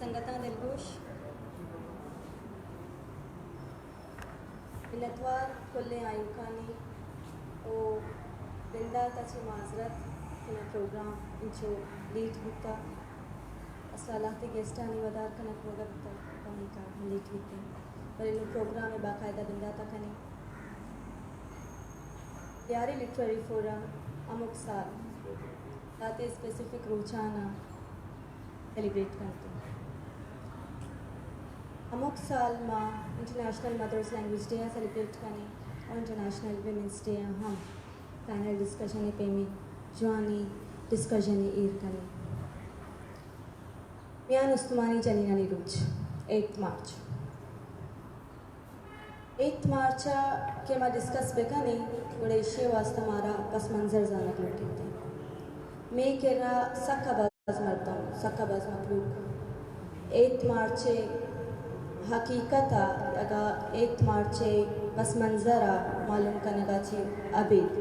संगतां दिलगोश मिलतवार कुल्ले आयुकानी ओ बिंदा तची माजरत किना programme इंचो lead बिता असलाहती गेस्टानी वदार कनक वगत कमी का लीड बिते पर इन प्रोग्राम में बाकायदा बिंदा तकनी यारी लिटरेरी फोरम अमुक साल ताते स्पेसिफिक रोचाना सेलिब्रेट करते हैं। अमुक साल माँ international mother's language day celebrate करें और इंटरनेशनल वुमेंस डे हम पैनल डिस्कशन पे में जवानी डिस्कशन ईर करें। मियान उस्मानी जनीना निरुच 8 मार्च 8 मार्च के मैं डिस्कस बेकने बड़े इश्यू वास्ता हमारा पस मंजर जाना लुटी थे मैं कह रहा सक्काबाज मखलूक 8 मार्च हकीकत अगर 8 मार्च पस मंजरा मालूम करने ची अबीद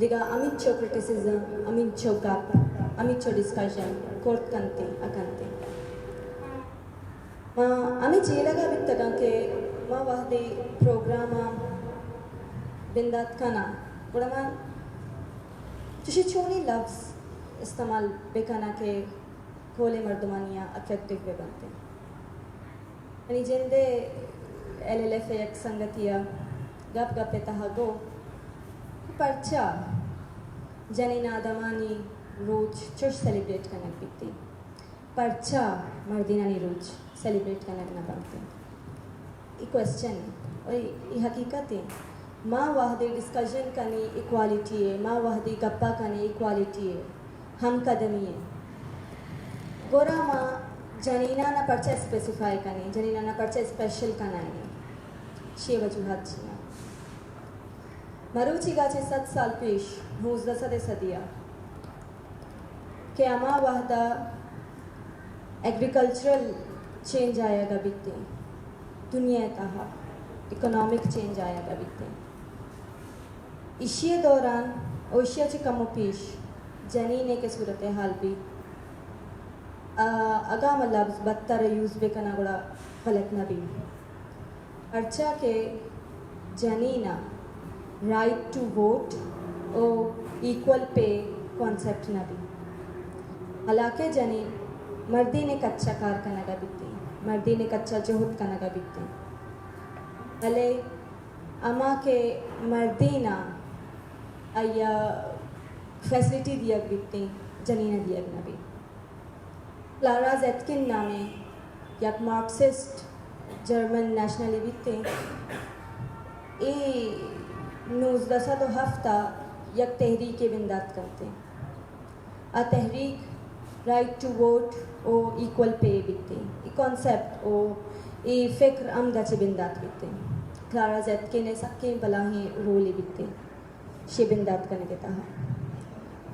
लिगा अमित चो क्रिटिसिज्म अमित चो गप अमित चो डिस्कशन कोर्ट करते अकंते माँ अमित ये लगा भी तक के माँ वह दे प्रोग्राम बिंदात खाना बड़ा माँ चुशी छोनी लफ्ज़ इस्तेमाल बेकाना के खोले मर्दमानिया अट्रैक्टिव वे बनते यानी जिंदे LLF एक संगतिया गप गपे तहागो परचा जनीना दमानी रोज चुश सेलिब्रेट करने बिकती परचा मर्दिना नी रोज सेलिब्रेट करने ना बनते ये क्वेश्चन और ये हकीकत है माँ वाहदे डिस्कशन करनी इक्वालिटी है माँ वाहदे गप्पा करनी इक्वालिटी है हम कदमी है गोरा माँ जनीना ना पर्चा स्पेसिफाई करनी जनीना ना पर्चा स्पेशल करना है शे वजूहत छिया मरुची गाचे 7 साल पेश 19 सदिया के अमा वाहदा एग्रीकल्चरल चेंज आएगा बीते दुनिया तहा इकोनॉमिक चेंज आएगा बीते इसी दौरान ओशिया ची कमो पेश जनीने के सूरत हाल भी अगा मतलब बदतर यूज़ भी करना बड़ा गलत ना भी अर्चा के जनीना राइट टू वोट और इक्वल पे कॉन्सेप्ट ना भी हालांकि जनीन मर्दी ने कच्चा कार करना का बिकते मर्दी ने कच्चा जहद करना का बिकते भले अमा के मर्दीना आया फैसिलिटी दिया बिकते जनीना दिया ना भी क्लारा ज़ेटकिन नामे एक मार्क्सिस्ट जर्मन नेशनली बिकते ए 19 हफ्ता एक तहरीक बिंदात करते आ तहरीक राइट टू वोट और इक्वल पे बिकते ये कॉन्सेप्ट और ये फिक्र आमदा चे बिंदात बिकते क्लारा ज़ेटकिन ने सबके बला ही रोल ही बिकते शे बिंदात करने के तहा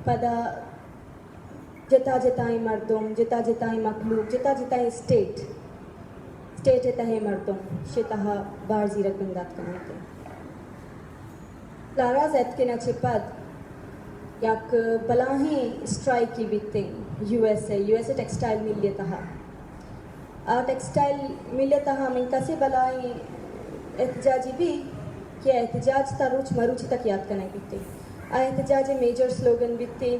पदा जिता जिताई मर्दों जिता जिताई मखलूक जिता जिताई स्टेट जिताई मर्दों शितहा बार जीरक बिंदात करते क्लारा ज़ेटकिन अच्छे पद याक बलाही स्ट्राइक की बीते यूएसए टेक्सटाइल मिल लेता है टेक्सटाइल मिल लेता है मैं कसे बलाई एहतजाजी भी क्या एहतजाज तरुच मरुच तक याद करने बीते एहतजाज मेजर स्लोगन बीते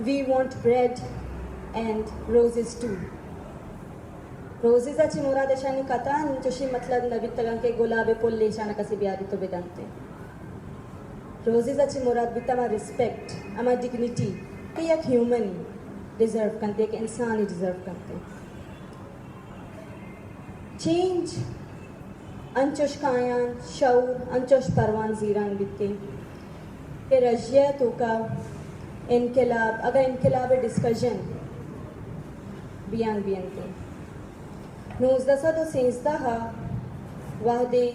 we want bread and roses to roses अच्छी मुरादेशानी कथा जोशी मतलब नबी तगन के गुलाबे पोल लेशाना कसी बियारी तो बेदंते रोजेस अच्छी मुराद बिता मा रिस्पेक्ट अमा डिग्निटी के एक ह्यूमन डिजर्व करते एक इंसान ही डिजर्व करते चेंज अंचोश कायान शौर अंचोश परवान जीरान बिते के रजिया तो का इनकलाब अगर इनकलाब डिस्कशन बियान बियनते 1913 वाहदे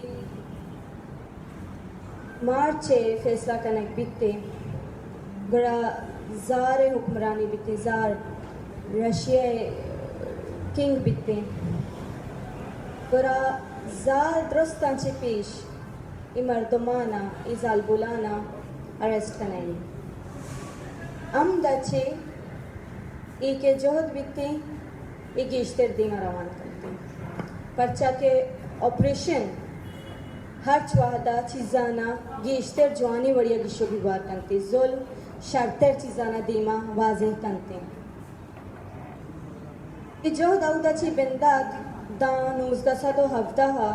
मार्च फैसला कनक बीते बड़ा ज़ार हुक्मरानी बीते ज़ार रशिया किंग बीते बड़ा ज़ार दुरुस्तांचे पेश मर्दमाना इजालबुलाना अरेस्ट कनाई अम दचे एक जोहद बीते ये गेश्तर दीमा रवान करते परचा के ऑपरेशन हर चवाहदा चीज़ाना गेश्तर जवानी वड़िया गिशो बिवार करते जुल शर्तर चीज़ाना दीमा वाज़ेह करते कि जो दाऊदाची बिंदात दान उज़दा सदो हफ्ता हा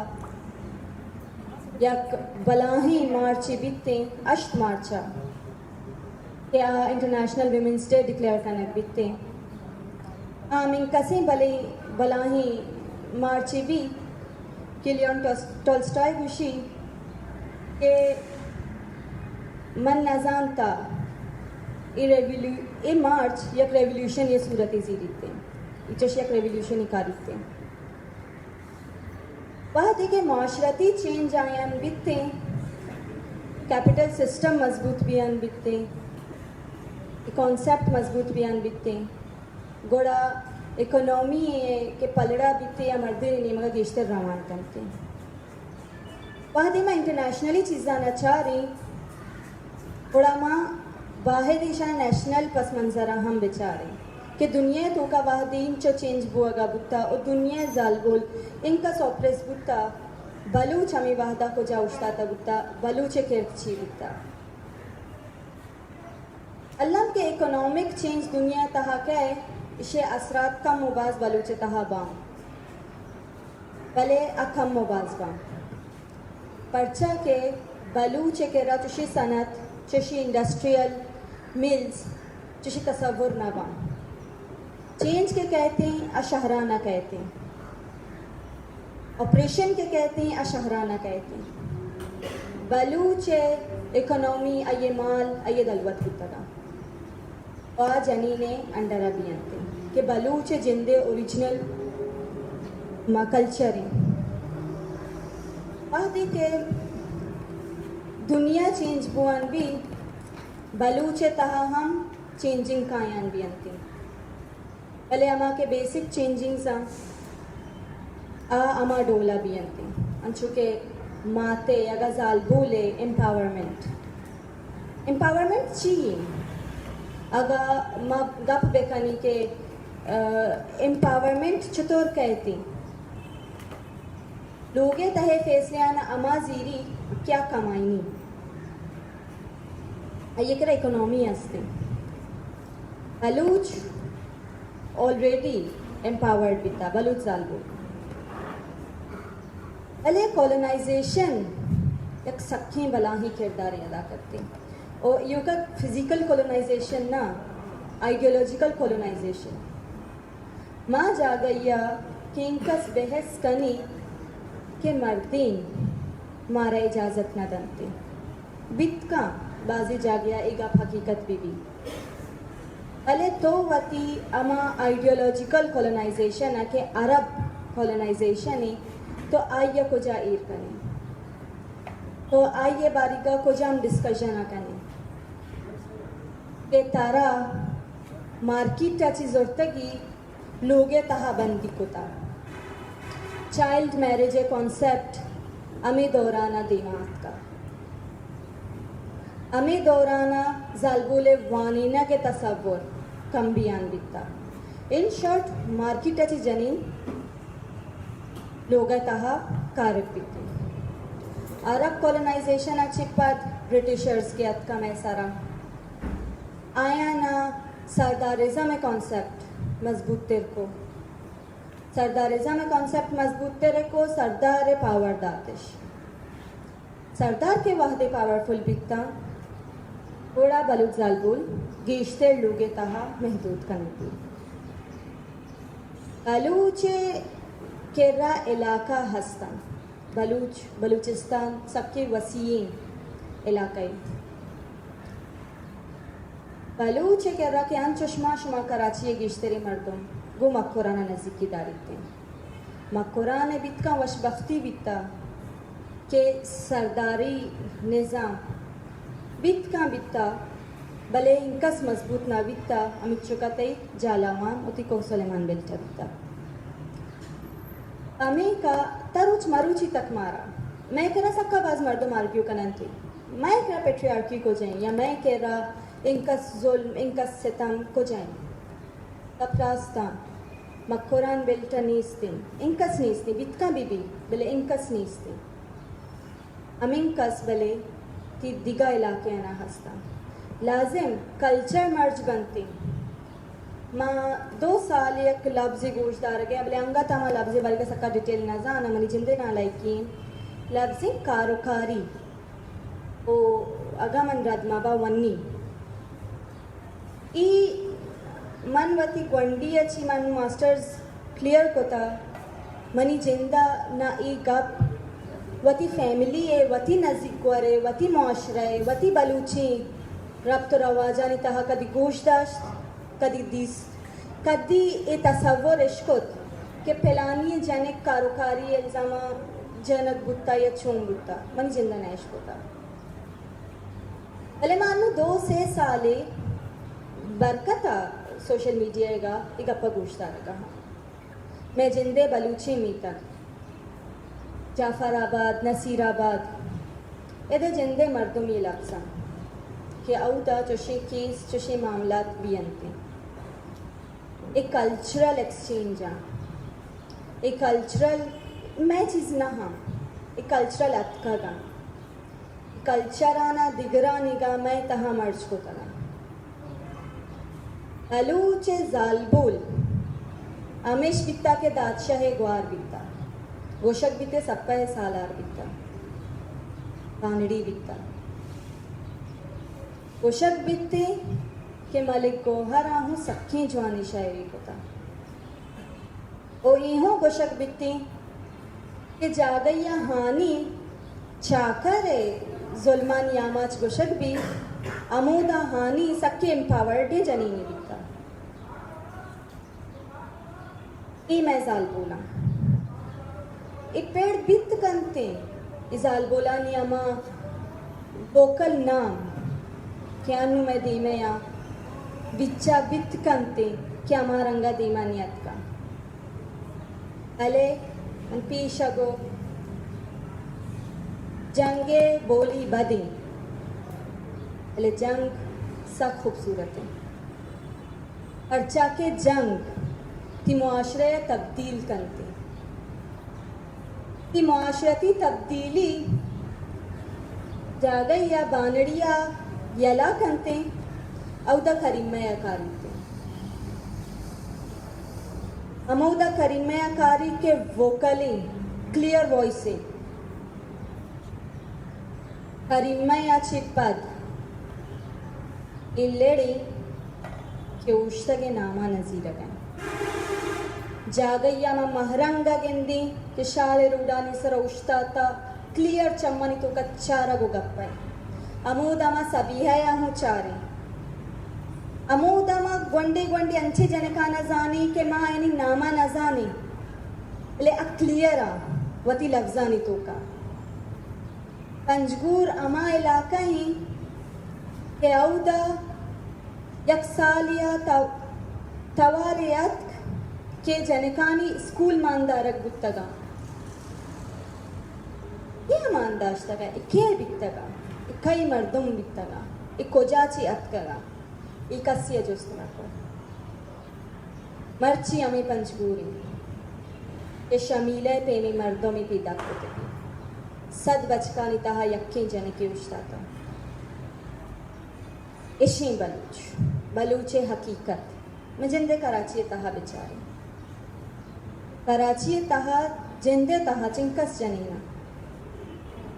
यक बलाही मार्ची बीते अष्ट मार्चा या इंटरनेशनल विमेंस डे डिक्लेयर करने बीते आमिन कसे बलाही मार्ची भी किलियन टॉल्स्टॉय गुशी के मन नजानता ये मार्च यक रेवोल्यूशन ये सूरत जीरीते इचश यक रेवोल्यूशन ही कारिते वह देखे माशरती चेंज आयान बीते कैपिटल सिस्टम मजबूत भी आन बीते कॉन्सेप्ट मजबूत भी आन बीते गोड़ा इकोनॉमी के पलड़ा बीते या मर्दे ने मगर गेश्तर रवान करते वह दे मैं इंटरनेशनली चीज़ां न चाह रही गोड़ा माँ बाहर देशा नेशनल पस मंजरा हम बेचारे कि दुनिया तो का वाह दिन चो चेंज बुआगा बुत्ता और दुनिया जाल बोल इनका सॉप्रेस बुत्ता बलूच हमें वाहदा को जा उठता था बुत्ता बलूचे किरची बुत्ता अल्लाह के इकोनॉमिक चेंज दुनिया तहा के इसे असरात कम मुबाज बलूचे तहा बाम भले अकम मुबाज बाम परचा के बलूचे के रतुशी Sanat Chuschi industrial mills Chuschi तसव्वुर ना बाम चेंज के कहते हैं अशहराना कहते हैं ऑपरेशन के कहते हैं अशहराना कहते हैं बलूच इकोनॉमी अये माल अये दलवत की तरह और जनी ने अंडरा भी आते कि बलूच जिंदे ओरिजिनल मा कल्चर हैं आदि के दुनिया चेंज बुआन भी बलूच तहा हम चेंजिंग कायान भी आते पहले अमा के बेसिक चेंजिंग्स अमा डोला भी अंते अंशु के माते अगर जाल बोले एम्पावरमेंट चाहिए अगर मा गप बेकानी के एम्पावरमेंट चतुर कहती लोगे तहे फैसले आना अमा जीरी क्या कमाईनी ये करा इकोनॉमी हस्ते बलूच ऑलरेडी एम्पावर्ड बिता बलूच जालबो अले कॉलोनाइजेशन एक सख्य बला ही किरदार अदा करते और यू का फिजिकल कॉलोनाइजेशन ना आइडियोलॉजिकल कॉलोनाइजेशन माँ जा गया किंकस बहस कनी के मर्दीन मारा इजाज़त न दनते बित का बाजी जा गया एक हकीकत भी अले तो वती अमा आइडियोलॉजिकल कॉलोनाइजेशन है कि अरब कॉलोनाइजेशन है तो आइए को जा ईर करें तो आइए बारीका को जा हम डिस्कशन करें कि तारा मार्केट टाची जोरतगी लोगे तहा बंदी कोता चाइल्ड मैरिज कॉन्सेप्ट अमी दौराना दिमाग का अमी दौराना जालबोले वानीना के तसव्वुर कम बियान बिकता इन शॉर्ट मार्केटाची जनीन लोगा तहा कारक बिकते अरब कॉलोनाइजेशन अच्छी पद ब्रिटिशर्स के अत कम सारा आया ना सरदारिज़म में कॉन्सेप्ट मजबूत तेर को सरदारिज़म में कॉन्सेप्ट मजबूत तेरे को सरदार पावर दातिश सरदार के वाहदे पावरफुल बिकता थोड़ा बलूच जालबुल गेश्तर लोगे तहा महदूद कनती बलूच केरा इलाका हस्तान बलूचिस्तान सबके वसीन इलाक़े बलूच केरा के अन चश्मा शुमा कराची गेश्तरी मर्दम गो मक्कुराना नज़दीकी दारिते मक्कुरान बितका वशबख्ती बिता के सरदारी निज़ाम बितका बिता भले इनकस मजबूत ना बिता अमित चुकाते जालामान उती को सलेमान बेल्टा बिता अमी का तरुच मरुची तक मारा मैं कह रहा सबका बाज मर्दों आर्ग्यू कनंती मैं कह रहा पेट्रियार्की को जाएं या मैं कह रहा इनकस जुल्म इनकस सितम को जाएं तब रास्ता Makoran belta nistin, inkas nistin, bitka bibi, bele inkas nistin. Aminkas bele ती दिगा इलाके ना हस्ता लाजिम कल्चर मर्ज बनती माँ 2 साल एक लफ्ज़ गोशदार गया बले अंगा तमा लफ्ज़ बारी का सक्का डिटेल ना जाना मनी जिंदे ना लाइकी लफ्ज़ कारोकारी ओ अगा मन रद्मा बा वन्नी ई मनवती ग्वंडी अच्छी मन मास्टर्स क्लियर कोता मनी जिंदा ना ई गप वती फैमिली है वती नज़दीक है वती मुआशरा है वती बलूची रब्त रवाजानी तहा कदी गोशदाश्त कदी दिस कदी ए तसव्वुर इश्कुत के पेलानी जनक कारोकारी इल्ज़ामा जनक बुत्ता या चों बुत्ता मन जिंदा नैश होता भले मान लो 2 से साले बरकता सोशल मीडिया का एक अपा गोश्ता रखा मैं जिंदे बलूची मीता जाफराबाद नसीराबाद इधर जिंदे मर्दों में लफ्ज़ा कि औदा चुशे केस चुशे मामलात भी अंते एक कल्चरल एक्सचेंज आ एक कल्चरल मैं चीज़ ना हाँ एक कल्चरल अतका गा कल्चराना दिगरा निगा मैं तहा मर्ज को तना अलूचे जालबुल अमेश बित्ता के दादशाह ग्वार बित्ता गोशक बिते सप्पा है सालार बित्ता बानड़ी बित्ता गोशक बिते के मलिक गोहर आहूँ सख्खी जवानी शायरी कोता ओ इहो गोशक बिते के जागैया हानी चाकर जुल्मान यामाच गोशक भी अमोदा हानी सख्खे एम्पावर्ड जनीनी बित्ता ई मैं जाल बोला एक पेड़ बित कंते इजाल बोला नियमा बोकल नाम क्या नु मैं दी में या बिच्चा बित कंते क्या मारंगा दीमा नियत का अले पीशगो जंगे बोली बदी अले जंग सा खूबसूरत है और चाके जंग ती मुआशरे तब्दील कंते की मुआशरती तब्दीली जागैया बानड़िया यला कंते औदा करीमया कारीते अमौदा करीमया कारी के वोकली क्लियर वॉइसे करीमया चिपद इल्लेड़ी के उश्तगे नामा नजीर गए जागैया में महरंगा गिंदी कि शाले रूडानी सर उश्ताता क्लियर चम्मनी तो कच्चारा गो गप्पे अमूदा मा सबिहा या हूँ चारे अमूदा मा ग्वंडे ग्वंडे अंचे जनका न जानी के माँ यानी नामा न जानी ले अ क्लियरा वती लफ्जानी तो का पंजगूर अमा इलाका ही के औदा यकसालिया तवालियत के जनकानी स्कूल मानदारक बुत्तगा ये मानदाश्तगा इके बित्तगा इकई मर्दुम बित्तगा इकोजाची अतकगा इकस्य जोस्तगा को मर्ची अमी पंचगूरी ये शमीले पेनी मर्दों में पीदा कोते सद बचकानी तहा यक्की जनके उश्ताता इशी बलूचे हकीकत मैं जिंदे कराची तहा बेचारी कराची तहा जिंदे तहा चिंकस जनीना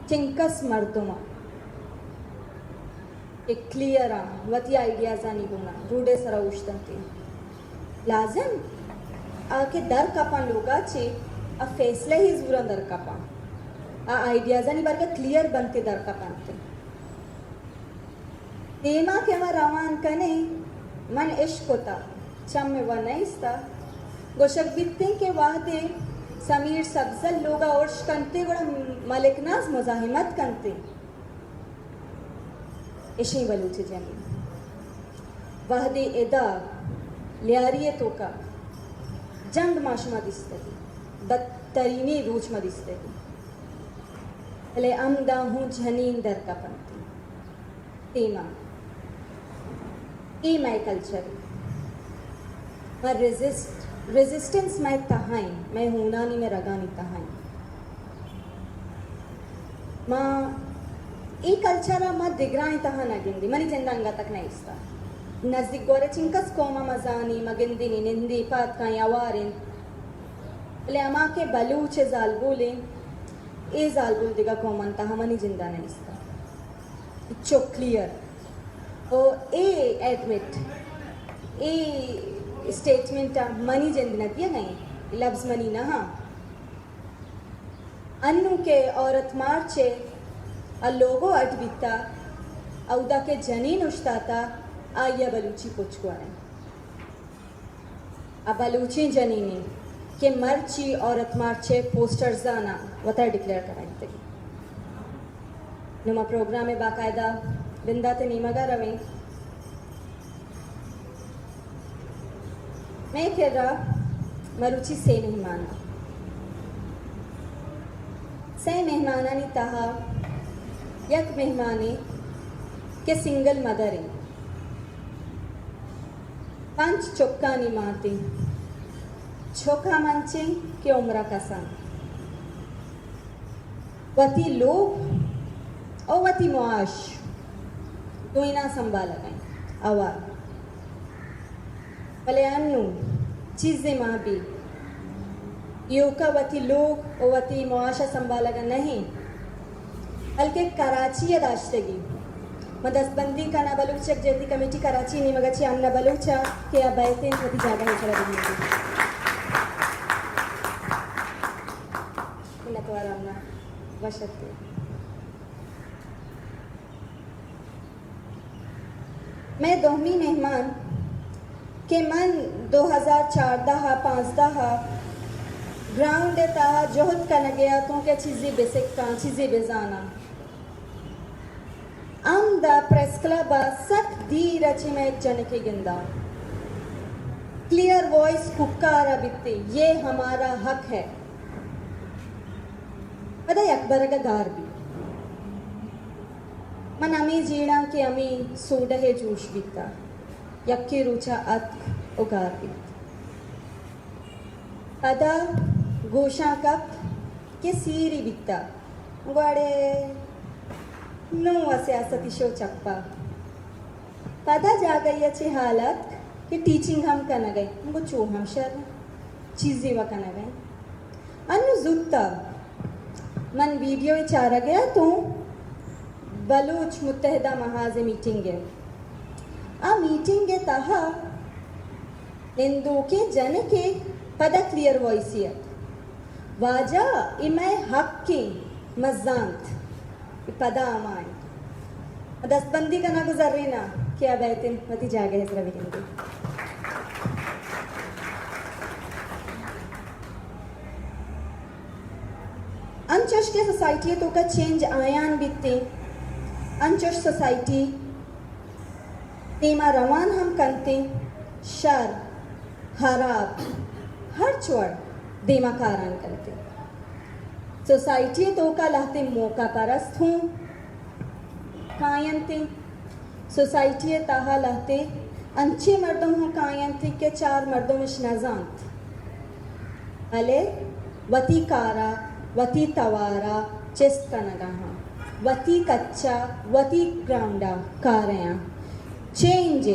चिंकस मर्दुमा एक क्लियरा वती आइडियाज़ आनी गुना रूडे सरा उश्तंती लाजिम आके दर कपान लोगा चे आ फैसले ही जूरा दर कपान आ आइडियाज़ आनी बार का क्लियर बनते दर कपानते तेमा के वा रवान कने मन इश्क होता चम में वा नईस्ता गोशक बित्ते के वादे समीर सब्जल लोगा और कंते बड़ा मलिकनाज मुजाहिमत कंते इशी बलूचे जनी वादे एदा लियारिये तो का जंग माशमा दिस्तगी दत्तरीनी रूचमा दिस्तगी अले अमदा हूँ झनीन दर का पंती तेमा ई माई कल्चर मैं रेजिस्ट रेजिस्टेंस मैं तहाई मैं होना नहीं मैं रगा नहीं तहाई माँ ई कल्चरा माँ दिग्राई तहा नगिंदी मनी चंदंगा तक नहीं इसता नज़दीक गोरे चिंकस कोमा मजानी मगिंदी निंदी पात का यावारिन ले अमा के बलूचे जालबुले ए जालबुल दिगा कोमन तहा मनी जिंदा नहीं इसता इच्छो क्लियर ओ ए एडमिट ए स्टेटमेंट मनी जिंद न दिया नहीं लफ्ज़ मनी ना हाँ अन्नू के औरत मार्चे आ लोगो अटबिता औदा के जनीन उश्ताता आया बलूची पुचकुआरे आ बलूची जनीनी के मर्ची औरत मार्चे पोस्टर जाना वतर डिक्लेयर कराई थे नुमा प्रोग्राम में बाकायदा बिंदा ते नीमगा रवे मैं कह रहा मरुचि से मेहमाना नी तहा यक मेहमाने के सिंगल मदर पंच चौका नी माती छोका मंचे के उम्र का संग वती लोग और वती मुआश तो इना संभाल गए आवाज भले अन्नू चीज़ें माँ भी योका वती लोग और वती मुआशा संभाल गए नहीं बल्कि कराची या दाश्तगी मदसबंदी का ना बलूचक जैसी कमेटी कराची नहीं मगर ची आमना बलूचा के अब बैठे होती जागा है चला दूँगी इन तो आराम ना वशक्ति मैं दोहमी मेहमान के मन 2004-5 ग्राउंड ता जोहद का नगया तो क्या चीज़ें बेसिक चीज़ें बेजाना हम दा प्रेस क्लब सख दी रची में एक जन के गिंदा क्लियर वॉइस कुकारा बित्ते ये हमारा हक है पता अकबर का दार भी मन अमी जीना के अमी सोडहे जूश बिता यक्की रुचा अत उगार बित पदा गोशा कप के सीरी बिता गुआड़े नो सियासती शो चप्पा पता जा गई अच्छी हालत कि टीचिंग हम करना गए उनको चो हम शर चीज़ें व करना गए अनु जुत्ता मन वीडियो चारा गया तो बलूच मुत्तहिदा महाज मीटिंग है आ मीटिंग के तहा हिंदू के जन के पदा क्लियर वॉइसियत वाजा इमे हक की मजांत पदा अमाय दस्तबंदी का ना गुजर रही ना क्या बैतिन मती जागे है रवि हिंदू अनचश के सोसाइटी तो का चेंज आयान बीते अनचश सोसाइटी तेमा रवान हम कंते शर हराब हर छोड़ देमा कारान करते सोसाइटी तो का लाते मौका परस्त हूँ कायनते सोसाइटी ताहा लाते अंचे मर्दों हूँ कायनते के 4 मर्दों में नजांत अले वती कारा वती तवारा चिस्त का नगाहा वती कच्चा वती ग्राउंडा कारें चेंज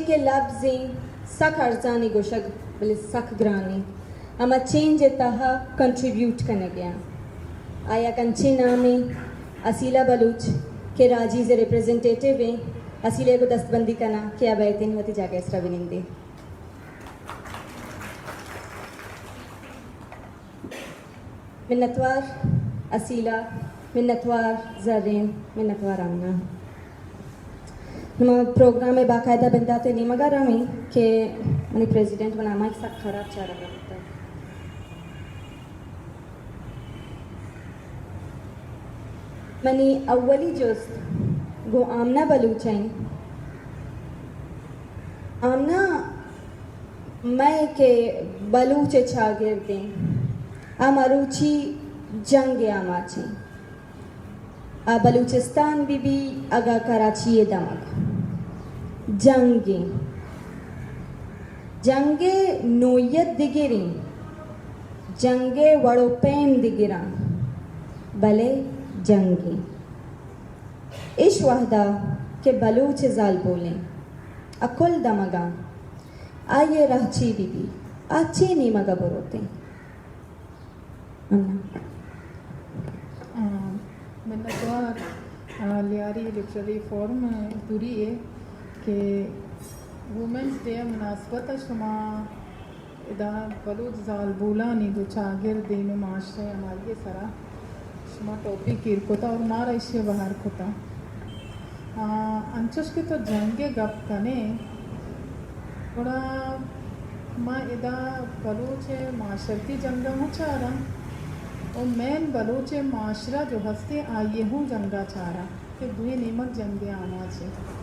के लफ्ज़ें सख अर्जानी गोशक बोले सख ग्रानी अमा चेंज तहा कंट्रीब्यूट करने गया आया कंचे नामे असीला बलूच के राजी से रिप्रेजेंटेटिव हैं असीले को दस्तबंदी करना क्या बैठे होती जाके इसरा बिनिंदी मिन्नतवार असीला मिन्नतवार जरीन मिन्नतवार आमना हम प्रोग्राम में बाकायदा बंदाते नहीं मगर हमें के मनी प्रेसिडेंट बनामा एक साथ खराब चारा करता है मनी अव्वली जोस्त गो आमना बलूचाइन आमना मैं के बलूचे छागिरदे आमरुचि जंग आमाची आ बलूचिस्तान भी आगा कराची दमक जंगे जंगे नोयत दिगिरी जंगे वड़ोपेम दिगिरा भले जंगी इश वहदा के बलूच जाल बोलें अकुल दमगा आये रहची बीबी अच्छी नीमगा बरोते मैंने तो लियारी लिटरेरी फॉर्म दूरी है कि वुमेंस डे मुनासबत शुमा इदा बलूच जाल बोला नी दो चागिर दिन माशरे हमारी सरा शुमा टॉपिक किरकोता और मारा इश्य बाहर कोता अंचुश के तो जंगे गप कने थोड़ा माँ इदा बलूच माशरती जंगा हूँ चारा और मैन बलूच माशरा जो हंसते आइए हूँ जंगा चारा कि दुए नीमक जंगे आना चाहिए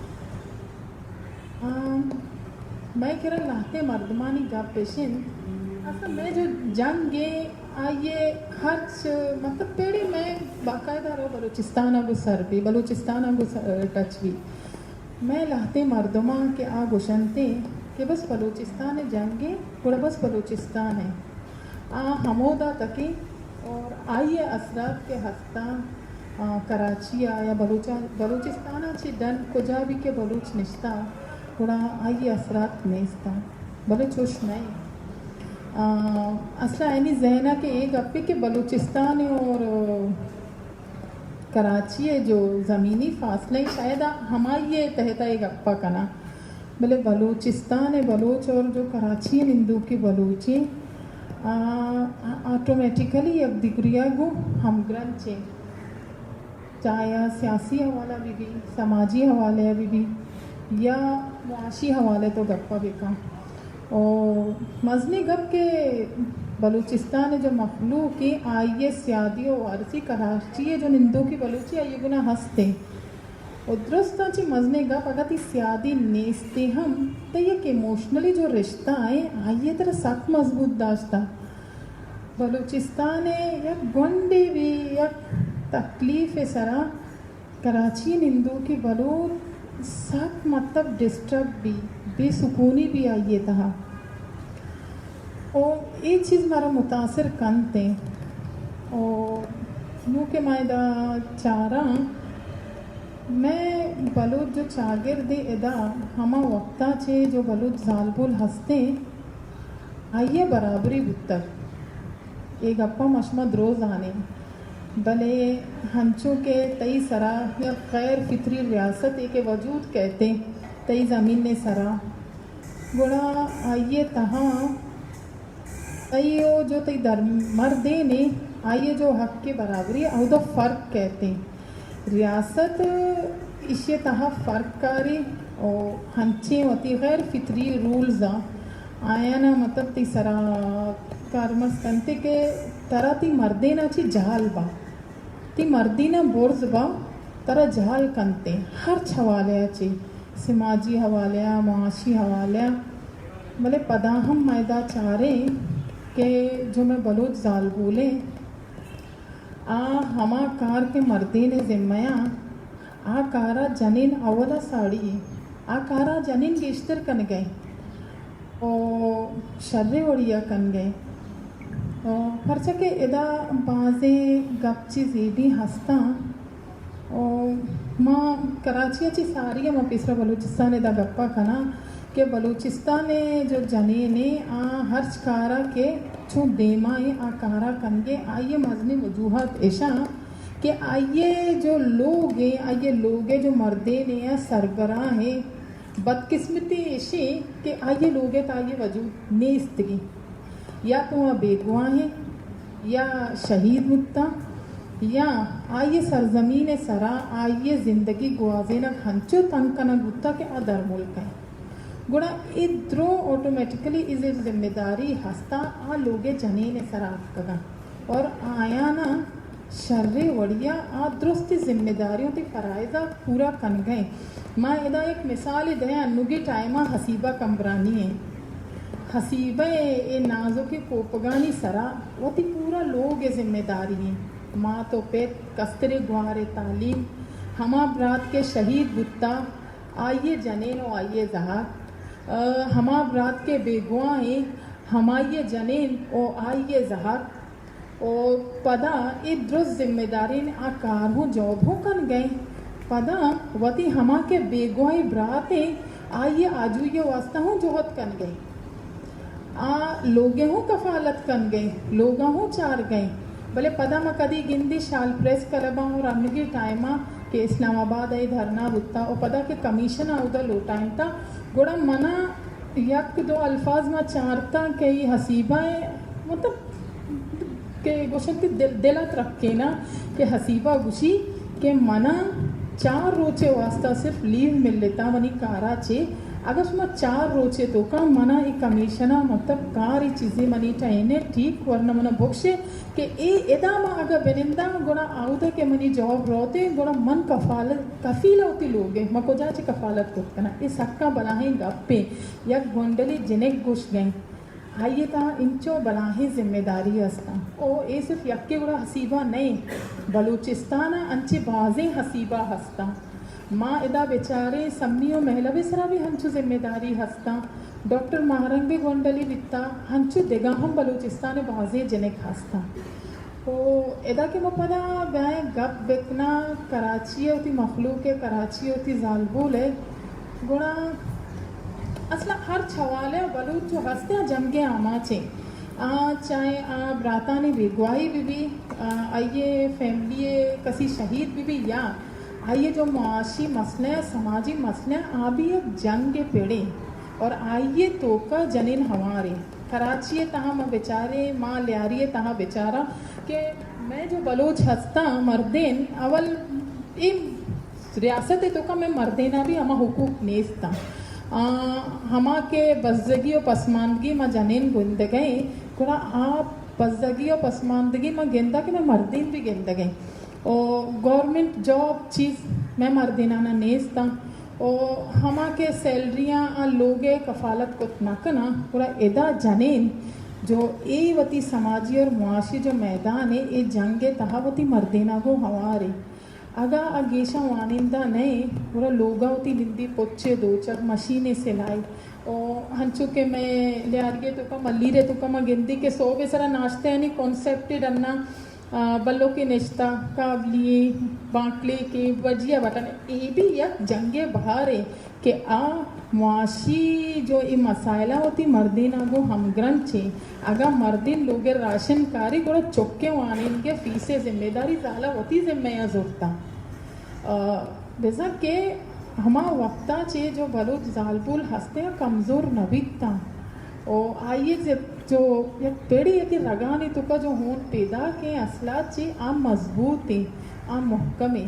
मैं कह रहा लाते मर्दमानी गप पेशिन असल मैं जो जंगे आइए हर्च मतलब पेड़ी मैं बाकायदा रो बलूचिस्तान अगु सर भी बलूचिस्तान अगु टच भी मैं लाते मर्दमा के आ गुशनते कि बस बलूचिस्तान जंगे पूरा बस बलूचिस्तान है हमोदा तकी और आइए असरात के हस्ता कराची या बलूचिस्तान अच्छी डन कुजा भी के बलूच निश्ता थोड़ा आइए असरात नेस्ता बलूच नहीं असला यानी जहना के एक अपे के बलूचिस्तान और कराची है जो ज़मीनी फासले शायद हमारी ये तहता एक अप्पा कना भले बलूचिस्तान है बलूच और जो कराची है निंदू की बलूची ऑटोमेटिकली अब दिग्रिया गो हम ग्रंथ चाहे सियासी हवाला भी समाजी हवाले भी या मुआशी हवाले तो गप्पा बिका और मजनी गप के बलूचिस्तान जो मखलूक की आइए सियादी और वारसी कराची है जो निंदो की बलूची आइए गुना हंसते और दुरुस्त ची मजने गप अगर ती सियादी नेस्ते हम तो ये कि इमोशनली जो रिश्ता है आइए तरह सख्त मजबूत दाश्ता बलूचिस्तान है या गुंडे भी या तकलीफ है सरा कराची निंदो की बलूच सख्त मतलब डिस्टर्ब भी बेसुकूनी भी आइए था और एक चीज़ मारा मुतासर कन थे और नू के मायदा चारा मैं बलूच जो चागिर दे इदा हमा वक्ता छे जो बलूच जालबुल हंसते आइए बराबरी बुत्तर एक अप्पा मशमद रोज़ आने भले हंचों के तई सरा या गैर फितरी रियासत के वजूद कहते तई ज़मीन ने सरा गुड़ा आइए तहाँ तईयो जो तई दर मर्दे ने आइए जो हक के बराबरी और तो फ़र्क कहते रियासत इसे तहाँ फ़र्क कारी और हंचे होती गैर फितरी रूल्स आया ना मतलब ती सरा कारमस कंते के तरह ती मर्दे ना ची जहाल बा ती मर्दी ना बोर्ज बा तरह जहाल कंते हर हवाले ची समाजी हवाले मुआशी हवाले भले पदा हम मैदा चारे के जो मैं बलूच जाल बोले हमा कार के मर्दी ने जिम्मया कारा जनीन अवला साड़ी कारा जनीन गेश्तर कन गए और शर्रे ओड़िया कन गए और के इदा बाजे गपची जेबी हंसता और माँ कराची ची सारी माँ पिसरा बलूचिस्तान इदा गप्पा कना के बलूचिस्तान जो जने ने हर्च कारा के छू देमा कारा कनगे आइए मजनी वजूहत ऐशा कि आइए जो लोग हैं आइए लोग जो मर्दे ने या सरबरा है बदकिस्मती ऐसी कि आइए लोग तो आइए वजूद नेस्तगी या तो वह बेगुआ है या शहीद मुत्ता या आइए सरजमीन सरा आइए ज़िंदगी गुआजे न हंचो तंक न गुत्ता के अदर मुल्क है गुड़ा इधरो ऑटोमेटिकली इस जिम्मेदारी हंसता लोगे जने ने सरा कगा और आया ना शर्रे वड़िया दुरुस्ती जिम्मेदारियों की फ़राइज़ा पूरा कन गए माँ इदा एक मिसाल दया नुगी टाइमा हसीबा कमरानी है हसीबा ए नाजो के कोपगानी सरा वो ती पूरा लोग जिम्मेदारी है माँ तो पे कस्तरे गुआरे तालीम हमा बरात के शहीद बुत्ता आइए जनेनो आइए जहार हमा रात के बेगुआए हमाये जनीन ओ आइये जहर ओ पदा ए दुरुस्त जिम्मेदारी ने आ कार हूँ जॉब हूँ कन गए पदा वती हमा के बेगुआई ब्राते आइए आजू ये वास्ता हूँ जोहत कन गए आ लोगे हूँ कफालत कन गए लोगा हूँ चार गए भले पदा म कदी गिंदी शाल प्रेस करबा और अन्नगी टाइमा के इस्लामाबाद आई धरना बुत्ता और पदा के कमीशन आउदा लो टाइम था गोड़ा मना यक दो अल्फाज में चारता के हसीबा मतलब के गोशंती दिलत रख के ना कि हसीबा गुशी के मना 4 रोचे वास्ता सिर्फ लीव मिल लेता वनी कारा चे अगर उसमें 4 रोचे तो का मना ई कमीशना मतलब कारी चीज़ें मनी टाइने ठीक वरना मना भुक्षे के ए एदा मा अगर बेनिंदा गोड़ा आउदा के मनी जॉब रोते गोड़ा मन कफीला होती लोगे मको जाचे कफालत करना इस हक्का बलाहे गप्पे या गोंडली जिनेक गुश गए आइए ता इंचो बलाही जिम्मेदारी हस्ता ओ ए सिर्फ यक्के गुड़ा हसीबा नहीं बलूचिस्तान अंचे बाजे हसीबा हस्ता माँ इदा बेचारे सम्मियों महिला बेसरा भी हंचु जिम्मेदारी हस्ता डॉक्टर महारंगे गोंडली वित्ता हंचु देगा हम बलूचिस्तान बाजे जनेक हस्ता ओ इदा के मपदा गाय गप बेकना कराची होती मखलूक के कराची होती जालबुल है गुड़ा असला हर छवाले बलूच जो हस्ते जमगे आमाचे चाहे ब्रातानी बेगवाही भी आइए फैमिली कसी शहीद भी या आइए जो मुआशी मसले समाजी मसले आ भी अब जंग के पेड़े और आइए तो का जनीन हमारे कराची तहाँ मैं बेचारे माँ लियारी तहाँ बेचारा कि मैं जो बलोच हंसता मर्देन अवल रियासत तो का मैं मर्देना भी हमा हुकूक नेस्ता हमा के बजदगी और पसमानदगी में जनीन गुंद गए थोड़ा आप बजदगी और पसमानदगी में गेंदा कि मैं मर्दीन भी गेंद गई और गवर्नमेंट जॉब चीज़ मैं मर्दीना ना नेस्ता और हमा के सैलरियाँ लोगे कफालत को नकना पूरा एदा जनीन जो ए वती समाजी और मुआशी जो मैदान है ये जंगे तहावती मर्दीना को हमारे अगा अगेशा वानिंदा नहीं पूरा लोगा होती लिंदी पोचे दो चक मशीनें सिलाई और हंचू के मैं ले आ रही तो का मल्ली रे तो का मैं गिंदी के 100 बेसरा नाश्ते यानी कॉन्सेप्टेड अन्ना बल्लो के निश्ता काबली बांटले के बजिया बटन ये भी यक जंगे बाहर है कि आ मुआशी जो ये मसाइला होती मर्दीना को हम ग्रंथ छे अगर मर्दीन लोगे राशन कारी को चौके वानिन के फीसे जिम्मेदारी ज़्यादा होती जिम्मेया जोड़ता जैसा कि हमा वक्ता चे जो बलूच जालपुल हंसते हैं कमज़ोर नबीता और आइए जो एक पेड़ी यदि रगानी तो का जो होन पैदा के असला चे आम मजबूत है आम मुहकम है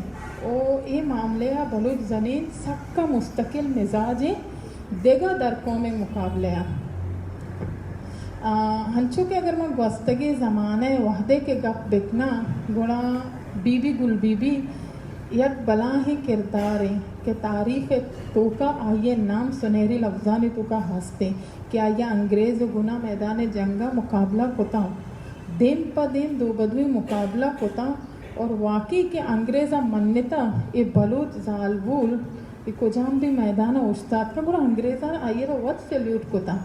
और ये मामले या बलूच जनीन सबका मुस्तकिल मिजाज है देगा दरकों में मुकाबले हंचू के अगर मैं गस्तगी ज़माने वहदे के गप बिकना गुड़ा बीबी गुल बीबी यक बला ही किरदार है कि तारीफ़ तो का आइए नाम सुनहरी लफ्ज़ानी तो का हंसते क्या यह अंग्रेज़ गुना मैदान जंगा मुकाबला कोता दिन प दिन दो बदवी मुकाबला कोता और वाकई के अंग्रेज़ा मन्नता ये बलूच जालबुल ये कुजाम भी मैदान उस्ताद का बुरा अंग्रेज़ा आइए तो वत सल्यूट कोता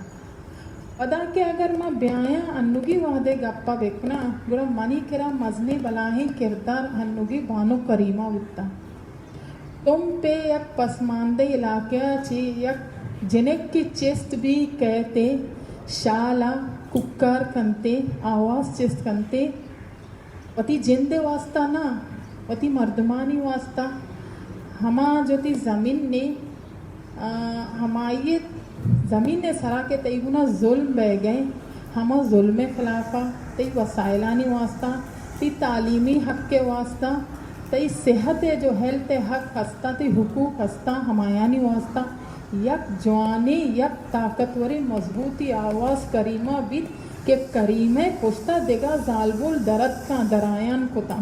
अदा के अगर मैं ब्याया अन्नुगी वादे गप्पा बेकना बुरा मनी किरा मजनी बलाही किरदार अन्नुगी बानो करीमा वित्ता तुम पे यक पसमानदे इलाके ची यक जिनेक की चेस्ट भी कहते शाला कुक्कर कंते आवाज़ चेस्ट कंते वती जिंदे वास्ता ना वती मर्दमानी वास्ता हमा जो ती ज़मीन ने हमारे ज़मीन ने सरा के तई गुना जुल्म बह गए हम जुल्म खिलाफा तई वसाइलानी वास्ता तई तालीमी हक के वास्ता तई सेहत जो हेल्थ हक हस्ता तई हुकूक हस्ता हमायानी वास्ता यक जवानी यक ताकतवरी मजबूती आवाज़ करीमा बित के करीमे पुश्ता देगा जालबुल दरद का दरायान कोता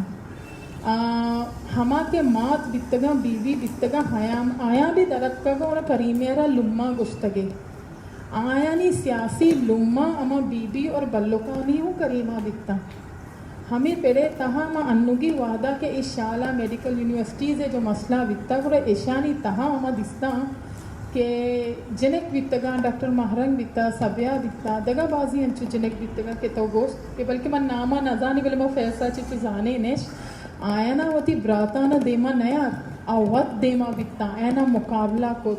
हमा के मात बितगा बीवी बितगा हयाम आया भी दरद का और करीमेरा लुम्मा गुश्तगे आया नी सियासी लुम्मा अमा बीबी और बल्लुकानी हूँ करीमा बिकता हमें पेड़े तहा मा अन्नुगी वादा के इस शाला मेडिकल यूनिवर्सिटी से जो मसला बिकता पूरा ईशानी तहा अमा दिस्ता के जनेक वित्तगा डॉक्टर महरंग वित्ता सभ्या वित्ता दगाबाजी अंचु जनेक वित्तगा के तो गोश्त के बल्कि मन नामा न जाने बल्कि मैं फैसला चिचु जाने नेश आयना वती ब्राताना देमा नया अवत देमा वित्ता आयना मुकाबला को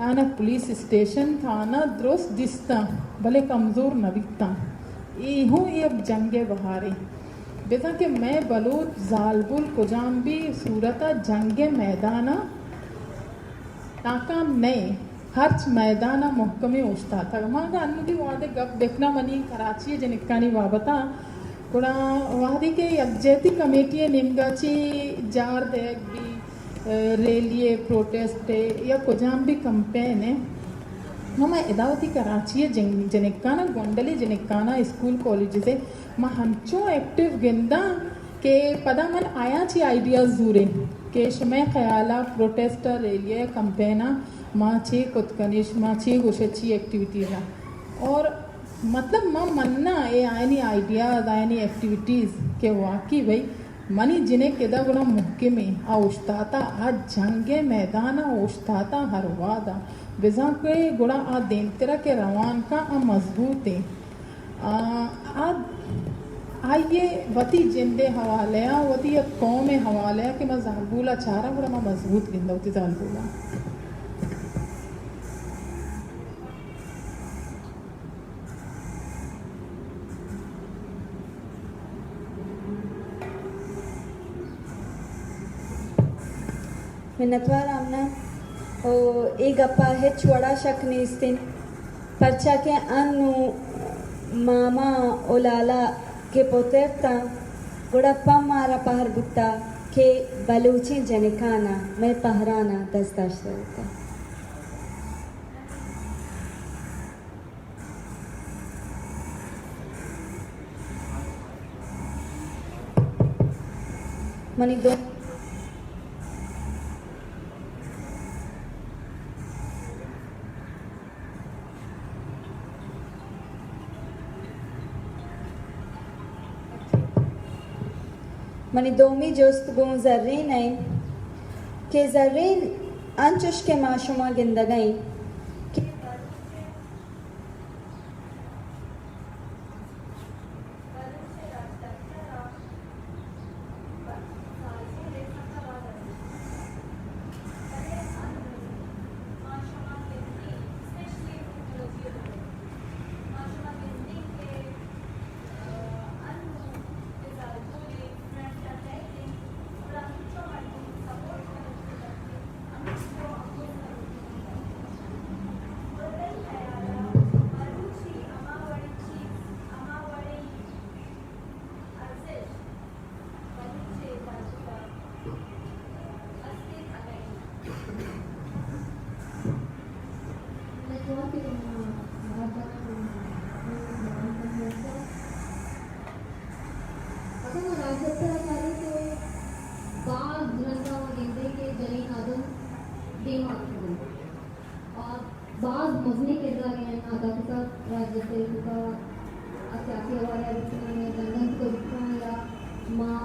आयना पुलिस स्टेशन थाना द्रोस दिस्ता भले कमज़ोर न वित्ता ये हूँ ये अब जंगे बहारे बेटा कि मैं बलूच जालबुल कुजाम्बी सूरता जंगे मैदाना नाकाम नहीं हर्च मैदाना महकमे उछता था मांगा अन्नुदी वादे गप देखना मनी कराची जनिकानी वाबता कुड़ा वादी के यज्जती कमेटी निम्गाची जार देख भी रेलिए प्रोटेस्ट या कुजाम्बी कंपेन है हम इदावती कराची जनिकाना गोंडली जनिकाना स्कूल कॉलेज से मां हंचो एक्टिव गिंदा के पदा मन आया ची आइडियाज दूरे के शमे ख्याला प्रोटेस्टर रेलिए कंपेना माँ चे कुतकनिश माँ चे गुशची एक्टिविटीज़ और मतलब माँ मन्ना ये आयनी आइडियाज आयनी एक्टिविटीज़ के वाकई भाई मनी जिन्हें केदा गुड़ा मुक्के में औश्ताता आज जंगे मैदान औश्ताता हर वादा बिजा के गुड़ा आ देन तेरा के रवान का आ मजबूत है आ आइए वती जिंदे हवाले वती कौम हवाले कि मैं जालबूला चारा गुड़ा मैं मजबूत गिंदा होती जालबूला मिन्नतवार आमना ओ एक गप्पा है छोड़ा शक निस्तिन परचा के अनु मामा ओलाला के पोतेरता गुड़प्पा मारा पहर गुत्ता के बलूची जनिकाना मैं पहराना दस्ताश्त होता मनी दो मनी दोमी जोस्त गो जर्रीन आई के जर्रीन अंचुश के माशुमा गिंदगई बाज मजनी किरदार हैं आदाकता राज्यते का अत्यासी हवाले वितरण गंदन को वितरण या माँ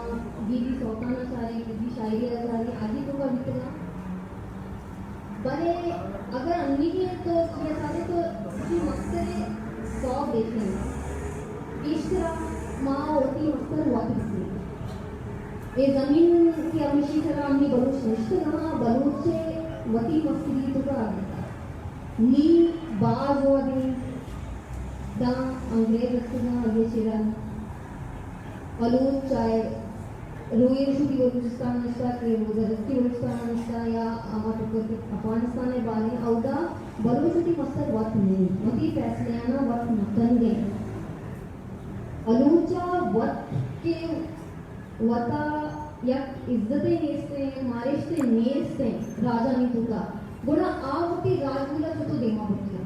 गीली सौताना चाहे गीली शायरी अजारी आदि को का वितरण बने अगर अन्नी की तो ये सारे तो की मकसद सौ देते हैं इस तरह माँ होती मकसद वाक़ई ये ज़मीन की अमिशी तरह अन्नी बलूच निश्चित कहाँ बलूच से वती मकसदी तो का नी बाज हुआ दिन दा अंग्रेज रखना ये चिरा अलूच चाहे रोयर शुद्ध बलूचिस्तान नस्ता के मुजरती बलूचिस्तान नस्ता या हमारे तो अफगानिस्तान में बाले आउदा बलूचिस्तानी मस्तर वक्त नहीं मती फैसले आना वक्त मतन गए अलूचा वक्त के वता या इज्जतें नेस्ते मारिश्ते नेस्ते राजा नहीं तुका गुना आवती राजूला जो तो देमा होती है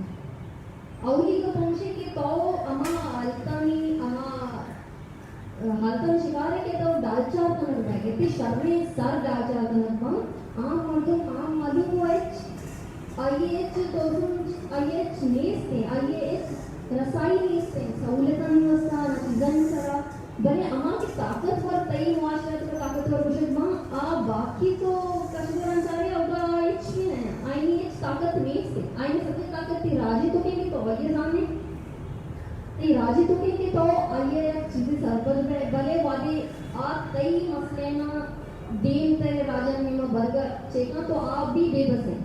औली का पहुंचे के तो अमा आलतानी अमा हालतन शिकारे के तो डालचार तो न बैठे ती शर्मे सर डालचार तो न पम आम मालूम हुआ आईएच तो आईएच नेस्ते आईएच रसाई नेस्ते सहूलतन वस्ता नतीजन सरा बने अमा की ताकतवर तई मुआशरत का ताकतवर वजद मां आ बाकी तो कशबरन सारे औदा एच में आईनी एच ताकत में से आईने सबसे ताकत थी राजी तो के तो आइए सामने ये राजी तो के तो आइए चीजें सरपंच में भले वादी आ कई मसले ना देम तेरे राजन में बर्गर चेका तो आप भी बेबस हैं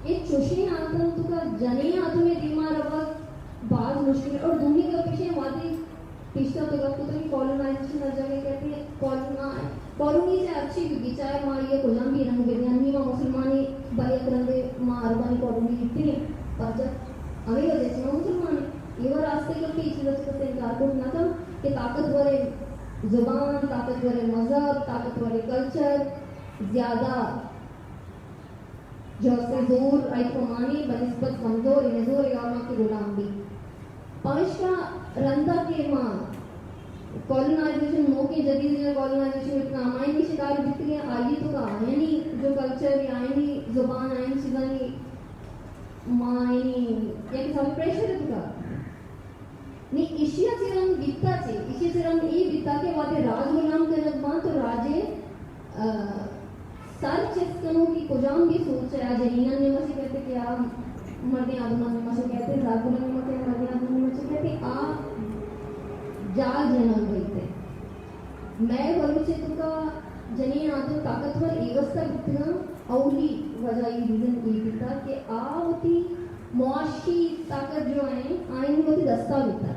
ये चुशी आतन तो का जने आतु में दिमाग रवा बाज मुश्किल और दुनिया के पीछे वादी पिछला तो गप तो कॉलोनाइजेशन हर जगह कहते हैं कॉलोनी से अच्छी क्योंकि चाहे माँ ये कोलंबी रंग बिरयानी माँ मुसलमानी बाइक रंगे माँ अरबानी कॉलोनी इतनी पर जब अभी वजह से माँ मुसलमान ये वो रास्ते के पीछे जैसे कहते हैं कारकोट ना था कि ताकतवर जुबान ताकतवर मजहब ताकतवर कल्चर ज्यादा जो से जोर आई को मानी बनिस्बत कमजोर नजोर या माँ की गुलाम भी पविश्का रंदा के माँ कॉलोनाइजेशन मौके जदीद कॉलोनाइजेशन इतना हमारे भी शिकार बिकते हैं आइए तो का आए नहीं जो कल्चर या आए नहीं जुबान आए नहीं चीज़ा नहीं माँ आए नहीं या कि सब प्रेशर है तो का नहीं इशिया सिरम बिकता चे इशिया सिरम ये बिकता के वादे राज गुलाम के नगमा तो राजे सर चिस्कनों की कुजाम भी सोच है आज रीना ने मसे कहते कि आप मर्दे आदमा ने मसे कहते जागुला ने मसे मर्दे आदमा ने मसे कहते आप जाल जनम बोलते मैं बोलूँ से तो का जनी आदम ताकतवर एवस्ता कितना औली वजह ये रीजन ये बिकता कि आवती मुआशी ताकत जो है आइन होती दस्ता बिकता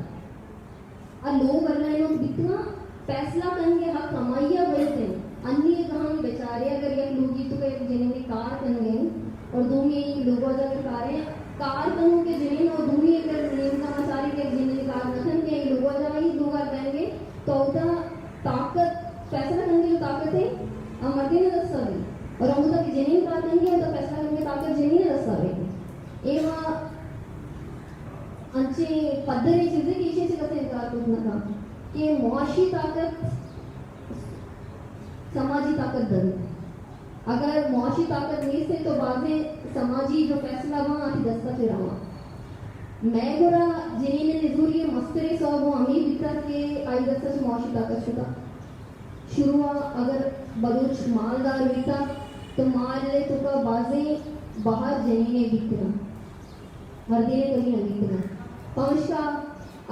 आ लोग अल्लाह लोग बिकना फैसला करने हक कमाइया बोलते हैं अन्य कहानी बेचारे अगर एक लोग तो एक जिन्हें कार बन गए और दूनी लोगों जगह कार बनू के जिन्हें और दूनी अगर नियम समाचारी के जिन्हें कार नखन के लोगों जगह ही दो कार बनेंगे तो उतना ताकत फैसला करने की जो ताकत है मर्दी ने दस्ता भी और हम उधर जिन्हें कार करेंगे तो फैसला करने की ताकत जिन्हें ने दस्ता भी एवं अंचे पद्धति चीजें की इच्छे से करते इनकार करना था कि मुआशी ताकत समाजी ताकत दल अगर मुआशी ताकत नहीं से तो बाजे समाजी जो फैसला वहाँ आती दस्ता फिर आवा मैं गोरा जिन्हें ने निजूरी मस्तरे सौ वो अमीर बितर के आई दस्ता से मुआशी ताकत शुदा शुरू अगर बलूच मालदार बीता तो माल ले तो का बाजे बाहर जिन्हें ने बिकना मर्दी ने कभी नहीं बिकना पांच का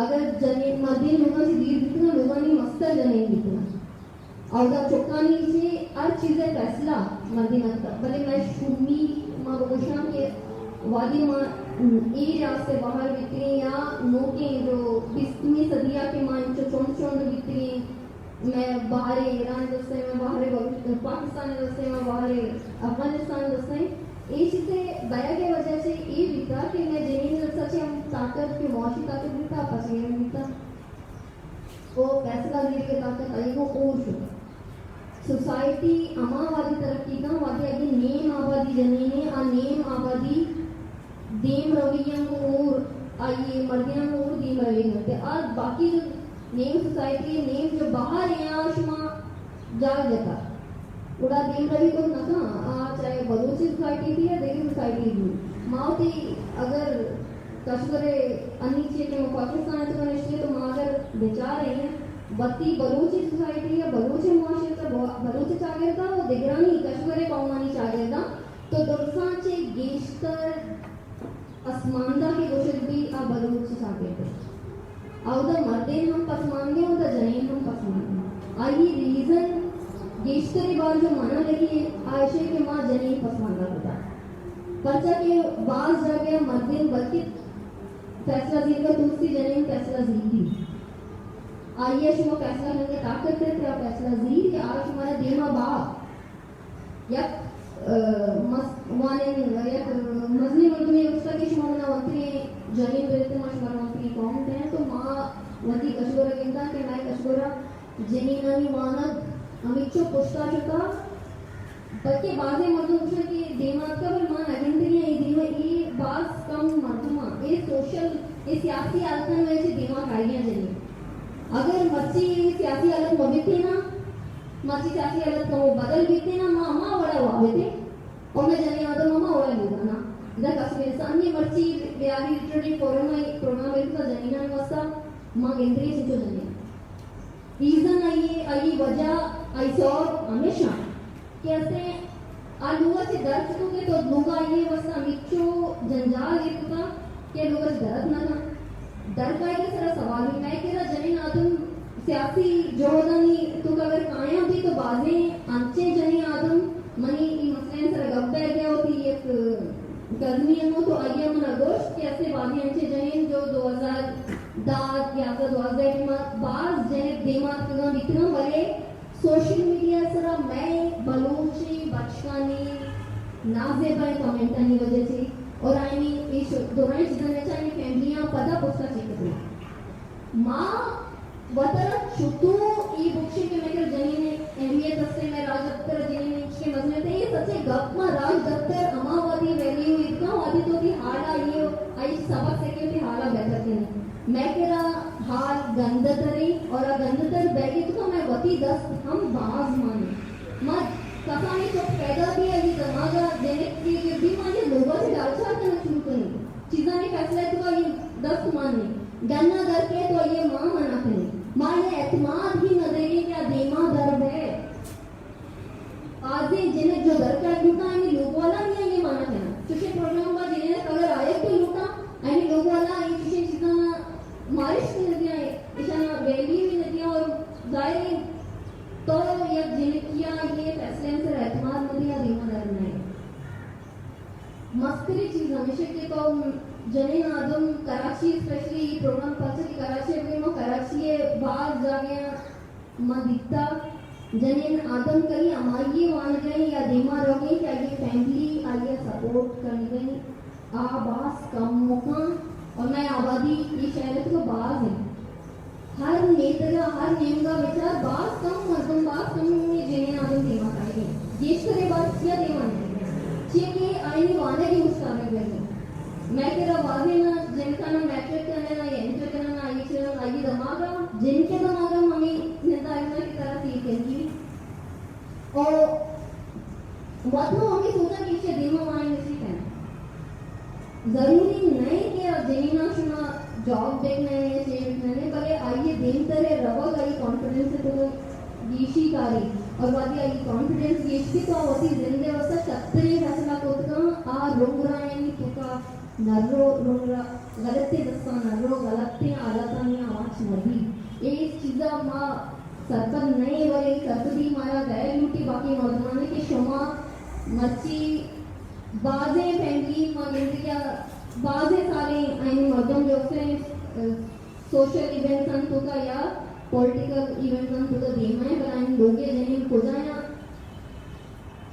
अगर जने मर्दी लोगों से दीर बिकना लोगों ने मस्तर जने बिकना और जब चुकानी से हर चीज़ें फैसला मर्दी मत भले मैं शुमी माँ बगोशा के वादी माँ ये रास्ते बाहर बिकरी या नोके जो 20वीं सदिया के माँ जो चौंद बिकरी मैं बाहर ईरान दोस्ते मैं बाहर पाकिस्तान दोस्ते मैं बाहर अफगानिस्तान दोस्ते ये चीज़ें दया के वजह से ये बिका कि मैं जिन्हें सच हम ताकत की मुआशी ताकत बिका पसंद बिका वो फैसला गिर के ताकत आई वो और शुरू सोसाइटी अमावादी तरक्की का वादी आगे नेम आबादी जमीने आ नेम आबादी देम रवैया को और आइए मर्दियां को और देम रवैया करते आज बाकी जो नेम सोसाइटी नेम जो बाहर है यहाँ शुमा जाग जाता उड़ा देम रवि को ना था आ चाहे बलूची सोसाइटी थी या देवी सोसाइटी थी माँ थी अगर कश्मीरे अन्य क्षेत्र में पाकिस्तान तो कनिष्ठ तो माँ अगर बेचार रही है बत्ती बलूची सोसाइटी या बलूची मुआशरे बलूची चागेरदा वो दिगरानी कश्मीरे कौमानी चागेरदा तो दुर्सांचे गेस्टर असमानदा के गोशत भी आ बलूची चागेरदा आउदा मर्दे हम पसमानगे उदा जने हम पसमानगे आई रीजन गेस्टरी बार जो माना लगी आयशे के माँ जने पसमानदा होता बच्चा के बाज जगह मर्दे बल्कि फैसला जीत दूसरी जने फैसला जीती आइए शुमा फैसला करने ताकत है क्या फैसला जीत या आज हमारा देमा बाप या वाने या मजनी मुल्क में उसका कि शुमा ना वंतरी जमीन बेचते मां शुमा वंतरी कौन हैं तो मां वंती कशगोरा गिंदा के मैं कशगोरा जनीनानी वानद अमिचो पुष्टा चुका बल्कि बाजे मर्दों उसे कि देमा का बल मान अगेंद्री है देमा ये बास कम मर्दमा ये सोशल ये सियासी आलकन में से देमा काइयां जनी अगर मर्ची सियासी हालत मबिते ना मर्ची सियासी हालत को बदल बीते ना मामा बड़ा हुआ बेटे और मैं जाने आता मामा बड़ा होगा ना इधर कश्मीर सामने मर्ची बिहारी लिटरेरी कोरोना प्रोग्राम एक तो जनीना में वस्ता माँ केंद्रीय से जो जनी रीजन आई वजह आई सौ हमेशा कैसे आ लोग से डर चुके तो लोग ये वस्ता मिचो जंजाल ये तुका के लोग डरत ना था डर का के सारा सवाल है मैं केरा जने आदम सियासी जोड़नी तो अगर काया भी तो बाजे अंचे जने आदम मनी ई मसले सर गब्बे गया होती एक गर्मियों में तो आइए मन अगस्त के ऐसे बाजे अंचे जने जो 2010 या 2008 में बाज जने दिमाग का इतना बड़े सोशल मीडिया सरा मैं बलूची बचकानी नाजेबाई कमेंटानी वजह से और आईनी इस दौरान जितने चाहे फैमिलियां पता पुस्ता चीकते माँ वतरा छुट्टू ई बुक्शी के मेकर जनी ने एमबीए दस्ते में राज दफ्तर जनी ने इसके मजने थे ये सच्चे गप में राज दफ्तर अमावती वैल्यू इतना वादी तो थी हाड़ा ये आई सबक से क्यों हाड़ा बेहतर थी मैं केरा हाल गंदतरी और गंदतर बैगे तो मैं वती दस हम बाज माने मत कसा में तो पैदा भी है ये दमागा देने की भी माने लोगों से डालचा करना शुरू करें चीज़ा ने फैसला तो ये दस माने गन्ना दर के तो ये माँ मना करें माँ ये एतमाद ही न देंगे क्या देमा दर्द है आजे जिन्हें जो दर का लूटा है लोगों वाला नहीं ये माना करना क्योंकि प्रोग्राम का जिन्हें अगर आए तो लूटा है लोगों वाला ये किसी चीज़ा मारिश की नदियाँ इशाना वैली भी नदियाँ और जाहिर तो ये जिनकिया ये फैसले से एतमाद नदियाँ देमा दर्द नहीं मस्करी चीज हमेशा के तो जने आदम कराची स्पेशली प्रोग्राम पाचे की कराची में मो कराची बाहर जागे मदिता जने आदम करी हमारी मान गए या देमा रोगे क्या ये फैमिली आइए सपोर्ट कर गई आवास कम मौका और मैं आबादी ये शहर तो बाज है हर नेता हर नियम का विचार बाज कम मर्दम बाज कम में जने आदम देमा करेंगे देश करे बात किया देमा ये आईनी वाने की मुस्कान गई मैं तेरा वादे ना जिनका ना मैट्रिक करने ना इंटर करना ना ये चीज़ ना ये दमागा जिनके दमागा मम्मी नेता की तरह सीख गई और वादों मम्मी सोचा कि इसे दिनों वाने नहीं कहना जरूरी नहीं कि जमीना शुना जॉब देखने या चेंज करने पहले आइए दिन तरह रवा गई कॉन्फिडेंस से तो गीशी कारी और वादी आई कॉन्फिडेंस गीशी तो होती जिंदे वस्ता छत्तरी फैसला कोतका आ रोंगरा यानी तुका नर्रो रोंगरा गलती दस्ता नर्रो गलती आदतानी आवाज नहीं एक चीज़ा माँ सरपन नहीं वाले सरपदी मारा गए लूटी बाकी मर्दमाने के शोमा मच्छी बाजे फैमिली माँ गिनती क्या बाजे सारे आईनी मर्दम जो से सोशल इवेंट्स अन तुका या पॉलिटिकल इवेंट्स अन तुका देमा है पर आईनी लोगे जने को जाना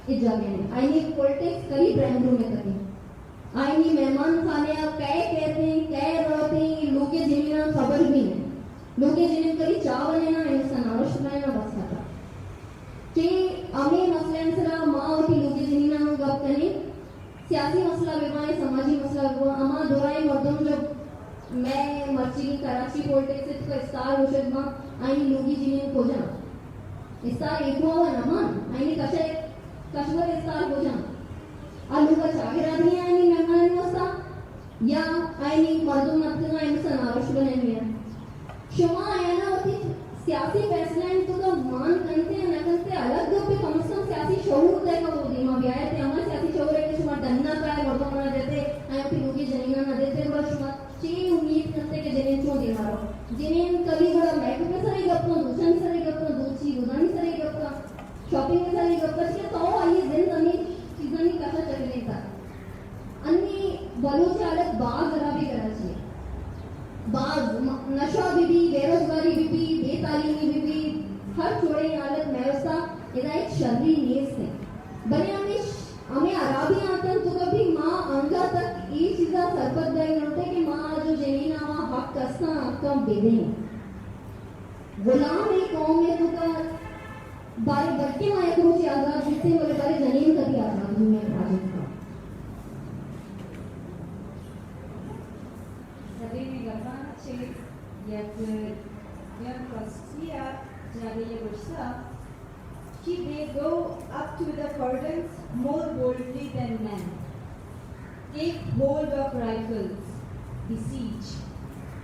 इस जगह में आईनी पॉलिटिक्स कई ब्रांड रूम में करी आईनी मेहमान खाने आप कै कहते हैं कै रहते हैं लोगे जमीना खबर भी है लोगे जमीन करी चावल है ना इंसान आरोश बनाए ना बस खाता कि अमे मसलन सरा माँ और की लोगे जमीना हम गप करें सियासी मसला विवाह समाजी मसला विवाह अमा दोराई मर्दम जब मैं मर्ची की कराची पॉलिटिक्स से तो स्टार होशद माँ आईनी लोगी जमीन को जा स्टार एक हुआ ना मान आईनी कशवर स्टार हो जा आलू का चागिरा भी आईनी मेहमान वस्ता या आईनी मर्दम नत्तना इंसान आरोश बने हुए शुमा आया ना होती सियासी फैसला तो का मान करते हैं न करते अलग दो पे कम से कम सियासी शऊर देगा वो दिमाग भी आया थे हमारे सियासी शऊर है कि शुमा डरना का है मर्दों ना देते आया फिर लोग जमीना ना देते बड़ा शुमा ची उम्मीद करते कि जमीन क्यों दे मारो जमीन कभी बड़ा महकमे में सारी गप्पा दूसरी सारी गप्पा दूसरी गुदानी सारी गप्पा शॉपिंग में सारी गप्पा इसके तो आइए दिन तनी चीज़ें नहीं कसा चलने था अन्य बलोच अलग बाग जरा भी करना चाहिए बाग नशा भी बेरोजगारी भी बेतालीमी भी हर छोड़े हालत व्यवस्था इधर एक शर्री नेस है बने हमें आराबी आता तो कभी माँ अंगा तक ये चीज़ा सरपत गई होते कि माँ जो जमीन आवा हक कसना आपका बेदे गुलाम एक कौम में तो का बारे बच्चे माँ एक रोज आजाद जिससे बोले बारे जमीन कभी आजाद दुनिया राजन का they go up to the curtains more boldly than men. Take hold of rifles, besiege,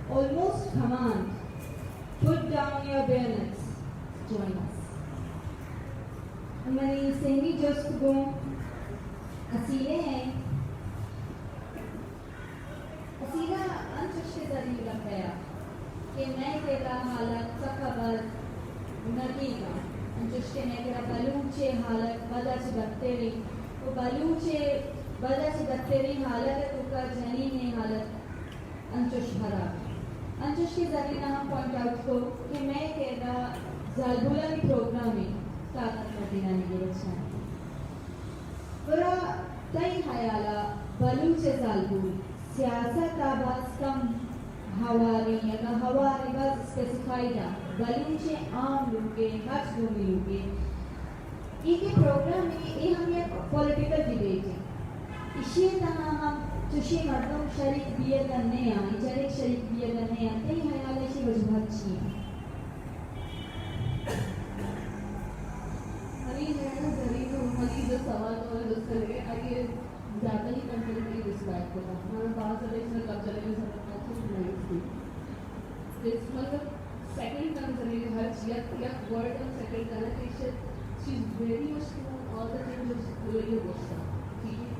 almost command, put down your bayonets, join us. And when he saying just go असीले हैं असीला अंचुष्टे जरी लगया कि मैं तेरा हालत सखबर नगीगा अंचुष्टे ने तेरा बलूचे हालत बदच बत्तेरी वो बलूचे बदच बत्तेरी हालत है तुका जनी ने हालत अंचुष भरा अंचुष के जरिए हम पॉइंट आउट को कि मैं तेरा ज़ालबुला की प्रोग्राम में ताकत मदीना नहीं रचना पूरा कई ख्याला बलूचे ज़ालबुल सियासत आवाज़ कम हवारी या हवारी बस स्पेसिफाई था बलूचे आम लोगे हर भूमि लोगे ये प्रोग्राम में ये हम ये पॉलिटिकल डिबेट है इसी तरह हम चुशी मर्दों शरीक बिये करने हैं इजरिक शरीक बिये करने हैं कई ख्याल ऐसी वजूहत चाहिए हरी है ना जरी तो हरी जो सवाल और उसके लिए आगे ज़्यादा ही कंटेंट डिस्क्राइब करना हमारे पास अभी इसमें कब चलेंगे सब नहीं इस मतलब सेकंड कंसर्न हर चीज़ या वर्ड और second connection she is very much all the things really गुस्सा ठीक है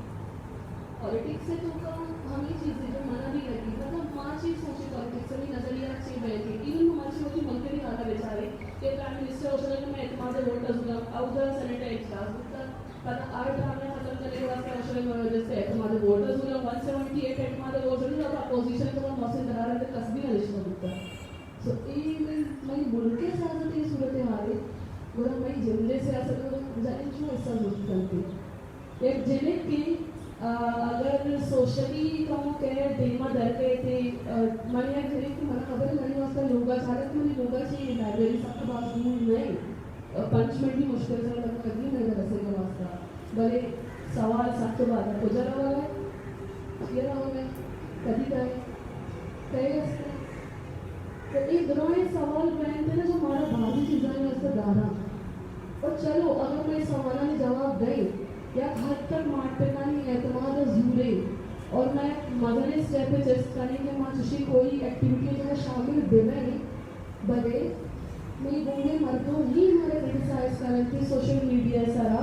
पॉलिटिक्स से तो हम ये चीज़ें जो मना भी करती मतलब माँ चीज़ सोची पॉलिटिक्स में नजरिया अच्छी बैठी इवन हमारी सोची मंत्री नहीं आता बेचारे कि प्राइम मिनिस्टर हो सकता मैं एतमाद वोटर्स हुआ आउटर सेनेट इजलास होता पता 8 ड्रामे खत्म करने के बाद क्या अशोक जैसे एतमाद वोटर्स हुआ 178 एतमाद वोटर्स हुआ अपोजिशन को मौसम दरार है कसबी ना रिश्ता होता सो ये मैं मुल्क के सियासत की सूरत हाल है और मैं जिले सियासत को जाने क्यों ऐसा सोच करती एक जिले की अगर सोशली कहूँ कह देमा दर के थे मैंने एक जिले की मन खबर मैंने वास्ता लोगा सारे मैंने लोगा चाहिए लाइब्रेरी सबके पास दूर नहीं पंचमेंट भी मुश्किल से लगता कभी नहीं रसे का वास्ता भले सवाल सबके बाद है गुजरा वाला है ये रहा होगा कभी गए कई रस्ते तो एक दोनों सवाल पहनते ना जो हमारा भावी चीज़ें हैं उससे दाना और चलो अगर मैं सवाल में जवाब दे या हद तक मारते का नहीं एतमाद जूरे और मैं मदर स्टेप पे चेस्ट करने के माँ चुशी कोई एक्टिविटी जो शामिल देवे बड़े मैं बूढ़े मर्दों ही हमारे क्रिटिसाइज करें कि सोशल मीडिया सारा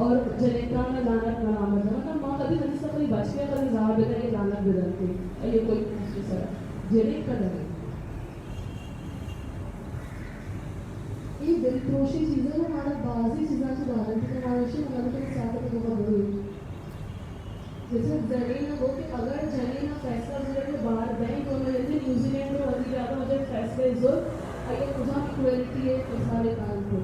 और जनेता में लानत बना मतलब माँ कभी नहीं सब कोई बच गया कभी ज़्यादा बेहतर ये लानत बदलते ये कोई दूसरी सारा जने कदर ये दिलक्रोशी चीज़ें हमारा बाजी चीज़ें सुधारने की हमारे हमारे के साथ तो बहुत बड़ी जैसे जरीना वो कि अगर जरीना फैसला जिले के बाहर बैंक होने लेते न्यूजीलैंड में वजी ज़्यादा मुझे फैसले जो अगर मुझे इक्वलिटी है तो सारे काम को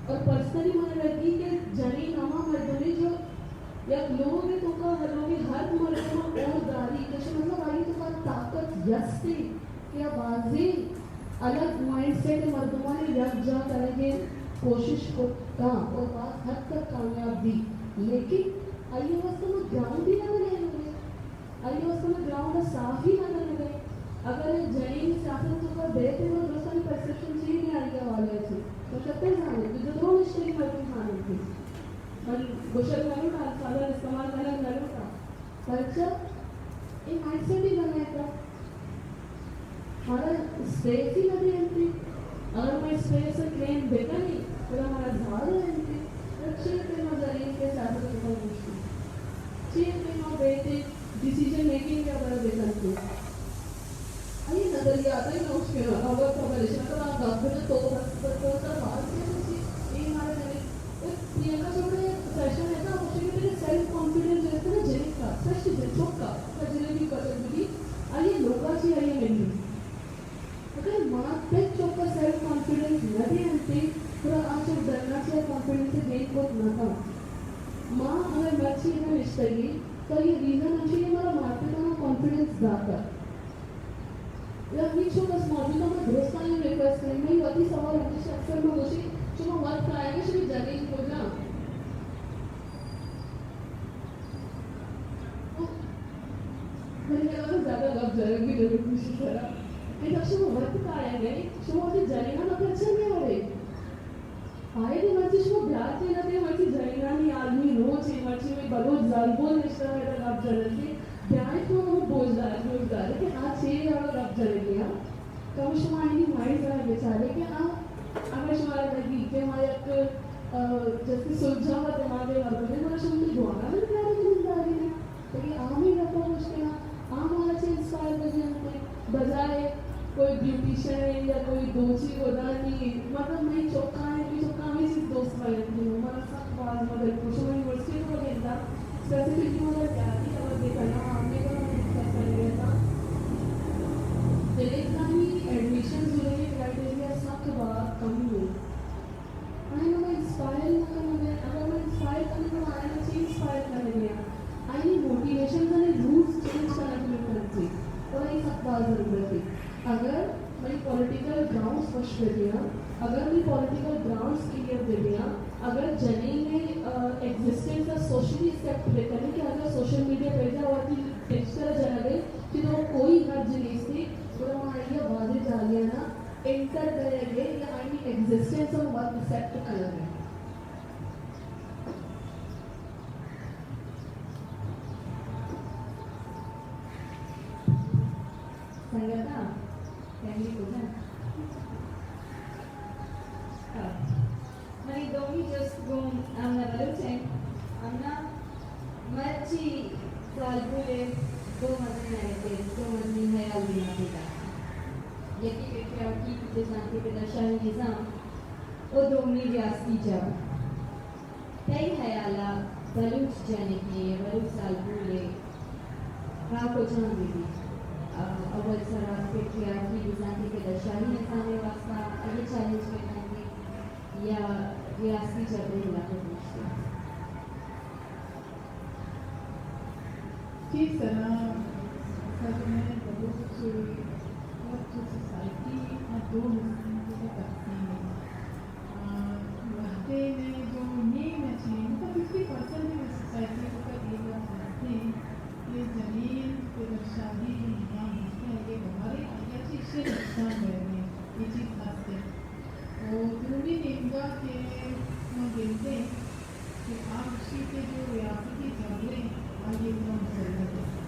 और पर्सनली मुझे लगती है कि जनी नामा मर्दनी जो या लोग में तो का लोग हर मर्दों और दारी जैसे मतलब आई तो का ताकत यस थी क्या बाजी अलग माइंडसेट मर्दों ने रख जा करेंगे कोशिश को काम और बात हद तक कामयाब दी लेकिन आइए वस्तु में ग्राउंड ही ना मिले आइए वस्तु में ग्राउंड साफ ही ना मिले अगर जैन सियासत तो कर देते हैं तो दोस्तों की परसेप्शन चीज नहीं आई क्या वाले थे तो कहते हैं जाने जो दो रिश्ते की मर्जी खाने थी पर गुशर करूँ ना सादा इस्तेमाल करना करूँ था पर जब ये माइंडसेट ही बने था हमारा स्पेस ही नहीं एंट्री अगर मैं स्पेस से क्लेम देता नहीं तो हमारा झाड़ एंट्री अच्छे पे नजरिए के साथ तो मुश्किल चीज पे ना बेटे डिसीजन मेकिंग का बड़ा देखते अरे नजरिया आता ही ना उसके अगर कॉम्बिनेशन तो आप डॉक्टर तो का बात से ये हमारे मेरे प्रियंका चोपड़ा सेशन है ना उसके लिए सेल्फ कॉन्फिडेंस जो है ना जेनिक का सच चोका जिले की पसंदगी आइए लोका ची आइए मेरी अगर माँ पे चौका सेल्फ कॉन्फिडेंस न दे अंते पूरा आप जब डरना चाहिए कॉन्फिडेंस से गेन को न था माँ अगर बच्ची ना रिश्तेगी तो ये रीजन अच्छी है हमारा मारते तो ना कॉन्फिडेंस दाता या बीच में बस मौजूद मैं दोस्तान ने रिक्वेस्ट करी मैं वही सवाल हमेशा अक्सर मैं मुझे जो मैं वर्क कराएंगे शुरू जगह प्रोग्राम मैंने कहा ज़्यादा लग जाएगी जरूर कोशिश करा ये जब शुरू वर्क कराएंगे शुरू होती जरीना ना अच्छा नहीं हो रही आए दिन मर्जी शुरू ब्याज के लगे मर्जी जरीना नहीं आदमी रोज ही मर्जी में बलोच जालबोल रिश्ता है तो आप जरूर ब्याज को वो बोझदार है कि आज छः और अब जरूर गया कम शुमारी माइंड है बेचारे कि हाँ अगर शुमारा लगी कि हमारे जैसे सुलझा हुआ दिमाग है वर्ग में मला शुमली गोवाना भी प्यारे की जिंदगी ने तो कि आम ही गप्पा मुश्किल आम वाला से इंस्पायर कर जाते बजाय कोई ब्यूटिशियन है या कोई दोची गोदानी मतलब मैं चौका है कि चौका हमें चीज दोस्त वाले थी हमारा सब बात मदद कुछ यूनिवर्सिटी को लेता स्पेसिफिकली मदद क्या थी अगर देखा ना हमने को डिस्कस कर लिया था जितना ही एडमिशन जुड़े क्राइटेरिया सब बात कमी हुई आणि मग इंस्पायर नका अगर मैं इंस्पायर करने को आया ना चीज इंस्पायर करने गया आई मोटिवेशन का रूल्स चेंज करने के लिए करती और ये सब बात जरूरत है अगर मैं पॉलिटिकल ग्राउंड्स स्पष्ट कर दिया अगर मैं पॉलिटिकल ग्राउंड्स क्लियर दे दिया अगर जनी ने एग्जिस्टेंस का सोशली एक्सेप्ट लेकर कि अगर सोशल मीडिया पे जाती डिजिटल जना गई कि तो कोई हर जिनिस थी तो हमारी वादे जालिया ना एंटर करेंगे या आई एग्जिस्टेंस हम बात एक्सेप्ट करेंगे संगता फैमिली को ना మరి దోమి చేసుకుం అన్న వలుచే అన్న మచ్చి సాల్పులే దో మజనే అయితే దో మజనే హయాల్ దినా పితా यकी के की के शांति के दर्शन निजाम ओ दोमी रियासती जब तय हयाला बलूच जाने के बलूच सालपुले हाँ को जान दीदी अव्वल सरा पेट्रियार्की बिजांती के दर्शानी निजाम वास्ता ये चैलेंज करने या रियासती जब इलाके पूछते किस तरह सच में बलूच और जो सोसाइटी और दो हिस्सों को करती है वहाँ में जो मेन है मतलब 50% की सोसाइटी को ये बात जानते हैं कि जमीन पे शादी यहाँ होते हैं ये हमारे आगे से नुकसान रह रहे हैं ये चीज़ खास है और जो भी निम्बा के हम देखते हैं कि आप उसी के जो रियासती झगड़े आगे एकदम चल रहे हैं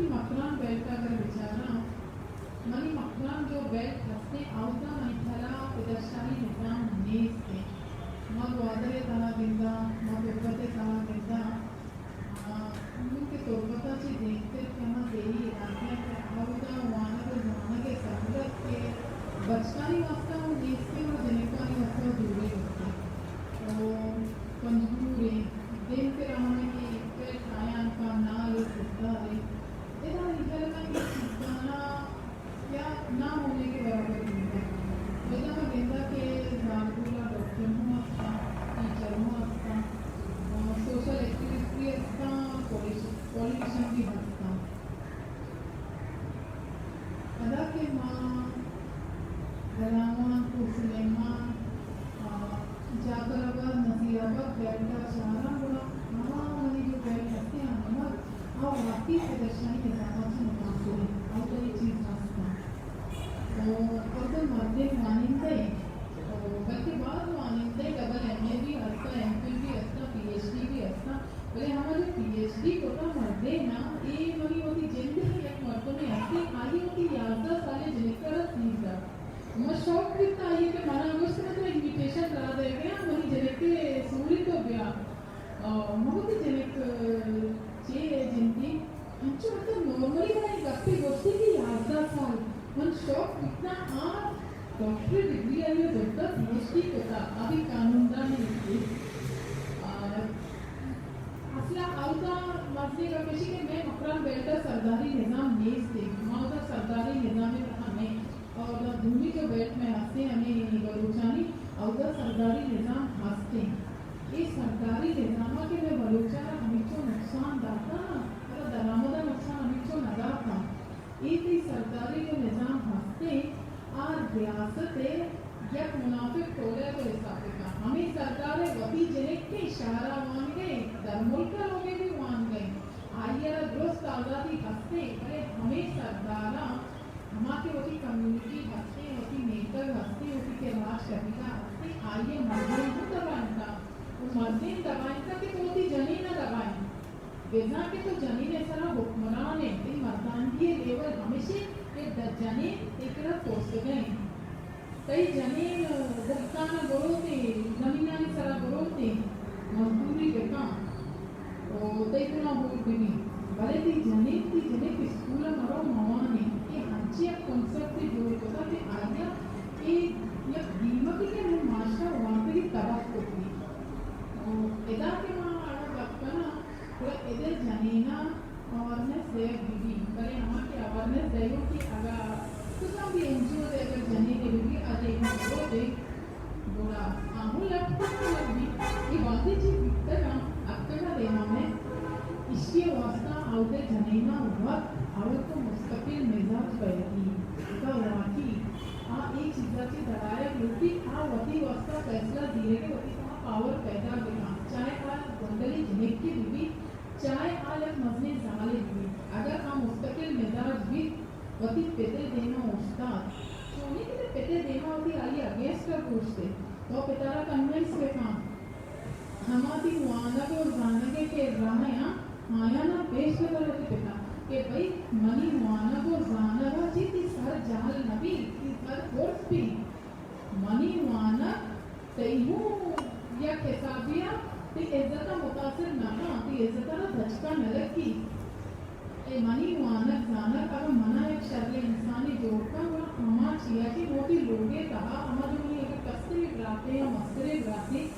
मकरान बेल्ट का अगर विचारना मनी मकरान जो बेल्ट हस्ते आवता मैथला प्रदर्शनी निजाम नेस थे मग वादरे तना गिंदा मग उपते तना गिंदा उनके तोबता से देखते कहाँ देरी इलाके पे आवता वाना के जमाना के संगत के बचकानी वास्ता वो नेस के और जनेकानी वास्ता जुड़े होते और पंजूरे दिन के रहने की पे खायान का नाल खुदा है इधर इधर का ये गाना क्या ना होने के बराबर नहीं है वैसा मैं गेंदा के जागरूला डॉक्टर हूँ अपना टीचर हूँ अपना सोशल एक्टिविस्ट भी अपना पॉलिटिशियन भी हंसता अदा के माँ गलामा सुलेमान जाकराबाद नसीराबाद बैठा सारा बड़ा माँ वाली जो बैठ हंसते हैं हमारा और वाकई प्रदर्शनी के साथ मुकाबले और तो ये चीज़ खास और तो मध्य मानिंदे बल्कि बाद मानिंदे डबल एमए भी हंसता एमफिल भी हंसता पीएचडी भी हंसता बोले हमारे पीएचडी को तो मर्दे ना ये मनी होती जिंदगी एक मर्दों में हंसती आई होती 11 साले जिनकर नहीं था मैं शौक भी था ये कि माना अगस्त में तो इनविटेशन करा दे गया मनी जनके सूरी तो गया बहुत जनक चे जिंदगी हमको मतलब नॉर्मली वाली गप्पी गोष्टी की 11 साल मन शौक इतना डॉक्टरेट डिग्री आई है डॉक्टर पीएचडी होता अभी कानूनदान नहीं असला आवता मसले का पेशी के मैं मकरान बेल्टा सरदारी निजाम नेस थे माउदा सरदारी निजाम हमें और दूनी जो बेल्ट में हंसते हमें बलूचानी आवता सरदारी निजाम हंसते ये सरकारी निजाम के में बलूचा हमें नुकसान दाता और दरामदा नुकसान हमें नजर था एक ही सरकारी जो निजाम हंसते और रियासत यक मुनाफिक टोले को हिसाब का हमें सरकार वती जनक के इशारा मान गए धर्मुल्का लोगे भी मान गए आइए दुरुस्त आज़ादी हंसते अरे हमें सरदारा हमारे वती कम्युनिटी हंसते वती नेकर हंसते वती के राष्ट्रपिता हंसते आइए मजदूर को दबाएंगा वो मजदूर दबाएंगा कि तो वती जनी ना दबाएं बेजा के तो जनी ने सारा हुक्मरान है इन मर्दानगी लेवल हमेशा के जनी एक तरफ पोस्ट गए कई जमीन भुगतान बरोते जमीनानी सरा बरोते मजदूरी बेका तो तई पुना हो बिनी भले ती जने स्कूल मरो मवाने ये हंची कॉन्सेप्ट जोड़ कोता ते आज्ञा ये दीमक के हम मास्टर वहां पे तरफ होती एदा के मां आड़ा गप्पना पूरा एदे जनीना अवेयरनेस दे बीबी करे हम के अवेयरनेस देयो कि अगर तो सब भी एनजीओ दे अगर जनी के बीबी आजे को दे बोला आहु लगता भी ये बातें चीज बिकता का अक्का देना में इसके वास्ता आउटे जनीना वक्त आवत को मुस्तकिल मिजाज पैदी का वाकी आ एक चीजाची दराया लोटी आ वती वास्ता फैसला दिए के वती का पावर पैदा करना चाहे आ गोंदली झिनक की बीबी चाहे आ लग मजने जाले बीबी अगर हम मुस्तकिल मिजाज भी वती पेते देना उस्ताद सोनी के पेते देना होती आई अगेंस्ट का पूछते तो पितारा कन्विंस पे काम हमारी वाना को जानने के रामया आया ना पेश कर रहे पिता कि भाई मनी वाना को जाना का चीती सर जाल नबी की सर फोर्स भी मनी वाना तैमू या हिसाबिया ते इज्जत मुतासिर ना ती इज्जत ना धचका न लगी ए मनी वाना जाना का मना एक शर्ले इंसानी जोड़का वो हमा चिया की मोटी लोगे कहा हमा जो ये एक कस्तरी ब्राते या मस्तरे ब्राते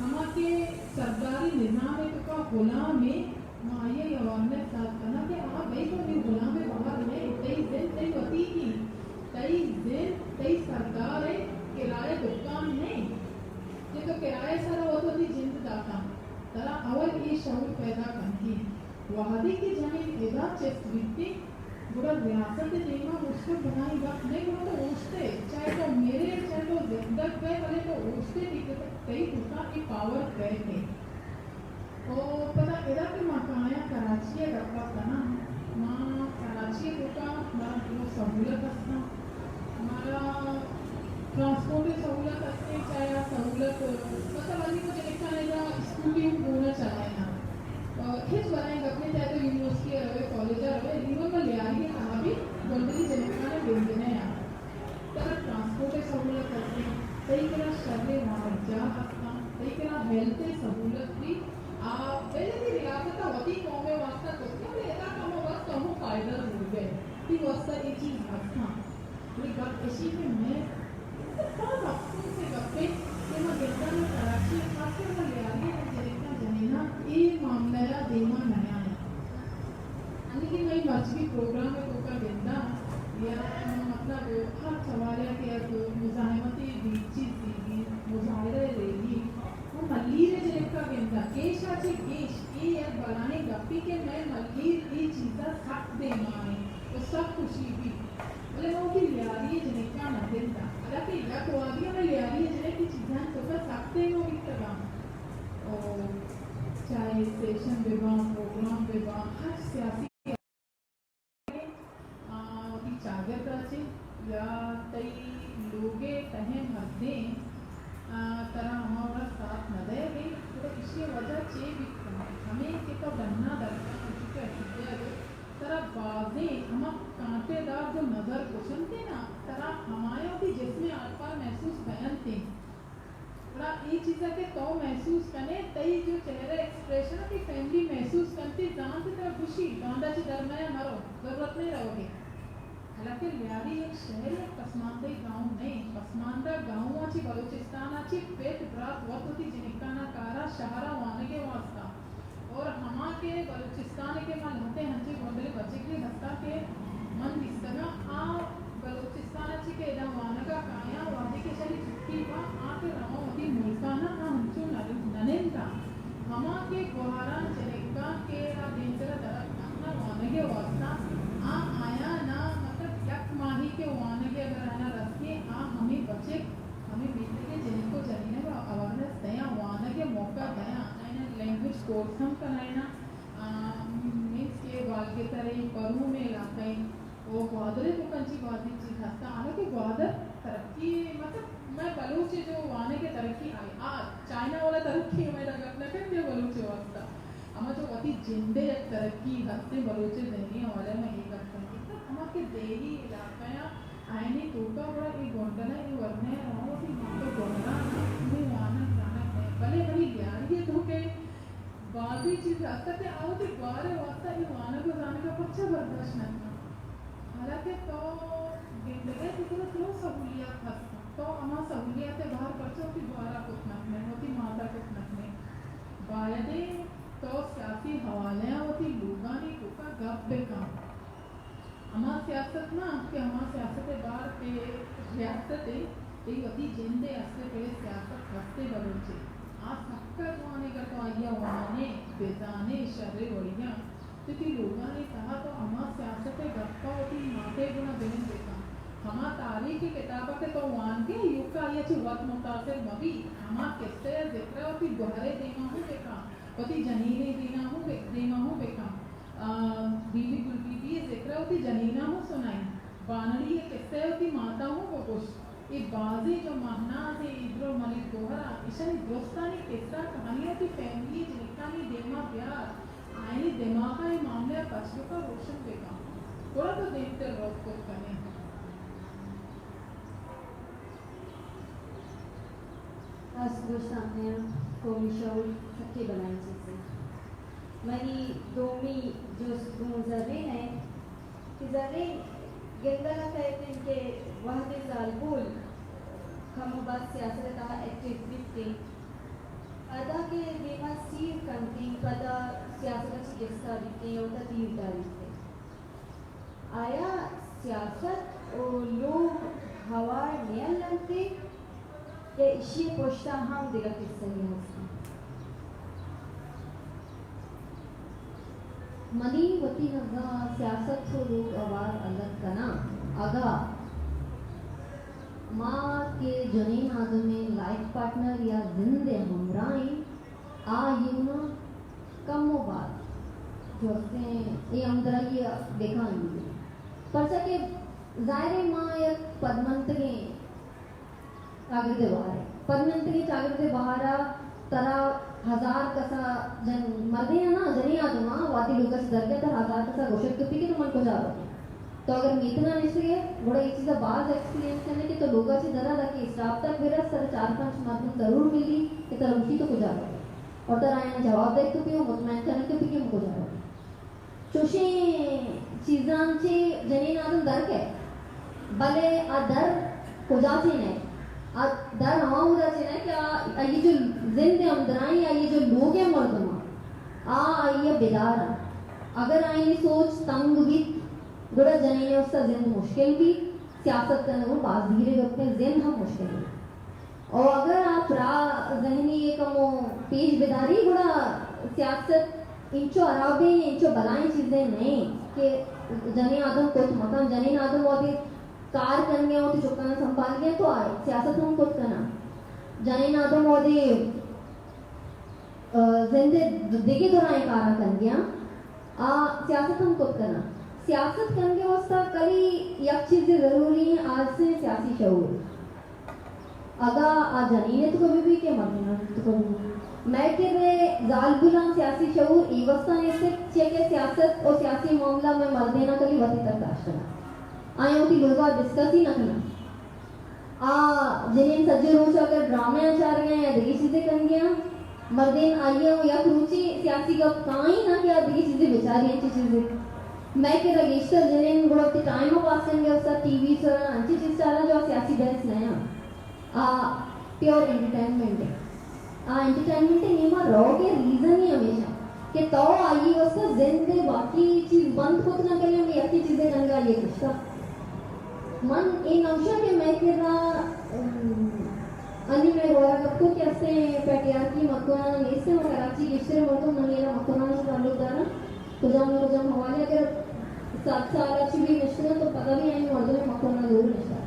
हमा के सरदारी निजाम एक का गुलाम में माये अवेयरनेस साथ करना कि आप भाई को नहीं गुलाम में बाहर नहीं तई दिन तई वती की तई दिन तई सरकार है किराए दुकान नहीं ये तो किराए सारा वो तो जिंद दाता तरा अवल ये शौक पैदा करती वहादी की जमीन एदा चेस्ट बिकती बुरा रियासत देना उसको बनाई बात नहीं वो तो उठते चाहे तो मेरे चाहे तो जिंदग पे वाले तो उठते कई उसका की पावर गए थे और पता एदा के मकाया कराची रखा था ना माँ कराची का हमारा जो सहूलत था हमारा ट्रांसपोर्ट सहूलत असते चाहे सहूलत मतलब अभी मुझे लिखा नहीं स्कूटी पूरा चलाए ना हिच बनाए अपने चाहे तो यूनिवर्सिटी रहे कॉलेज रहे जीवन में ले आई कहाँ भी गोंदली जनता ने बेचने हैं तरह ट्रांसपोर्ट सहूलत करते कई करा शर्ले वहाँ जा सकता कई करा हेल्थ सहूलत भी पहले भी रियासत होती कौमे वास्ता तो क्या लेता कम वास्ता हम फायदा हो गए कि वास्ता एक चीज वास्ता मेरी बात ऐसी कि मैं बहुत अफसोस से गप्पे कि मैं गिरता में कराची खासकर मैं ले आ रही है जनीना ये मामला देना नया है लेकिन मैं मजबी प्रोग्राम में तो का गिरता या मतलब हर सवाल है कि मुजाहिमती चीज देगी मुजाहिरा देगी वो मल्लीरे जलेब का गिरता केश आचे केश ये यार बनाने गप्पी के मैं मल्लीर ये चीज़ा सख्त दे माने वो सब खुशी भी बोले वो की लियारी जनेका न देता अगर कि या तो आगे में लियारी जनेक की चीज़ां तो का सख्त है वो इतना और चाहे सेशन विभाग प्रोग्राम विभाग हर सियासी चागत आचे या तई लोगे तहे मध्य तरह हमारा साथ न देगी तो इसकी वजह चे भी हमें के तो बनना दरकार है तरह बाजे हम कांटेदार जो नजर कुशनते ना तरह हमारे भी जिसमें आसपास महसूस पहनते थोड़ा ये चीज़ के तो महसूस करने तई जो चेहरे एक्सप्रेशन की फैमिली महसूस करती जान से तरह खुशी गांधा ची दरमिया मरो जरूरत नहीं रहोगे हालांकि लियारी एक शहर एक पसमानदा गांव नहीं पसमानदा गांव आची बलूचिस्तान आची पेट ब्रात वत होती जिनिकाना कारा शहरा वाने के वास्ता और हमा के बलूचिस्तान के मन होते हंचे गोंदले बच्चे के हस्ता के मन दिसना आ बलूचिस्तान आची के एदा वाना का काया वादी के चली चुटकी बा आ के रवा होती मुल्काना आ हंचो ननेंदा हमा के गोहारा जनेका के रा दिनचरा दरक ना वाने के वास्ता आ आया ना माही के वाने के अगर आना रखे हमें बच्चे हमें मिलते के जिनको जरीने को अवेयरनेस दया वाने के मौका दया आना लैंग्वेज कोर्स हम कराना मीन्स के बाल के तरह परू में इलाका वो ग्वादरे को कंची बहुत ही चीज हंसता आने के ग्वादर तरक्की मतलब मैं बलूच जो वाने के तरक्की आई चाइना वाला तरक्की हमें लगा अपना फिर बलूच वास्ता हमें जो अति जिंदे तरक्की हंसते बलूचे देनी वाले में एक हमारे देही इलाका ఆయన తూకా కూడా ఈ గొంటనే ఈ వర్ణే రావతి మాతో గొంటరా మీ వాన రానే భले भली यारी तो के बाकी चीज असते आवती बारे वास्ता ఈ వాన को जाने का पक्ष बर्दाश्त नहीं हालांकि तो जिंदगी तिकडे तो सहूलियत असतात तो आम्हा सहूलियत बाहेर पडतो की द्वारा कुछ नाही होती माता कुछ नाही बायदे तो सियासी हवाले होती लोगानी का गप बेकाम आम्हा सियासत ना कि आम्हा सियासत बार पे रियासत एक होती जिंदे असते पे सियासत हफ्ते बदलचे आज सक्का जवाने का तो आया वाने बेजाने शर्रे वड़िया क्योंकि लोगों ने कहा तो आम्हा सियासत गप्पा होती माते गुना बेन बेकाम हमा तारीख की किताबों के तो वान के युग का ये ची वक्त मुतासिर मबी हमा किस्से जिक्र होती गुहरे देना हूँ बेका होती जनीने देना हूँ बेका बीबी गुलबीबी ये जिक्र होती जनीना हूँ सुनाई बानड़ी ये किस्से होती माता हूँ वो कुछ ये बाजी जो महना थे इधरो मलिक दोहरा इशानी दोस्तानी किस्सा कहानियों की फैमिली जिनकानी देमा प्यार आईनी दिमाग का ये मामले पछलू का रोशन बेका थोड़ा तो देखते रोक को करें आज सामने कोमी शौर सच्चे बनाए चीज़ें मनी दोमी जो जर्रे हैं कि जर्रे गंदला कहते हैं कि वाहदे जालबुल हम बात सियासत का एक्टिविटी अदा के बेमा सीर कंटी पदा सियासत की किस्सा बिकते और तदीर डालते आया सियासत और लोग हवा नियल लगते कि इसी पोष्टा हम दिला किस्सा ही हंसते मनी वती नगा सियासत को लोग आवार अलग करना अगा माँ के जनीन आदम में लाइफ पार्टनर या जिंदे हमराई आ यूना कम बात जो से ये अंदर ये देखा नहीं पर सके जाहिर माँ एक पदमंत के कागज़े बाहर पदमंत के कागज़े बाहर तरा हजार कसा जन मर्दे हैं ना जनी आदमा वादी लोग से दरके तर हजार कसा गोशत के पीके तो मन को जा रहा तो अगर मीतना निश्चय बड़ा एक चीज़ बाज एक्सपीरियंस करने के तो लोग से दरा रखे स्टाफ तक मेरा सर 4-5 मार्क जरूर मिली कि तरह उसी तो को जा रहा और तरह आया जवाब दे तो पियो मुतमैन करने के पीके मुझको जा रहा चोशे चीज़ांचे जनी आदम दर के भले आ दर को जाती नहीं दर हवा उदा चेना कि ये जो जिंदे अंदराई या ये जो लोग हैं मर्दमा ये बेदार अगर आई सोच तंग भी गुड़ा जनी ने उसका जिंद मुश्किल भी सियासत करने को बात धीरे करते जिंद हम मुश्किल है और अगर आप जहनी ये कमो पेश बेदारी गुड़ा सियासत इंचो अराबे इंचो बलाई चीजें नहीं कि जनी आदम को मकान जनी आदम और कार करने और चुकाना संभाल गया तो आए सियासत हम खुद करना जाने ना तो मोदी जिंदे दिगे दौरान कारा कर गया सियासत हम खुद करना सियासत करने वास्ता कई एक चीज़ें ज़रूरी हैं आज से सियासी शऊर अगा आज जनीने तो कभी भी क्या मरना तो कभी मैं के रे जालबुलान सियासी शऊर इवस्ता ने से चेके सियासत और सियासी मामला में मर देना कभी वती तक दाश्तना आए होती लोग डिस्कस ही ना करना जिन्हें सज्जे रोज अगर ड्रामे आचार गए या दगी चीजें कर गया मर्देन आइए हो या रुचि सियासी का काई ना क्या दगी चीजें बेचारी अच्छी चीजें मैं के रजिस्टर जिन्हें गुड़ती टाइम पास करेंगे उसका टीवी सर अच्छी चीज चाला जो सियासी बहस नया प्योर एंटरटेनमेंट है एंटरटेनमेंट नीमा रहोगे रीजन ही हमेशा कि तो आइए उसका जिंदे बाकी चीज बंद खुद ना करें हम अच्छी चीजें करने ये कुछ मन इन अंशों के मैं किरा अन्य में गोरा कप्पू कैसे पैटियार की मक्कोना नेस्ते में कराची किस्से मर्दों मंगेरा मक्कोना से ताल्लुक दाना तो जब हमारे अगर 7 साल अच्छी भी निश्चित तो पता भी नहीं मर्दों में मक्कोना जरूर निश्चित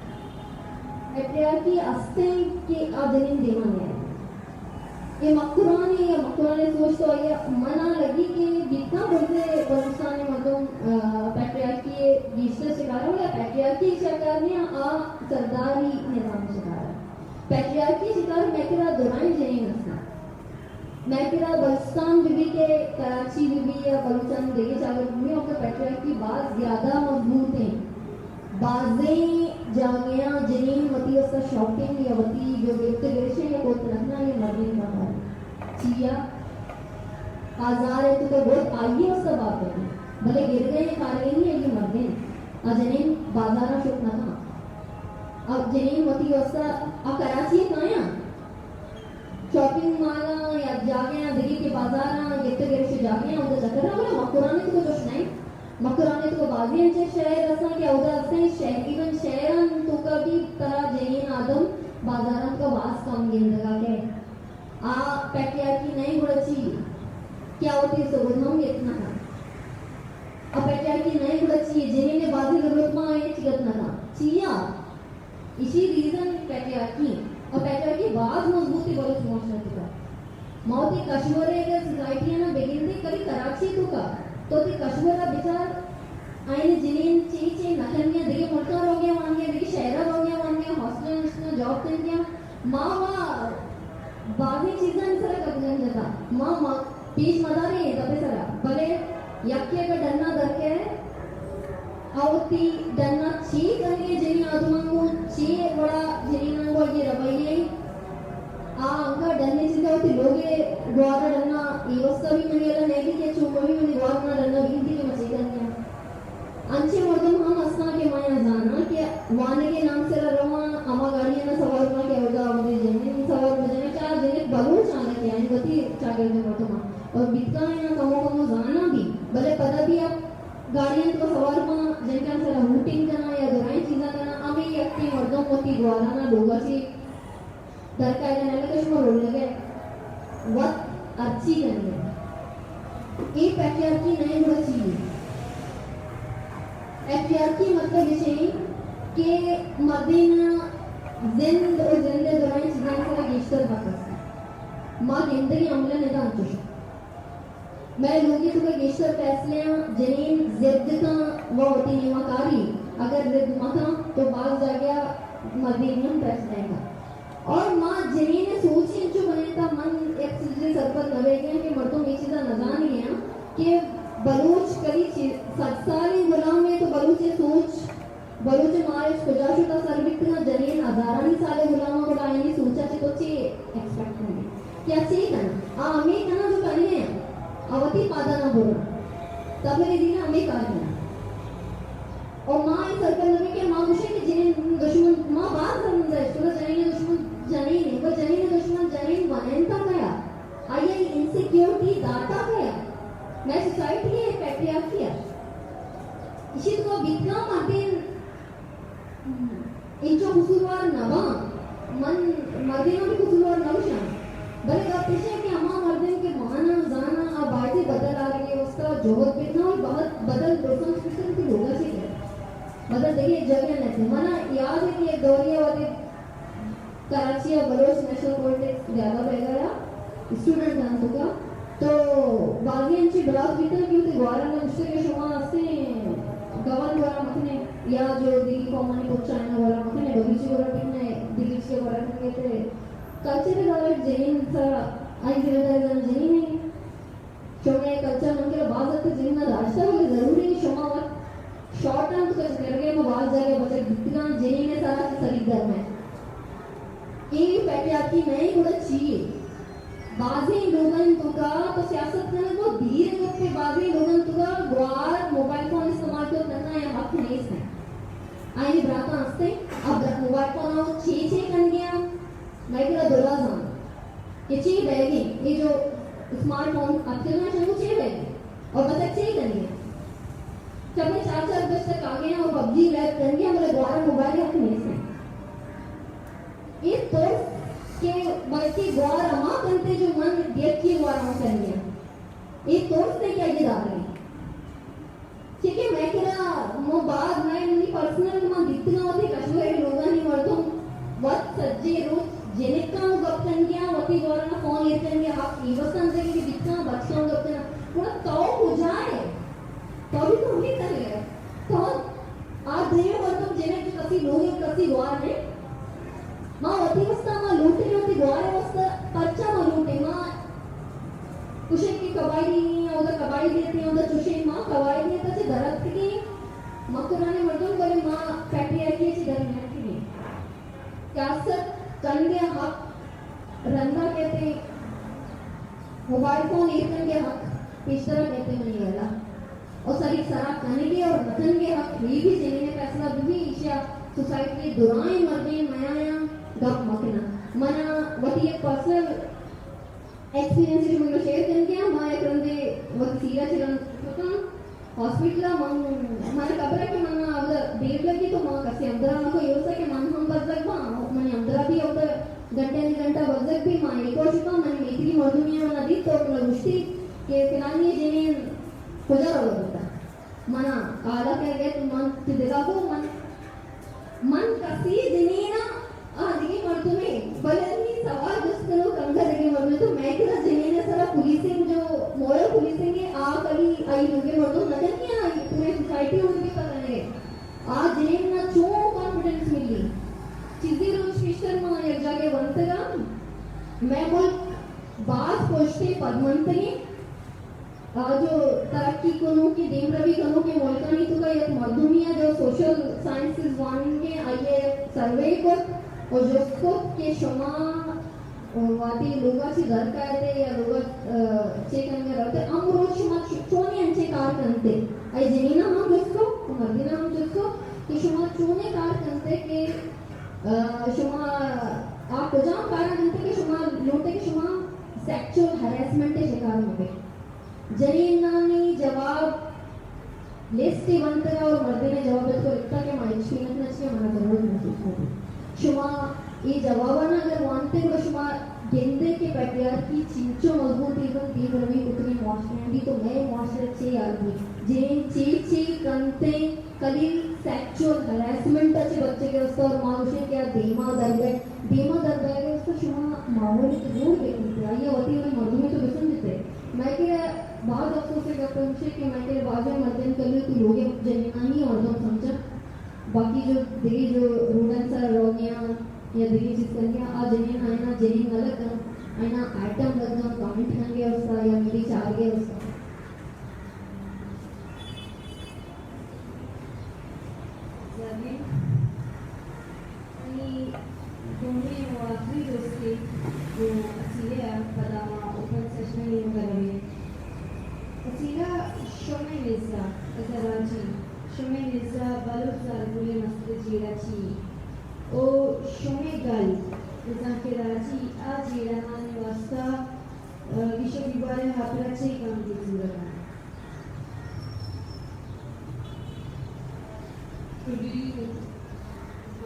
पैटियार की अस्ते की आदमी देना है ये मक्कुरानी सोच तो ये मना लगी कि जितना बोलते बलूचिस्तान में मतलब पैट्रियार्की दूसरे शिकार हो या पैट्रियार्की शिकार ने सरदारी निज़ाम शिकार पैट्रियार्की शिकार मैं किरा दुरान जनी नस्ना मैं किरा बलूचिस्तान बीबी के कराची बीबी या बलूचिस्तान देखे चावल भूमि और पैट्रियार्की बात ज़्यादा मजबूत हैं बाजें जागया जनीन वती उसका शॉपिंग या वती जो गिफ्ट गिरशे या कोत रखना ये मर्दिन का है चिया आजार है तो बहुत आइए उसका बात है भले गिर गए कारगे नहीं है ये मर्दिन जनीन बाजारा शुक ना था अब जनीन वती उसका अब कराची कहाँ है शॉपिंग माला या जागया दिल्ली के बाजार गिफ्ट गिरशे जागया उधर चक्कर ना बोला मकुराने तो कुछ नहीं मकुराने तो बाजियांचे शहर असा की उधर असते शहर इवन शहरान तो कभी तरह जैन आदम बाजारात का वास काम गेंदगा के आ पैट्रियार्की नहीं गुड़ची क्या होती है सोगुधम इतना था अब पैट्रियार्की नहीं गुड़ची जिन्हें ने बाजी जरूरत में आए चिगत ना था चिया इसी रीजन पैट्रियार्की और पैट्रियार्की बाद मजबूती बोलो समझना था मौती कश्मीर के सोसाइटी ना बेगिन थी कभी कराची तो का तो ती कश्मीर विचार आईने जिनीन ची नखनिया दिगे मुल्का हो गया वांगे दिगे शहर हो गया वांगे हॉस्टल में जॉब कर दिया माँ बाकी चीजें सर कब जाता माँ पीस मजा नहीं है तबे सर भले यक्के का डरना डर के आवती डरना ची करके जिनी आदमांगो ची बड़ा जिनी नांगो ये रवैये अंका डरने चिंता होती लोगे द्वारा डरना ये वस्ता भी मंगेला नहीं कि चुम्बो भी मंगे द्वारा डरना गिनती के मचे करने अंचे मर्दम हम असना के माया जाना कि वाने के नाम से रवा अमा गाड़ियां ना सवार ना के होगा मुझे जमीन सवार मुझे क्या जने बलूच आने के यानी गति चागल में मर्दम और बितका है ना कमो जाना भी भले पता भी आप गाड़ियां तो सवार में जिनका से रूटिंग करना या दोराई चीज़ा करना हमें ये अपनी मर्दम होती द्वारा ना लोगा से दरकार है ना कुछ मोर लगे वक्त अच्छी करनी ये पैट्रियार्की नहीं होना चाहिए पैट्रियार्की मतलब ये कि मर्दिना जिंद और जिंदे दौरान चीज़ें से गिश्तर बात माँ जिंदगी अमले ने दान चुश मैं लोगी तो का गिश्तर फैसले जनीन जिद्द का वो होती निमाकारी अगर जिद्द मता तो बात जागया मर्दिन फैसले का और माँ जनी ने सोची जो बने था मन एक चीज़ें सर पर लगे गए कि मर्दों में चीज़ा नजान ही है कि बलूच करी 7 साल गुलाम में तो बलूचे सोच बलूच मारे खुजाशु का सर्विक ना जनीन हजारानी साले गुलामों को डालने सोचा चे तो चे एक्सपेक्ट होंगे क्या चे करना हमें करना जो करने हैं अवती पादा ना बोलना तब मेरे दिन हमें करना और माँ इस सर्कल में कि माँ मुझे कि जिन्हें दुश्मन माँ बात करना है तो जनी ने दुश्मन जनी ने वो जनी ने दुश्मन जनी बनता गया आइए इनसिक्योरिटी डाटा गया मैं सोसाइटी है पैट्रियार्की है इसी तो बितना मार्टिन इंचो कुसुरवार नवा मन मर्दिनों की कुसुरवार नवशा भले का पेशे कि हमारा मर्दिन के माना जाना अब बातें बदल आ रही है उसका जोहत बितना और बहुत बदल दोस्तों किस्म की होगा सी है मतलब देखिए जगह नहीं मना याद है कि एक दौरिया वाले कराची और बलोच नेशनल पॉलिटिक्स ज़्यादा रहेगा स्टूडेंट जान चुका तो बागियांची ब्लॉग भीतर की होती ग्वारा में उससे के शुमा से गवन वाला मखने या जो दिल्ली कॉमन को चाइना वाला मखने बगीचे वाला पिन्ने दिल्ली के वाला पिन्ने थे कल्चर वाले जैन सा आई जिम्मेदारी जन जैन नहीं शोने कल्चर मन के बाद तक जैन ना रास्ता वाले जरूरी शुमा वक्त शॉर्ट टर्म तो कुछ करके मैं बात जाके बच्चे कितना जैन ने सारा खरीदार में ये पैट्रियार्की नहीं होना चाहिए बाजी लोगन तो का तो सियासत करने को धीरे करके बाजी लोगन तो का ग्वार मोबाइल फोन इस्तेमाल करना है हक नहीं है आइए ब्राता हंसते अब मोबाइल फोन आओ छे कर गया मैं कह दोला जान ये छे बैगी ये जो स्मार्टफोन आपके ना चलो छे बैगी और बस छे कर गया जब मैं 4 बजे तक आ गया और पबजी लैब कर गया मेरे ग्वार मोबाइल हक नहीं है ये तो के बल्कि गौर अमा करते जो मन देख के गौर अमा कर लिया ये तो से क्या ये डाल रहे ठीक है मैं कह मो बाद मैं नहीं पर्सनल मां दिखना होती कश्मीर लोग नहीं मरतो वत सज्जे रोज जेनेका गप कर गया वती गौर ना फोन ये कर गया आप इवसन से कि दिखना बच्चों गप करना पूरा तो हो जाए तो भी तो नहीं करेगा तो आज देव मतलब जेने के कसी लोग कसी गौर ने माँ वती वस्ता माँ लूटे होती ग्वारे वस्ता पर्चा माँ लूटे माँ कुशे की कबाई नहीं है उधर कबाई देती है उधर चुशे माँ कबाई देता से दरख्त की माँ कुराने मर्दों बोले माँ पैट्रियार्की से दर में क्यासत कनगे हक रंदा कहते मोबाइल फोन ईर्कन के हक पिछड़ा कहते मनी वाला और सारी सारा कनगे और रतन के हक भी जिन्हें फैसला भी ईशा सोसाइटी दुराई मर्दे मयाया गप मकना मना वती एक पर्सनल एक्सपीरियंस जो मुझे शेयर करके हमारे करंदे वक्त सीरा चिरन तो हॉस्पिटल हमारे कब्र के मना अब डेट लगी तो मां कसे अंदर मको योसा के मन हम बजक बा मने अंदर भी अब घंटा बजक भी मां एको शुका मन मेत्री मधुमिया मन दी तो गुष्टी के फिलानी जेने खुदा होता मना आला कह गए तो मन तिदगा को मन कसी जिनेना आदिगे मर्दुमे बलनी सवाल दुस्तनो कंगा लगे मर्दुमे तो मैं किला जिनेना सारा पुलिसिंग जो मोयो पुलिसिंग के आ कली आई लोगे मर्दु नजर नहीं आई पूरे सोसाइटी उनके पता नहीं आ जिनेना चो कॉन्फिडेंस मिली चीजें रोज फिशर मां एक जाके बनतगा मैं बोल बात पोष्टे पद्मंतरी जो तरक्की कोनों के देम रवि कोनों के मोलकानी तो का एक मधुमिया जो सोशल साइंसेस वन के आइए सर्वे को और जो के शमा वादी लोगा से घर का आते या लोगा चेक करने रहते हम रोज शमा चोने अंचे कार करते आई जमीना हम जिसको मर्दिना हम जिसको कि शमा चोने कार करते के शमा आप जाम कार करते के शमा लोटे के शमा सेक्सुअल हैरेसमेंट के शिकार होते जरीना ने जवाब लिस्ट बनता और मर्दे ने जवाब इसको लिखता के माइंड में अच्छे मना जरूर महसूस होती शुमा ये जवाबाना अगर वांटे को शुमा गेंदे के पैटियार की चिंचो मजबूत एवं दीप रवि उतनी मौसमी तो मैं मौसरे चे आदमी जेन चे कंते कली सेक्सुअल हैरेसमेंट अच्छे बच्चे के उसका और मानुषे क्या देमा दर्द है उसको शुमा माहौल के दूर देखते हैं ये होती है मर्दों में तो बिसन देते मैं के बहुत अफसोस है डॉक्टर मुझे कि मैं के बाद में मर्दन कर ली तो लोग जनीना ही और तुम समझा बाकी जो दिली जो रूडन सा रोगियां या दिली चीज करके आ जनीन आईना जनीन अलग कर आईना आइटम लगना कमेंट करेंगे उसका या मेरी चार गए उसका जमीन आणि दोन्ही आखरी दोस्ती जो असीले पदामा ओपन सेशन में करेंगे असीला शोमे निज़ा अजराजी शोमे निज़ा बालूस ज़ारबुले मस्ते जीराची ओ शोमे गल ज़ाकिराची आ जीरानी वास्ता विश्व विभाग हापराचे काम की जरूरत है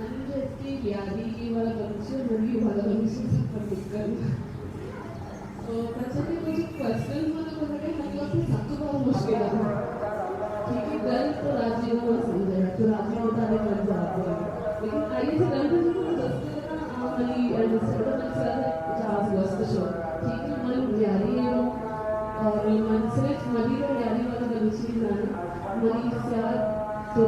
म्हणजे इसकी यादी वाला कनेक्शन मूवी वाला कनेक्शन से पर डिस्कस बच्चों के कुछ पर्सनल मतलब होता है मतलब से सबको बहुत मुश्किल है ठीक है गल तो राजी हो समझे तो राजी होता है कर जाते हैं लेकिन आइए से गल तो जो दोस्तों का वाली सर्वर में सर जहाज वस्त शो ठीक है मन यारी है और मन सिर्फ मनी और यारी वाला कनेक्शन जाने मनी से तो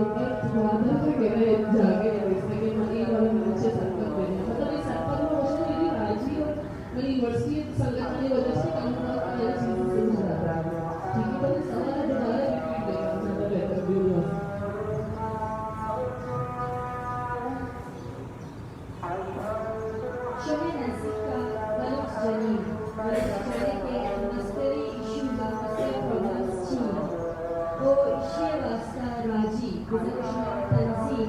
वादा पे गए जाके इसने के मनी वाले नीचे संकट में मतलब इस संकट में उसको यदि राजी और मेरी यूनिवर्सिटी संगठन की वजह से काम करना मेरी चीज से हो रहा है ठीक है तो सवाल है दोबारा रिपीट करना ज्यादा बेहतर भी होगा शोमे नसीका बालूस जनीन बड़े के मस्करी इशू वास्ते प्रॉब्लम्स छी ओ इशे वास्ता राजी गुज़रिश तंजीम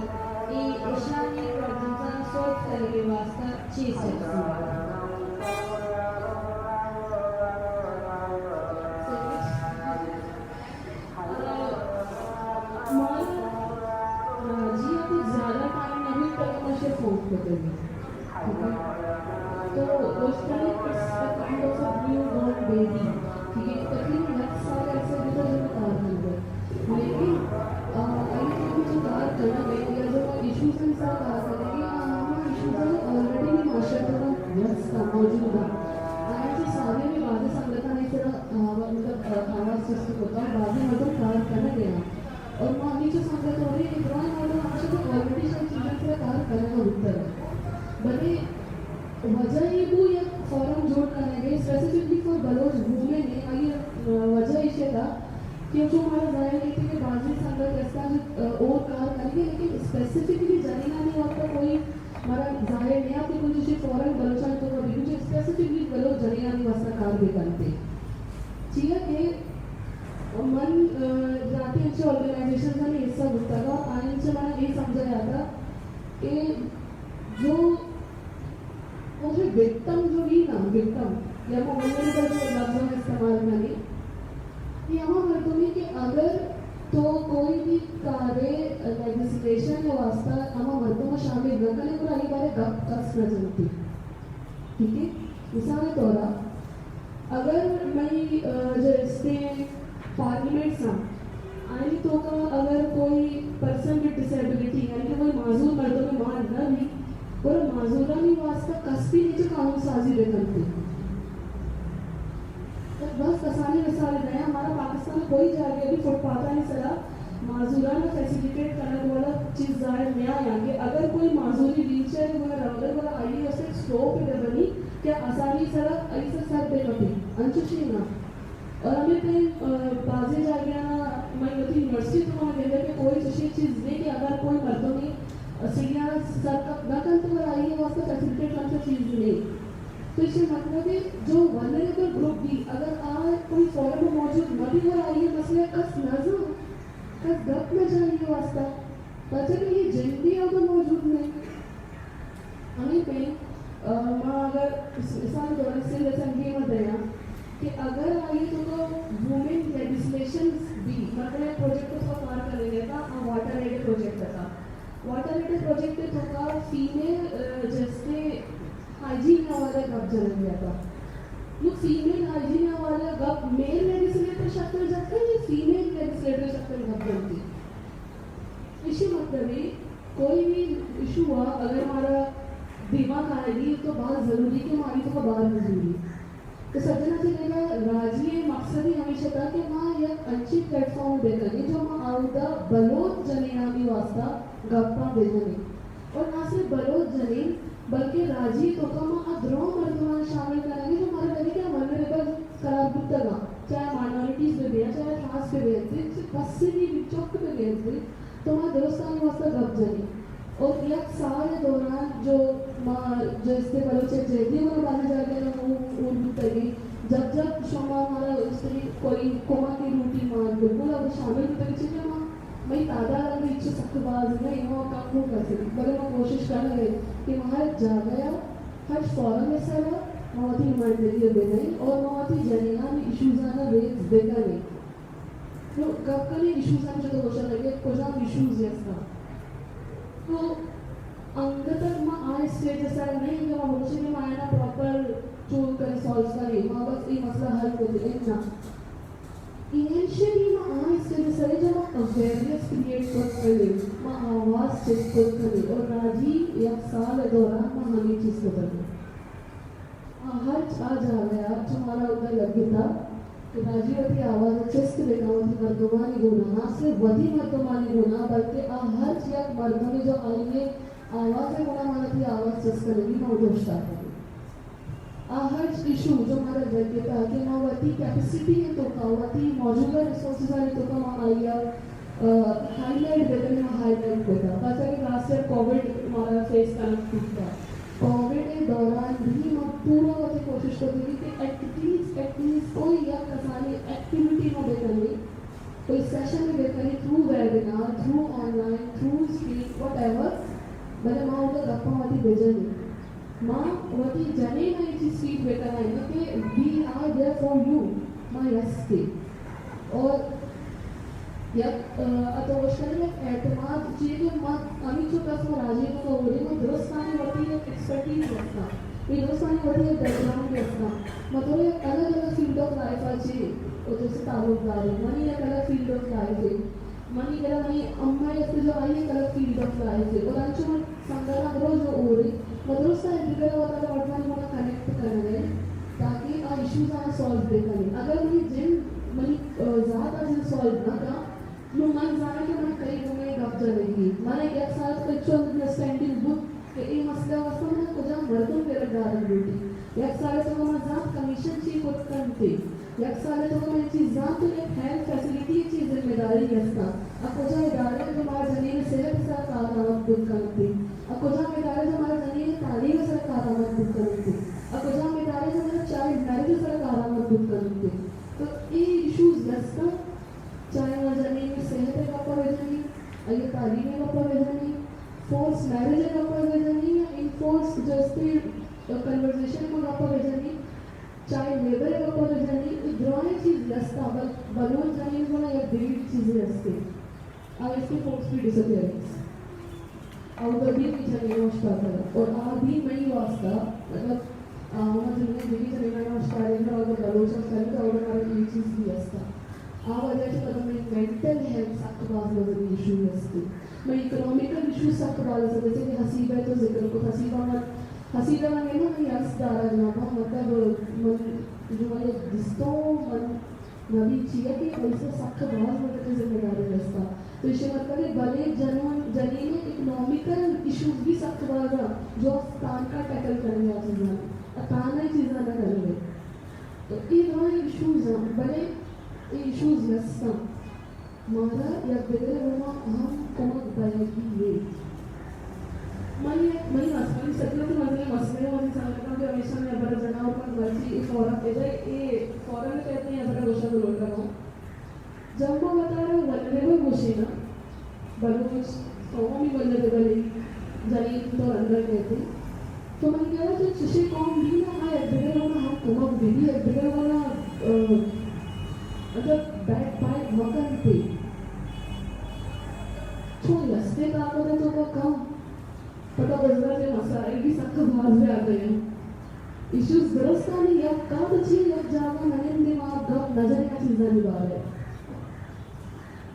ए इशाने प्रॉब्लम्स सॉल्व करने वास्ता चीज है तो उस तरह kind of a new born baby ठीक है तकरीबन 10 साल ऐसे गुजर जो कार मिल गए लेकिन अगर कुछ कार करना बेबी जो इश्यूज के साथ आ करेंगे हम इश्यूज ऑलरेडी भी माशरे में व्यस्त मौजूद है ऐसे सारे में बातें संगठन इस तरह मतलब आवाज जिसको होता है बातें मतलब कार करना देना और मानी जो संगठन हो रही है इब्राहिम वाला हमसे तो ऑलरेडी सब चीजें से कार करने का उत्तर है बने वजह ये वो एक फॉरम जोड़ करेंगे स्पेसिफिकली फॉर बलोच भूले ने आइए वजह इसे था कि जो हमारा जाहिर है कि बाजी संगत ऐसा और कार करेंगे लेकिन स्पेसिफिकली जनीना ने आपका कोई मला जाहीर नाही की कोणती फॉरेन बलोचान तो म्हणजे स्पेसिफिकली बलोच जने आणि वास्ता कार बेकनते ठीक है मन जातीय ऑर्गेनाइजेशन ने हिस्सा होता था और इनसे मैंने ये समझा था कि जो मुझे विक्टिम जो भी ना विक्टिम या वो बोलने का जो लफ्ज़ इस्तेमाल करें यहाँ मर्दों में कि अगर तो कोई भी कार्य लेजिस्लेशन या वास्ता हम मर्दों में शामिल न करें तो आगे बारे गप कस न चलती ठीक है मिसाल के तौर अगर मैं जो इसके पार्लियामेंट सा आई तो का अगर कोई पर्सन विद डिसेबिलिटी यानी कि कोई माजूर मर्दों में मान न भी और माजूरा नहीं वास्ता कस्बी नीचे कानून साजी बेकनती बस कसानी मिसाल नया हमारा पाकिस्तान में कोई जाके अभी फुटपाथ नहीं सरा माजूराना फैसिलिटेट करने वाला चीज़ जाहिर नया आगे अगर कोई माजूरी व्हीलचेयर वगैरह रौलर वाला आई उसे स्टॉप पे बनी क्या आसानी सरा ऐसे सर पे कभी अंचुशी ना और हमें पे बाजे जाके ना मैं मतलब यूनिवर्सिटी तो वहाँ कहते हैं कोई ऐसी चीज़ नहीं कि अगर कोई मर्दों में सीढ़ियाँ सर का न करते हुए आई है वास्ते फैसिलिटेट करने चीज़ नहीं तो इससे मतलब है जो वनरेबल ग्रुप भी अगर आज कोई फॉरन में मौजूद नहीं हो रहा है मसले कस नजर कस गप में जाएंगे वास्ता बच्चे के ये जिंदगी अब मौजूद नहीं हमें पे माँ अगर मिसाल के तौर से जैसे हम मत देना कि अगर आइए तो वुमेन लेजिस्लेशन भी मतलब प्रोजेक्ट को थोड़ा पार करेंगे था वाटर एड प्रोजेक्ट था वाटर एड प्रोजेक्ट तो का फीमेल जैसे हाइजीन वाला गप चल गया था लोग फीमेल हाइजीन वाला गप मेल लेजिस्लेटर शक्ल जाते हैं फीमेल लेजिस्लेटर शक्ल गप चलती इसी मतलब है कोई भी इशू हुआ अगर हमारा दिमाग आएगी तो बात जरूरी कि हमारी तो बात जरूरी तो सज्जना चलेगा राजीय मकसद ही हमेशा था कि वहाँ एक अच्छी प्लेटफॉर्म देखेंगे जो हम आउदा बलोच जने भी वास्ता गप्पा देखेंगे और ना सिर्फ बलोच जने बल्कि राजी तो कम अद्रोह मर्दमान शामिल करेंगे जो हमारे लगे क्या वनरेबल करार बुतगा चाहे माइनॉरिटीज पे भी चाहे ट्रांस पे भी बस से भी चौक पे गए तो वहाँ दोस्तानी वास्ता गप जनी और एक साल के दौरान जो इसके बलोचे जेदी वो बांधे जाके ना वो बुतगी जब शोमा हमारा उसकी कोई कोमा की रोटी मान बिल्कुल अब शामिल बुतगी चाहिए माँ मैं तादा लगे इच्छा सख्तबाज नहीं वो काम हो कर सकती बल्कि मैं कोशिश कर रही कि वहाँ जा गया हर फॉरम में सरा बहुत ही नुमाइंदगी देने और बहुत ही जनीना में इश्यूज आना रेट देखा नहीं तो कब का नहीं इश्यूज आने जो क्वेश्चन लगे कुछ इश्यूज जैसा तो अंग तक माँ आज स्टेज ऐसा नहीं कि वहाँ मुझे नहीं मायना प्रॉपर जो कर सॉल्व करे वहाँ बस ये मसला हल हो जाए ना इनिशियली माँ आज स्टेज ऐसा है जब माँ अवेयरनेस क्रिएट करते माँ आवाज़ चेक करते और राजी एक साल दौरान माँ हमें चीज़ को करते हर आ जा गया तुम्हारा उधर लग था कि राजीवती आवाज़ चेस्ट लेना होती मर्दमानी गुना ना सिर्फ वही मर्दमानी गुना बल्कि हर चीज़ मर्दों में जो आएंगे आवाज़ में गुना माना थी आवाज़ चेस्ट करेगी मैं दोस्ता करूँ हर इशू जो हमारा लग था कि माँ वती कैपेसिटी है तो का वती मौजूदा रिसोर्सेज वाले तो का माँ आइया हाईलाइट देते हैं हाईलाइट होता पता है लास्ट ईयर कोविड हमारा फेस करना था कोविड के दौरान भी मैं पूरा वही कोशिश करती थी कि एटलीस्ट कोई या कसानी एक्टिविटी में देखनी कोई सेशन में देखनी through webinar through online through speak what ever मैंने माँ उधर गप्पा वाली भेजनी माँ वही जने ना ये चीज़ स्पीक बेकर है ना कि we are there for you माँ यस के और या अतोषण एतमाद चीज़ मत अमी छोटा सा राजी को बोले मैं दोस्तानी होती है एक्सपर्टीज रखना ये दोस्तानी होती है बैकग्राउंड रखना मतलब एक अलग अलग फील्ड ऑफ लाइफ अच्छी और जैसे ताल्लुकदार है मनी एक अलग फील्ड ऑफ लाइफ है मनी करा मनी अम्मा ऐसे जो आई एक अलग फील्ड ऑफ लाइफ है और अंचु में संगना रोज जो हो रही मतलब उसका इंटीग्रेट होता है वर्तमान में कनेक्ट करना है ताकि आ इश्यूज आना सॉल्व दे करें अगर मनी जिन मनी ज़्यादा जिन सॉल्व ना का नो मन जाने के मैं कई घूमे गप चलेगी मैंने एक साल कच्चो अंडरस्टैंडिंग बुक के ये मसला वास्तव में कुछ मर्दों के रडार ड्यूटी एक साल तो मैं जात कमीशन चीज खुद करते एक साल तो मैं चीज जात तो एक हेल्थ फैसिलिटी चीज जिम्मेदारी है इसका अब कुछ इदारे जो हमारे जमीन सेहत का काम खुद करते अकोजा में दारे जो हमारा जनी ने तारीख सर कारामत बुक करते अकोजा में दारे जो हमारा चाइल्ड मैरिज सर कारामत बुक करते तो ये इश्यूज लस्ता चाहे वहाँ जनी में सेहत का प्रवेजनी अये तालीम का प्रवेजनी फोर्स मैरिज का प्रवेजनी या इनफोर्स जस्ती कन्वर्सेशन को का प्रवेजनी चाइल्ड लेबर का प्रवेजनी ड्राइंग चीज लस्ता बलून जनी को ना या डिलीट चीजें लस्ते और इसके फोर्स भी डिसअपियरेंस और भी चले नमस्कार करें और भी मई वास्ता मतलब मतलब भी चले नमस्कार करें और बलोच करें तो और हमारे ये चीज़ भी वास्ता वजह से मतलब मैं मेंटल हेल्थ साक्बाज लोगों की इशू वास्ते मैं इकोनॉमिकल इशू साक्बाज से जैसे कि हसीबा है तो जिक्र को हसीबा में ना मैं याद दारा जनाबा मतलब मन जो वाले जिस्तो मन नबी चाहिए कि ऐसे साक्बाज मतलब की जिम्मेदारी वास्ता तो इसे मतलब बड़े जनी में इकोनॉमिकल इश्यूज भी सख्त बाजा जो स्थान का टैकल करने आ चीज़ें अताना चीज़ें ना करेंगे तो ये दोनों इश्यूज हैं बड़े इश्यूज लस्ता मारा या बेरे होना हम कौन बताएगी ये मैं मसले सत्य तो मसले वाली संगठनों के हमेशा में बड़ा जनाव पर मर्जी एक औरत ये फौरन कहते हैं बड़ा रोशन रोल कर रहा हूँ जब मैं बता रहा हूँ वल्लेबल घोषणा बलूच कौमी वल्लेबल जनी तो अंदर कहते तो मैं कह रहा था शिशे कौम भी ना हाँ एडबिगर वाला हम कुमार भी एडबिगर वाला मतलब बैक बाय मकन पे तो लस्ते का आपको तो वो कम पता बजरा के मसाले भी सबको बाहर से आते हैं इश्यूज दुरुस्त नहीं या कब अच्छी लग जाएगा मैंने दिमाग गप नजर का चीज़ें निभा रहे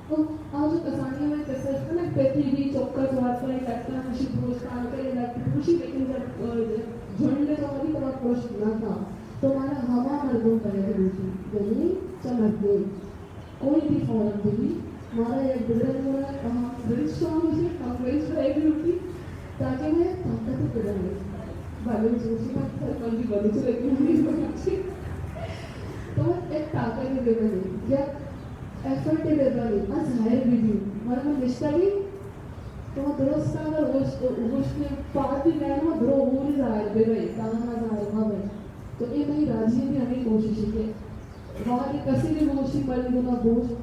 तो आज कसानियों में कैसे ना पेटीवी चौकर द्वार एक ऐसा खुशी पुरस्कार के लिए खुशी लेकिन जब झंडे तो अभी तक खुश ना था तो हमारा हवा मर्दों करेगा दूसरी यानी चमक गई कोई भी फॉरम भी हमारा एक बिल्डर हो रहा है कहाँ ब्रिज स्ट्रॉन्ग उसे कांग्रेस रहेगी रुकी ताकि मैं ताकत बिल्डर बालू जोशी का कल भी बड़ी से लेकिन नहीं तो एक ताकत दे बने या एफर्ट दे बने आज हायर भी हमारा मन रिश्ता भी तो दुरुस्त अगर उसके पार्टी में ना द्रो हो नहीं जाए बेबे कहाँ ना जाए वहाँ पे तो ये नहीं राजी भी हमें कोशिश की वहाँ की कसी भी गोशी बड़ी गुना गोश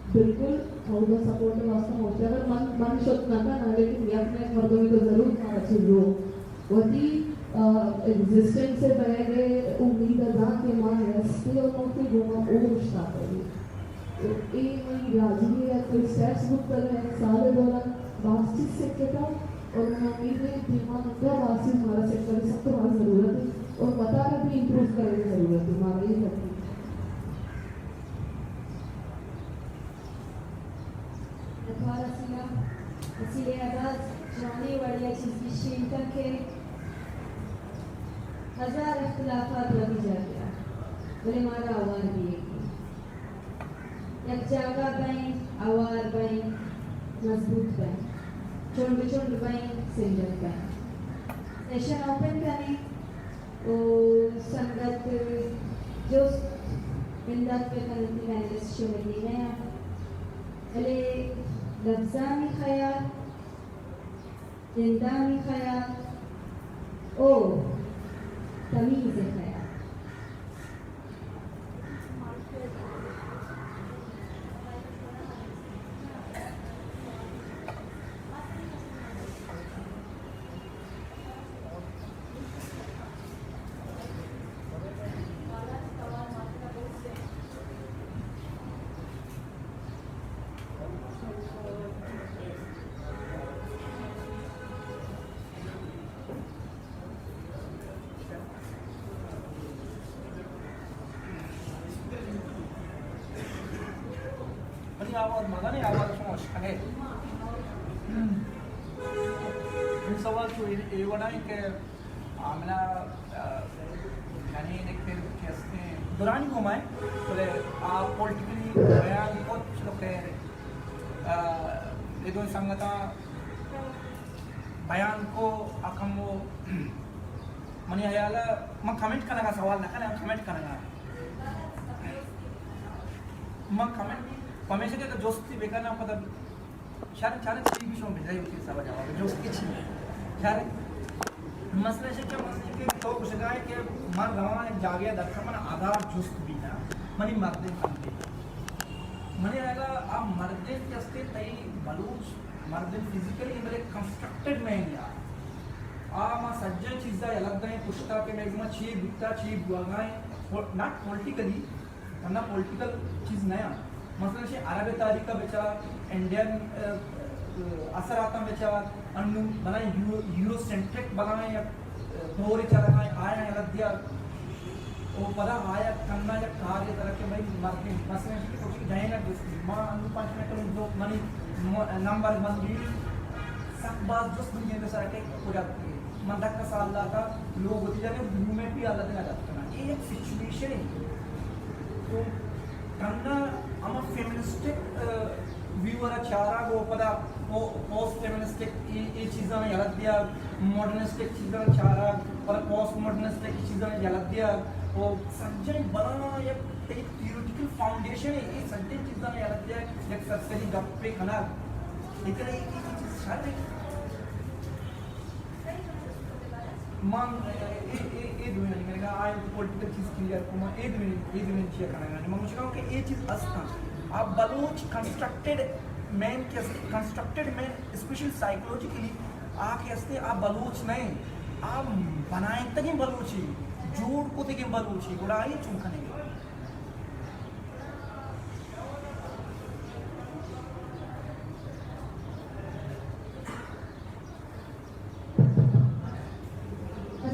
बिल्कुल थोड़ा सपोर्ट वास्ता होता है अगर मन शुद्ध ना था ना लेकिन ये अपने मर्दों में तो जरूर था अच्छी लो वही एग्जिस्टेंस से बह गए उम्मीद अदा के मां रस्ते और नौकरी घूमा वो रिश्ता करेगी तो ये वही राजी है कोई स्टेप्स बुक कर रहे हैं सारे दौरान बातचीत से के था और मैं उम्मीद है दिमाग का बातचीत हमारा सेक्टर सबको बहुत ज़रूरत है और बता रहे भी इम्प्रूव करने की ज़रूरत है हमारा ये करती इसीलिए आवाज जाने वाली चीज़ शील करके हजार इख्तिलाफात लगी जाते हैं बोले हमारा आवाज़ भी एक जगह बहन आवाज़ बहन मजबूत बहन चुंड बहन सिंगल बहन सेशन ओपन करें और संगत जो बिंदात पे करती मैंने शो में है अले लफ्ज़ानी ख्याल जिंदानी ख्याल ओ तमीज़ ख्याल आवाज मजा नहीं आवाज समझ है इन सवाल तो ये बना है कि आमला यानी देखते कैसे दुरानी घुमाए बोले आप पॉलिटिकली बयान कुछ लोग ये दोनों संगता बयान को अकम वो मनी आयाला मैं कमेंट करने का सवाल ना करें हम कमेंट करना मैं कमेंट हमेशा के दोस्ती बेकार ना मतलब शायद चीज भी शो मिल जाए उसके सब जवाब दोस्ती छी खैर मसले से क्या मसले के तो कुछ गाय के मर रवा जागे दक्ष मन आधार जुस्त भी ना मनी मर्दे कंपे मनी आएगा आप मर्दे जस्ते तई बलूच मर्दे फिजिकली मेरे कंस्ट्रक्टेड में या मा सज्जन चीज़ा अलग गए पुश्ता के मैगमा ची बिकता ची बुआगाएं और नॉट पॉलिटिकली वरना पॉलिटिकल चीज़ नया मसलन से अरब तारीख का बेचा इंडियन असर आता बेचा अन्नू बनाए यूरोसेंट्रिक बनाए या दौरे चला गए आया अलग दिया वो पता आया करना या कार्य तरह के भाई मर्दे मसलन से कुछ जाएगा माँ अन्नू पाँच मिनट में जो मनी नंबर मंदी सब बात जो दुनिया के सारे पूरा मंडक का साल लाता लोग होती जाने व्यू में भी अलग अलग जाता है ये एक सिचुएशन है तो कन्ना हम फेमिनिस्टिक व्यू वाला चारा वो पता वो पोस्ट फेमिनिस्टिक ये चीज़ों ने अलग दिया मॉडर्निस्टिक चीज़ों ने चारा और पोस्ट मॉडर्निस्टिक चीज़ों ने अलग दिया वो सज्जन बनाना या एक थियोरेटिकल फाउंडेशन है ये सज्जन चीज़ों ने अलग दिया एक सरसरी गप्पे खाना लेकिन ये चीज़ शायद मान ये दुनिया नहीं करेगा आए पॉलिटिकल चीज़ क्लियर को मैं ये दुनिया चीज़ करना है मैं मुझे कहूँ कि ये चीज़ असता आप बलूच कंस्ट्रक्टेड मैन के कंस्ट्रक्टेड मैन स्पेशल साइकोलॉजिकली आके हंसते आप बलूच नहीं आप बनाए तक बलूची जोड़ को तक बलूची गुड़ाई चुमखने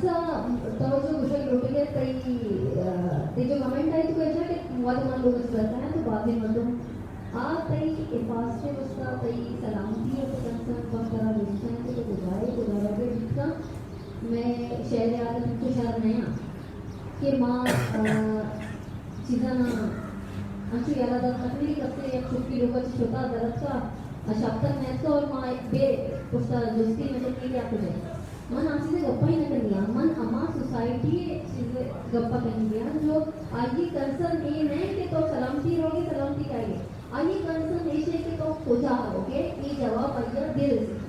तो जो कुशल रोटी के ते जो कमेंट आई तो कैसा कि बहुत मन लोग करता है तो बाद में मतलब तई फास्ट में उसका तई सलामती और कंसर्न बहुत सारा रिलेशन है तो गुजारे के जिसका मैं शहर आदत तो शहर नया कि माँ चीज़ा ना अंशु यारा दर्द तकलीफ करते एक छुट्टी लोगों से छोटा दर्द का अशाब्दक मैथ और माँ बे उसका दोस्ती में तो क्या कुछ है मन आपसे गप्पा ही न करिया मन अमा सोसाइटी गप्पा करेंगे जो आगे कंसर्न ये नहीं कि तो सलामती रहोगे सलामती करेंगे आगे कंसर्न ये कि तो खोजा होगे ये जवाब आइया दिल से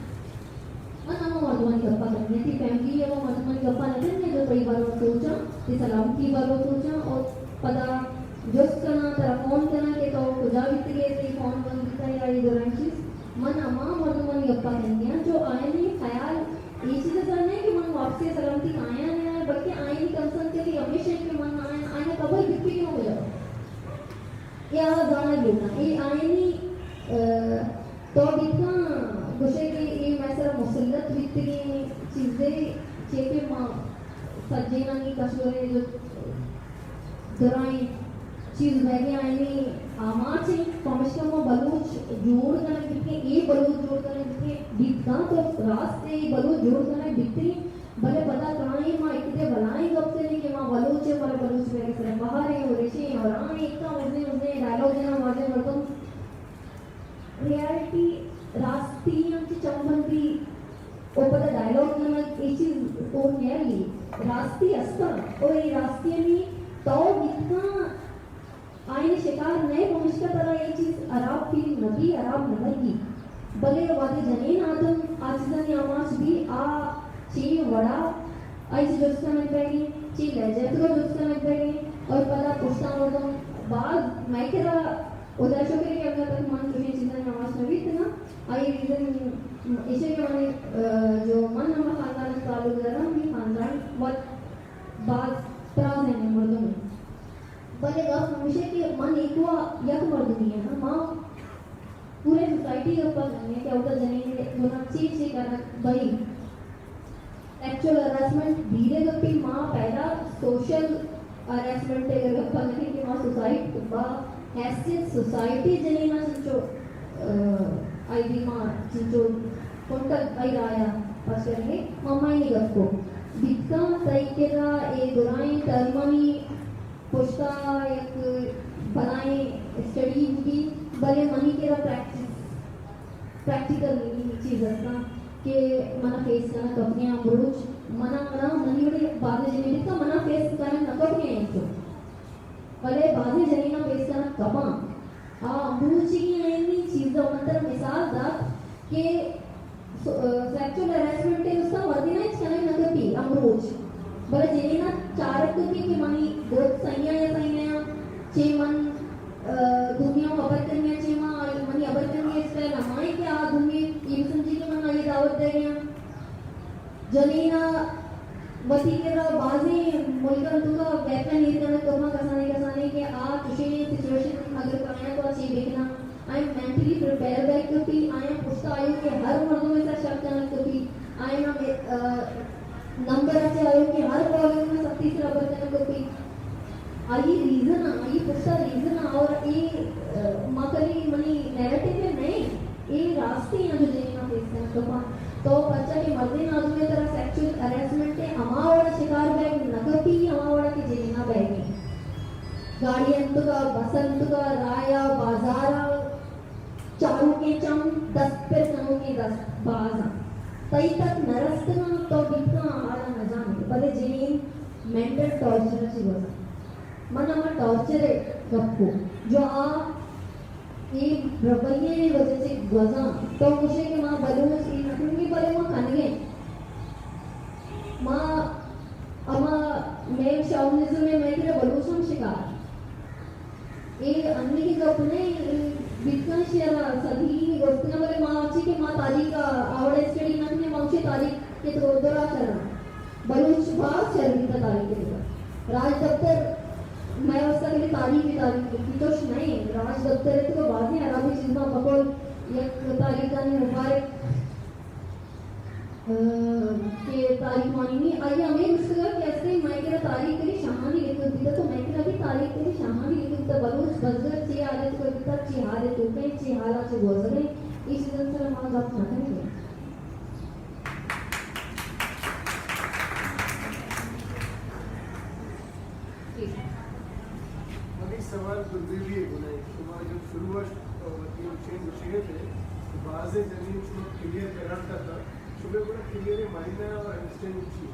मन अमा मर्दमानी गप्पा करेंगे थी फैमिली में वो मर्दमानी गप्पा न करेंगे जो कई बार सोचा कि सलामती वालों सोचा और पता जोश करना तेरा फोन करना कि तो खोजा बीत गए थे फोन बंद दिखाई आई दो चीज मन अमा मर्दमानी गप्पा करेंगे जो आए नहीं ख्याल ये चीज़ ऐसा नहीं कि मन वापसी सलामती आया नहीं आया बल्कि आए नहीं कंसर्न के लिए हमेशा के मन आया कबर बिक्री क्यों हो जाओ ये आवाज गाना लेना ये आए नहीं तो इतना गुस्से के ये मैं सारा मुसल्लत बिक्री चीज़ें चेपे माँ सज्जेना की कशोरे जो दराई चीज़ बैगे आए नहीं आमार से कम से कम बलूच जोड़ करना कितने ये बलूच जोड़ करना कितने बिकता तो रास्ते बलूच जोड़ करना बिकती भले पता कहाँ ही माँ इतने बनाए कब से नहीं कि माँ बलूच है वाले बलूच में किस तरह बाहर है और ऐसे और आने इतना उसने डायलॉग देना वाजे मर्दों रियलिटी रास्ती आमची चंबंदी ओ पता डायलॉग करना ये चीज़ तो नहीं रास्ती असता और ये रास्ते में तो इतना आईने शिकार नए पहुंचकर तरह ये चीज अराब फीलिंग नबी अराब नबी भले वादे जनीन आदम आजिज़ानी आमाज भी आ ची वड़ा आई से जोस्ता में बैगी ची लेजेंड को जोस्ता में बैगी और पता पुष्टा मर्दों बाद मैं करा उधर शो के अगर तक मान चुनी चीज़ें आमाज नबी थे ना आई रीजन इसे के माने जो मन हमारा खानदान चालू करा हम खानदान बहुत बाद प्राण है मर्दों में भले गप हमेशा कि मन एक हुआ यक मर्दनी है ना माँ पूरे सोसाइटी के ऊपर नहीं है क्या उधर जने दोनों चीज करना भाई एक्चुअल हरासमेंट धीरे गप्पी माँ पैदा सोशल हरासमेंट के गप्पा नहीं कि माँ सोसाइटी बा हैसियत सोसाइटी जने ना जो आई भी माँ जो कोंटल भाई राया पास करेंगे मामा ही नहीं गप्पो बिका तई के रा ए दुराई टर्मनी पुष्टा एक बनाए स्टडी की भले मनी के प्रैक्टिकल चीज़ है कि मना फेस करना कंपनियां ब्रोच मना मनी बड़े बाधे जमीन का मना फेस करना न कंपनियां हैं तो भले बाधे जमीन फेस करना कमा ब्रोच की ऐसी चीज़ों मतलब मिसाल दा कि सेक्सुअल हरासमेंट है उसका मर्दिना चने नगपी अमरोज बरे जेना चारक की मनी दो सैया या सैया चेमन दुनिया में अबर करने चेमा मनी अबर करने इसलिए नमाई के आ दुनिया ये समझी के मना ये दावत दे गया जनीना वती के रा बाजी मुल्कन तुका बैठना नहीं करना कमा कसाने के आ तुझे सिचुएशन अगर करना तो अच्छी देखना I am mentally prepared by क्योंकि I am पुष्टा आयु के हर मर्दों में से शब्द जान क्योंकि I am नंबर अच्छे आयु के हर कॉलेज में सब तीसरा बर्तन क्योंकि आई रीजन आई पुष्टा रीजन और ये मकली मनी नैरेटिव में नहीं ये रास्ते हैं जो जेना फेस करना तो बच्चा के मर्दे ना जो तरह सेक्सुअल हरासमेंट के अमावड़ा शिकार बैग नगपी अमावड़ा के जेना बैग गाड़ी अंतुका बसंतुका राया बाजारा चारों के चम 10 पे सनों के 10 बाजा तई तक नरस्तना तो बिल्कुल आला न जाने भले जेनी मेंटल टॉर्चर ची बसा मन हम टॉर्चर है कप्पो जो आ ये रवैये की वजह से गजा तो मुझे के माँ बलून सी नकुंगी बले माँ खाने माँ अमा मैं शाउनिज्म में मैं तेरा बलूसम शिकार ये अन्य की कपने बिल्कुल शेरा सभी गोष्ठियों वाले माँ अच्छी के माँ तारीख आवड़े स्टडी में माँचे तारीख के तो दौरा चला बलूच बात चल रही था तारीख के लिए राज दफ्तर मैं उसका के लिए तारीख की तो नहीं राज दफ्तर है तो बात नहीं अरबी चीज़ में पकड़ एक तारीख का नहीं मुबारक के तारीख मानी नहीं आइए हमें मुश्किल कैसे मैं कह तारीख के लिए शाहानी लिखी होती तो मैं कह तारीख के लिए शाहानी लिखी होती बलूच बजगर चे आले तो इतना चिहारे तो कहीं चिहाला से गुजरे इस सीजन से हम बात ना करेंगे सवाल गुजरी है बोले तुम्हारा जब शुरुआत मतलब चेंज हुए थे बाज़े जमीन शुरू क्लियर करार का था सुबह बड़ा क्लियर है मायना और अंडरस्टैंडिंग थी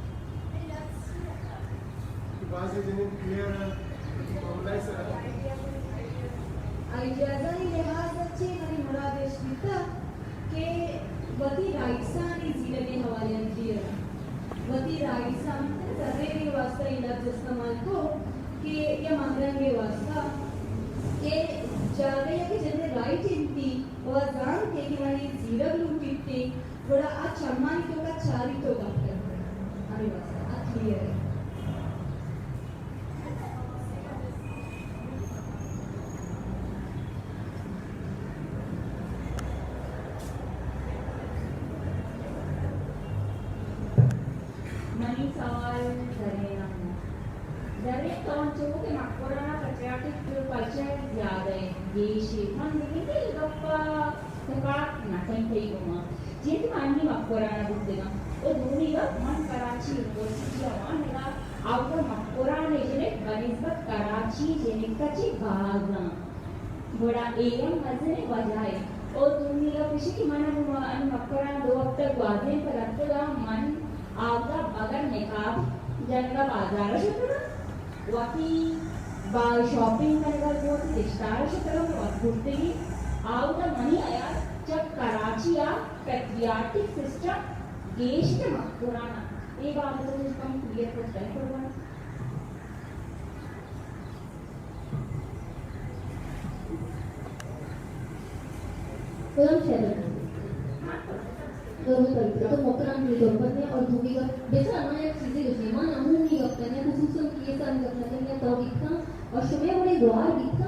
कि बाज़े जमीन क्लियर मामला है आइडियाज़ानी लिहाज अच्छे हरी मुरादेश बीता के वती राइट्सा ने जिले के हवाले दिए वती राइट्सा करने के वास्ते इलाज इस्तेमाल को कि ये मंगरंगे वास्ता के जाते हैं कि जिन्हें राइट इनती और जान के कि वाली जीरा लूटी थी थोड़ा आज चम्मानी तो का चारी तो बात करते हैं अरे वास्ता आज क्लियर है मनी सवाल करें ना dari tahun cukup ke makkorana patriotic culture zyada hai ye shefan dikhe gappa tepat na kahin guma jeti manni makkorana buddega o duniga man karachi university awana avga makkorana jene banisbat karachi jene kachi baza bada am mazne wajai o duniga kishi ki mana an makkorana do ab tak waze par atla man avga bagar niqab janga bazar shukra वही बाल shopping करने का बहुत रिश्तार से तरफ बहुत घूमते ही out the money आया जब कराची आ पैट्रियाटिक सिस्टम देश के पुराना ये बात तो मुझे कम क्लियर कर चाहिए पड़ेगा कोई शेयर तो मोकरान की जरूरत है और भूमि का बेचा ना एक चीजें जो है मान अमूल नहीं करते हैं खुसूसन किए सन करते हैं तो दिखता और शुमे बड़े द्वार दिखता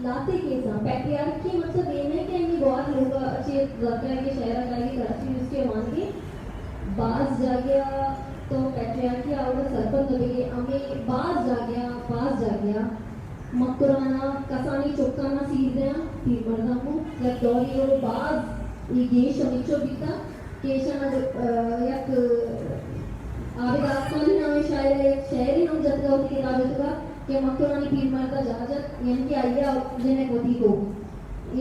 लाते के साथ पैट्रियार्की की मतलब ये नहीं कि इनके द्वार लोग अच्छे जाते के शहर का की कराची उसके मान के बाज जा गया तो पैट्रियार्की आवड़ा सरपंच लगे हमें बाज जा गया मकुराना कसानी चौकाना सीधे फिर मरना को या दौरी और बाज ये शनिचो बीता केशन एक आवेदा आसमानी नामे शायर एक शहरी नाम जतगा होती किताब जतगा के मक्तुरानी पीर मरता जाजत यानी आइया जने कोती को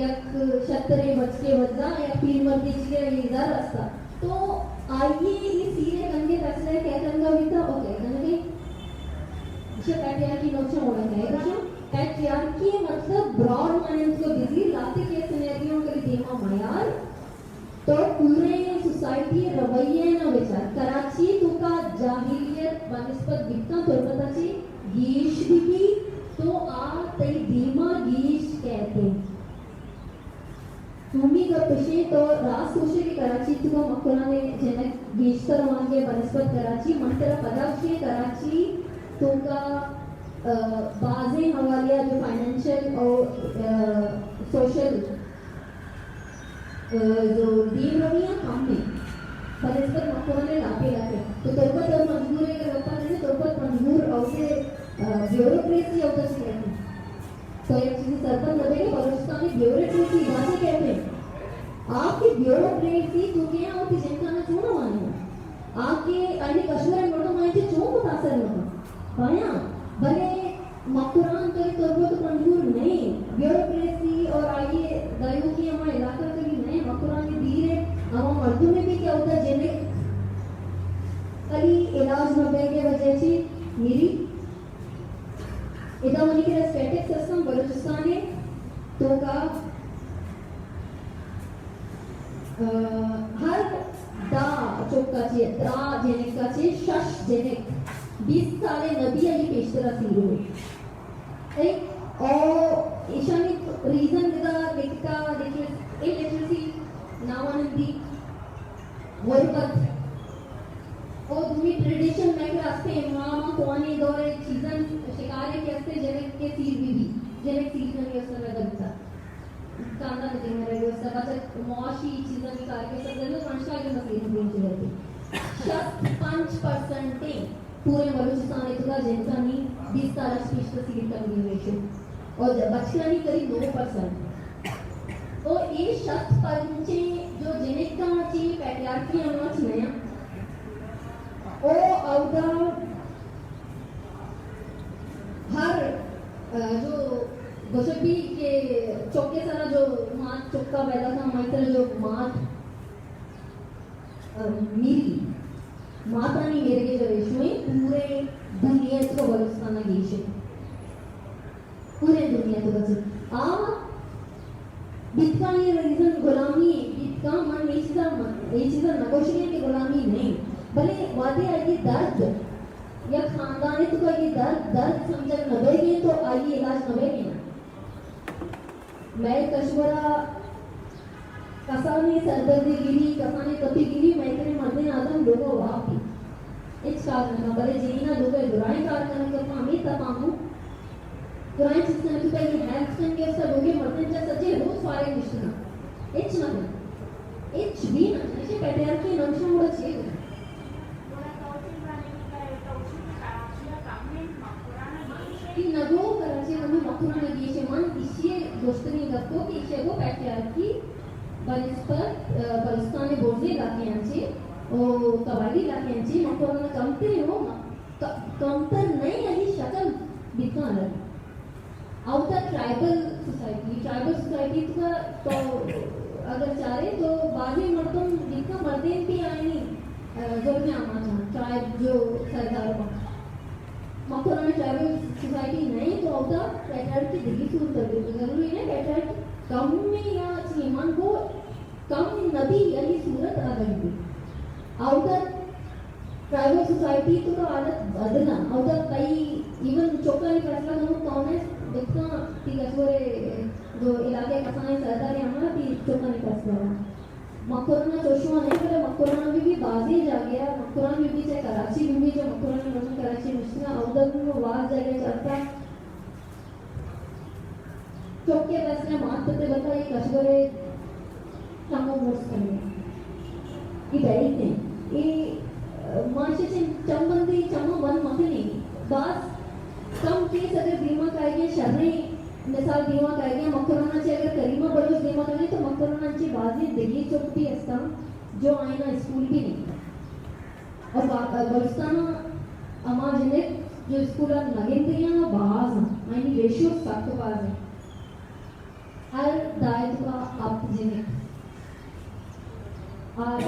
एक शतरे बच के वजा या पीर मरती के इधर रास्ता तो आइए ये सीरे गंगे फैसले क्या करना बीता ओके गंगे ये पैट्रियार्की नोचा होना है पैट्रियार्की मतलब ब्रॉड माइंड को बिजी लाते के सिनेरियो के लिए देमा मायार तो पूरे सोसायटी रवैये न विचार कराची तुका जाहिलियत बनस्पत बिकता तुरबताची गीश दिकी तो आ तई धीमा गीश कहते तुम्ही गपशे तो रास कोशे की कराची तुका मकुराने जेने गीश तर वांगे बनस्पत कराची मंत्र पदाक्षे कराची तुका बाजे हवालिया जो फाइनेंशियल और सोशल जो दीन रविया काम में परस्पर मकुराने लापे लाके तो तोरपत और मजबूर है कि रप्पा ने तोरपत मजबूर और से ब्यूरोक्रेसी होता से कहते हैं तो एक चीज़ सरपंच लगेगा बलूचिस्तान में ब्यूरोक्रेसी बातें कहते हैं आपकी ब्यूरोक्रेसी तुम्हें और तिजनका ना चुना माने आपके अन्य कश्मीर में मर्दों माने चुन को तासर नहीं पाया भले मकुरान तो तोरपत मजबूर नहीं ब्यूरोक्रेसी और आइए दायु की हमारे इलाका के भी नहीं मकुरान के धीरे हम मर्दों में भी क्या होता है जिन्हें कली इलाज नब्बे के वजह से मेरी इधर मनी के स्टैटिक सिस्टम बलूचिस्तान है तो का हर दा चौकाचे दा जेनेक काचे शश जेनेक 20 साले नबी अली पेशतरा सीरो एक और ईशानिक रीजन का लिखता देखिए इलिटरेसी नावानंदी गुरबत और दूसरी ट्रेडिशन में के रास्ते मामा कोने दौरे चीजन शिकारे के रास्ते जनक के सीर भी जनक सीर नहीं उसने लगता कांदा नहीं मेरे को सब अच्छा मौशी चीजन की कार के सब जरूर पंचका के मसले में चल रही 5% पूरे बलूचिस्तान इतना जनता नहीं 20 तारीख स्पीच सीट कम्युनिकेशन और बचकानी करीब 9% तो ये 5% जो जेनेक का ची पैट्रियार्की अमच नया ओ औदा हर जो गोशबी के चौके सारा जो मात चौका पैदा था माइतर जो मात मिली मातानी मेरे के जो रेशमे पूरे दुनिया को बलूचिस्तान गेशे पूरे दुनिया को बचे आ बितका ये रीजन गुलामी बितका मन ये चीज़ नगोशिएट की गुलामी नहीं भले वादे आइए दर्द या खानदान है तो का ये दर्द समझ नबेगे तो आइए इलाज नबेगे ना मैं कश्मीरा कसाने सरदर्दी गिरी कसाने कपी गिरी मैं तेरे मर्दे आदम लोगों वापी इस कारण में बड़े जीना लोगों दुराई कारण के पामी तपामू दुराई सिस्टम की पहले हेल्थ सिस्टम के सब लोगों मर्दे जैसे सच्चे रोज सारे मिश्रण इच ना इच भी ना जैसे पैट्रियार्की नमशा मुड़ा चाहिए कि नगो कराची नगो मकुराना गेशे मन इसे दोस्तनी गप्पो कि इसे वो पैट्रियार्की बनस्पत बलूचिस्तान में बोर्डे इलाके यांचे और कबायली इलाके यांचे मकुराना कमते हो कमतर नहीं अभी शक्ल बितना अलग आउटर ट्राइबल सोसाइटी तो अगर चाहे तो बाजी मर्दों बितना मर्दे भी आएंगी जो भी आमा ट्राइब जो सरदार मकुराना ट्राइबल सोसाइटी नहीं तो आउटर पैट्रियार्की दिल्ली सूर कर देती जरूरी है पैट्रियार्की कम में या ईमान को कम नबी यानी सूरत आ गई थी आउटर ट्राइबल सोसाइटी तो का हालत बदलना आउटर कई इवन चौका ने फैसला करूँ कौन है देखना ठीक है पूरे जो इलाके कसाने सरदार हमारा भी चौका ने फैसला हुआ मकुराना चोशुआ नहीं करे मकुराना भी बाजी जा गया मकुराना भी चाहे कराची में भी जो मकुराना लोगों कराची मुश्किल आउटर में वार जाएगा चलता चौके फैसले मात्र बता ये कश्मीरे कामों मोस्ट करने ये बैठते हैं ये मार्चे से चंबंदी चमो बन मते नहीं बस कम केस अगर बीमा कायगे शर्रे मिसाल बीमा कायगे मकुराना से अगर करीमा बलोच बीमा करने तो मकुराना ची बाजी दिल्ली चौकी अस्ता जो आईना स्कूल भी नहीं और बलूचिस्तान अमार जिले जो स्कूल नगेंद्रियां बाज आईनी रेशियो सात बाज है हर दायित्व का आप जिन्हें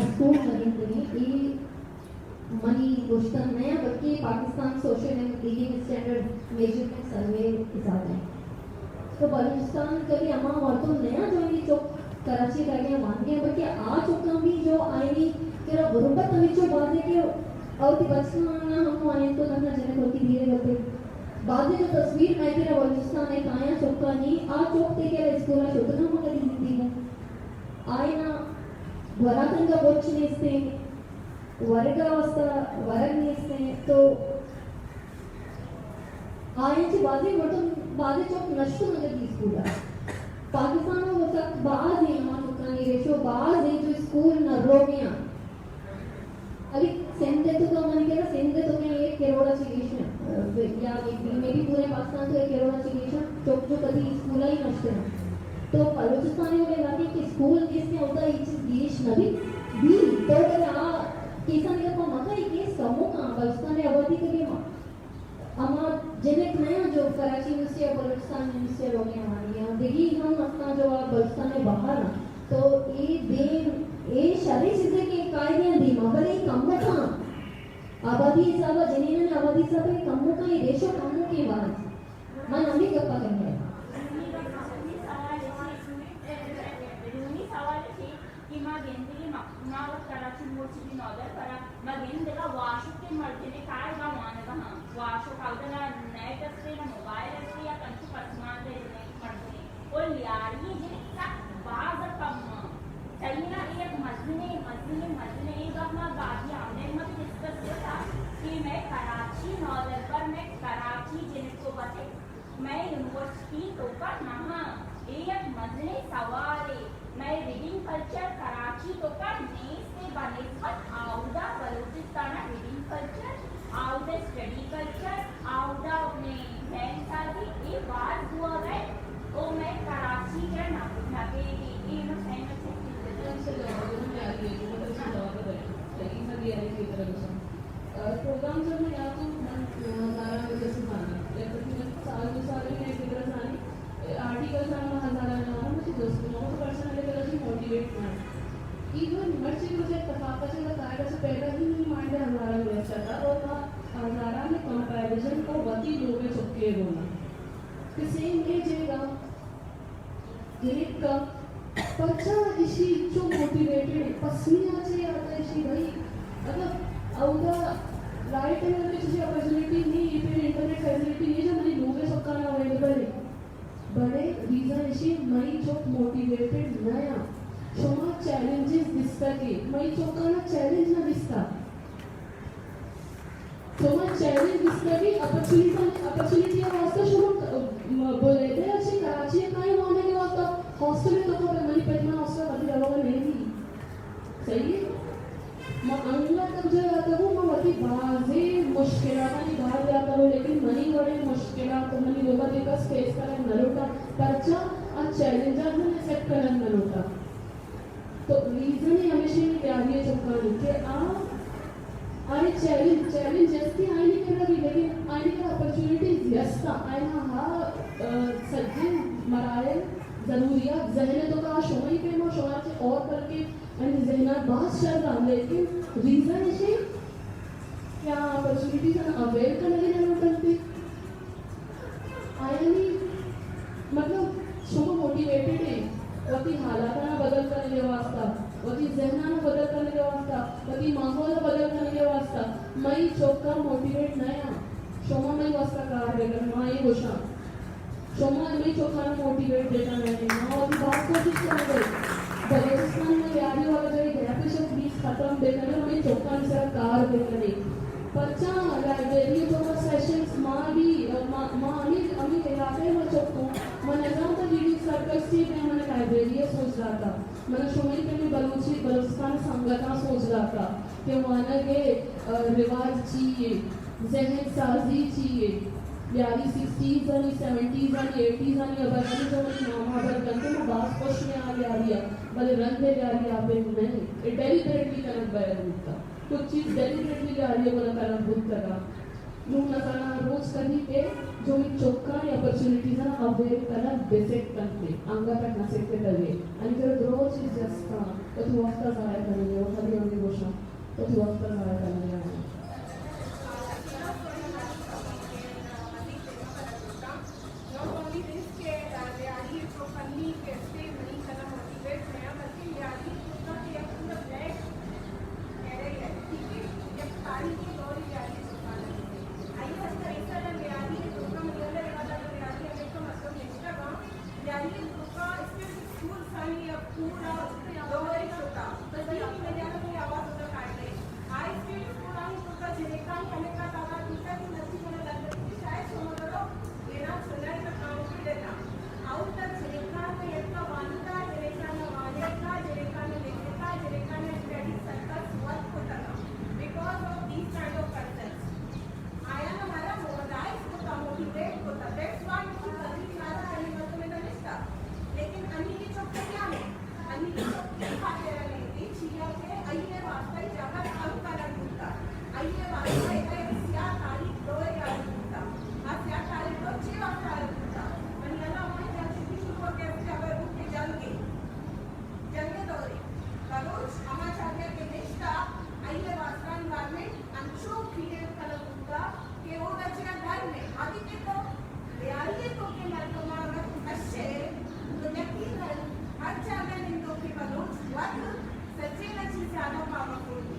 स्कूल नगेंद्री ये मनी गोश्तन नया बल्कि Pakistan social and living standard measurement survey के साथ है तो बलूचिस्तान कभी अमा औरतों नया जो ये चौक कराची का गया मान गया बट आ चुका भी जो आई तेरा गुरुबत हमें जो बात है कि और ती बचपन ना हम आए तो ना जने होती धीरे होते बाद में जो तस्वीर मैं तेरा बलूचिस्तान है काया चौका नहीं आ चौकते के स्कूल शोधना मगर हिंदी है आए ना वरातंगा बोचनेस्ते वर्गा वस्ता वरगनेस्ते तो आयची बाजी मतलब बाजी चौक नष्ट नगर की स्कूल है पाकिस्तान में वो तक बाज है यहाँ चुकानी रेशो बाज है जो स्कूल न रोगियाँ अभी सेंधे तो मैंने कहा सेंधे तो क्या 1 करोड़ चिकित्सा या मेरी पूरे पाकिस्तान तो 1 करोड़ चिकित्सा चौक जो कभी स्कूल ही नष्ट है तो बलूचिस्तानी वाले बातें कि स्कूल जिसने होता है इस देश नबी भी तो अगर आ किसान का मका ही केस समूह का बलूचिस्तान ने आबादी के लिए अमा जिन्हें नया जो कराची यूनिवर्सिटी और बलूचिस्तान यूनिवर्सिटी होगी हमारी यहाँ देखिए हम अपना जो बलूचिस्तान में बाहर ना तो ये दिन ये सारी चीजें के कायदे दी मगर ये कम था आबादी हिसाब जिन्हें ने आबादी हिसाब के कम का ये रेशो कम की बात मन अभी गप्पा करने वाशो काउदला नेट असते ना मोबाइल असते या कंचू पसमान दे पड़ते और यारी जे तक बाज कम सही ना एक मजने एक अपना गाड़ी हमने मत डिस्कस किया था कि मैं कराची नॉर्दर्न पर मैं कराची जिनको बते मैं यूनिवर्सिटी तो का ना एक मजने सवाल मैं रीडिंग कल्चर कराची तो का नेस से बनिस्बत आउदा बलूचिस्तान रीडिंग कल्चर आउदा स्टडी कल्चर आउदा अपने बैंक साथी ये बात हुआ है वो मैं कराची के ना पे ये नो सही से जवाब में आ गई है मतलब इसका जवाब है लेकिन मैं दिया है की तरह से प्रोग्राम जब मैं आता हूँ मैं हजारा में जैसे खाना लेकिन साल 2 साल में एक तरह से आर्टिकल सारा हजारा में आना मुझे दोस्तों को पर्सनल लेवल से मोटिवेट करना इवन मर्जी मुझे तफाका से बताया से पहले ही नहीं माइंड हजारा में अच्छा था और हजारा में कंपैरिजन को वती लोग में चुपके बोलना कि सेम एज है का पच्चा इसी जो मोटिवेटेड पसंद आचे आता है इसी भाई मतलब आउगा राइट है ना किसी अपॉर्चुनिटी नहीं ये पे इंटरनेट फैसिलिटी नहीं जो मैंने लोगे सबका ना अवेलेबल है बड़े रीजन इसी मई जो मोटिवेटेड नया शोमा चैलेंजेस दिसता के मई चौका ना चैलेंज ना दिसता शोमा चैलेंज दिसता की अपॉर्चुनिटी वास्ते शोमा बोले थे अच्छे कराची का ही होने के वास्ते हॉस्टल में तो मनी पैमा हॉस्टल अभी जगह नहीं थी सही है मैं अंगला तक जो आता हूँ मैं वही बाज़े मुश्किलात नहीं बाहर जाता हूँ लेकिन मनी बड़े मुश्किलात तो मनी लोग देखा स्पेस करें न लोटा परचा और चैलेंजर में सेट करें न लोटा तो रीजन ही हमेशा ये तैयारी चुका के आई चैलेंज जैसे आई नहीं कर रही लेकिन आई नहीं कर अपॉर्चुनिटीज यस्ता आई ना हाँ सज्जे मरायल ज़रूरियात जहने तो का शोई पे मो शोआ से और करके मैंने जहना बात चल रहा लेकिन रीज़न इसे क्या अपॉर्चुनिटीज अवेयर करने के लिए करते आई नहीं मतलब शोमा मोटिवेटेड है वती हालात ना बदल करने के वास्ता वती जहना ना बदल करने के वास्ता वती माहौल बदल करने के वास्ता मई चौका मोटिवेट नया शोमा मई वास्ता कार लेकर माई होशा शोमा मई चौका ना मोटिवेट देता नहीं माँ और बात कोशिश कर गई बलूचिस्तान में यारी वाला जो ग्रैफिक ऑफ बीच खत्म देखने मई चौका से कार देखने बच्चा लाइब्रेरी तो सेशंस माँ भी माँ अमी इलाके में चौको मैं निजाम तो रीडिंग सर्कल से मैंने लाइब्रेरी सोच रहा था मैंने शोमी पे में बलूचिस्तान संगठन सोच रहा था कि वहाँ के रिवाज चाहिए जहन साजी चाहिए यारी 60s आणि 70s आणि 80s आणि अबरनी जो मामा अबर गंते में बात कुछ में आ गया भले रंग दे जा रही आप एक नहीं ये डेलिबरेटली करना बाहर होता कुछ चीज डेलिबरेटली जा रही है बोला करना बुद्ध का लोग ना करना रोज करनी पे जो एक चौका या अपॉर्चुनिटीज ना अवेयर करना बेसिक करते अंगा तक ना सेट करते आणि जर रोज इज जस्ट तो तू वक्त जाया करेंगे वो खाली होने बोशा तो तू वक्त जाया करेंगे Not only this, they are properly tested, many kind of motivate ज़्यादा पावरफुल थी,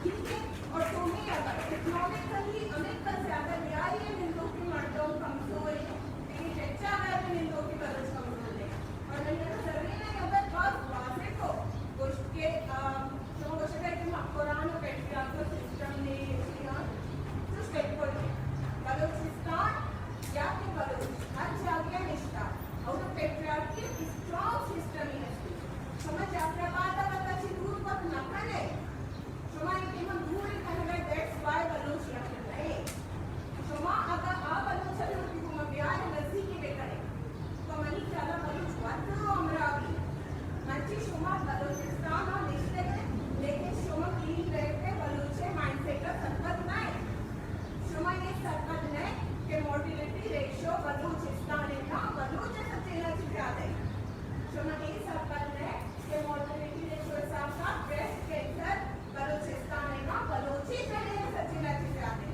ठीक है। और तुम्हें अगर इकोनॉमिकली अमेरिका ज़्यादा न्याय निंदो की मर्दों कमजोर है, लेकिन चर्चा है निंदो की बदल कमजोर है। और मैंने सर्वे में अगर बहुत वाजे को कुछ के जो कुछ है कि कुरान और पेट्रियार्कल सिस्टम ने इसलिए जो स्टेटफुल है बलूचिस्तान या कि बलूच हर जगह निष्ठा और पेट्रियार्की स्ट्रॉन्ग सिस्टम है समझ जात्रा बात बताची दूर पर नखने शमा इतनी दूर कहने दैट्स व्हाई बलूच रखते हैं शमा अगर आप बलूच चलो कि तुम प्यार नजदीकी में करें तो मनी चला बलूच वातो अमरावती मंची शमा बलूचिस्तान और निश्चित है लेकिन शमा क्लीन रहते बलूचे माइंडसेट का संकट नहीं शमा ये संकट नहीं कि मोर्टिलिटी रेशियो बलूचिस्तान है ना बलूच सचेना चिढ़ाते शमा ये संकट नहीं कि मोर्टिलिटी रेशियो साथ साथ ब्रेस्ट कैंसर बलूचिस्तान है ना बलूची चढ़े सचेना चिढ़ाते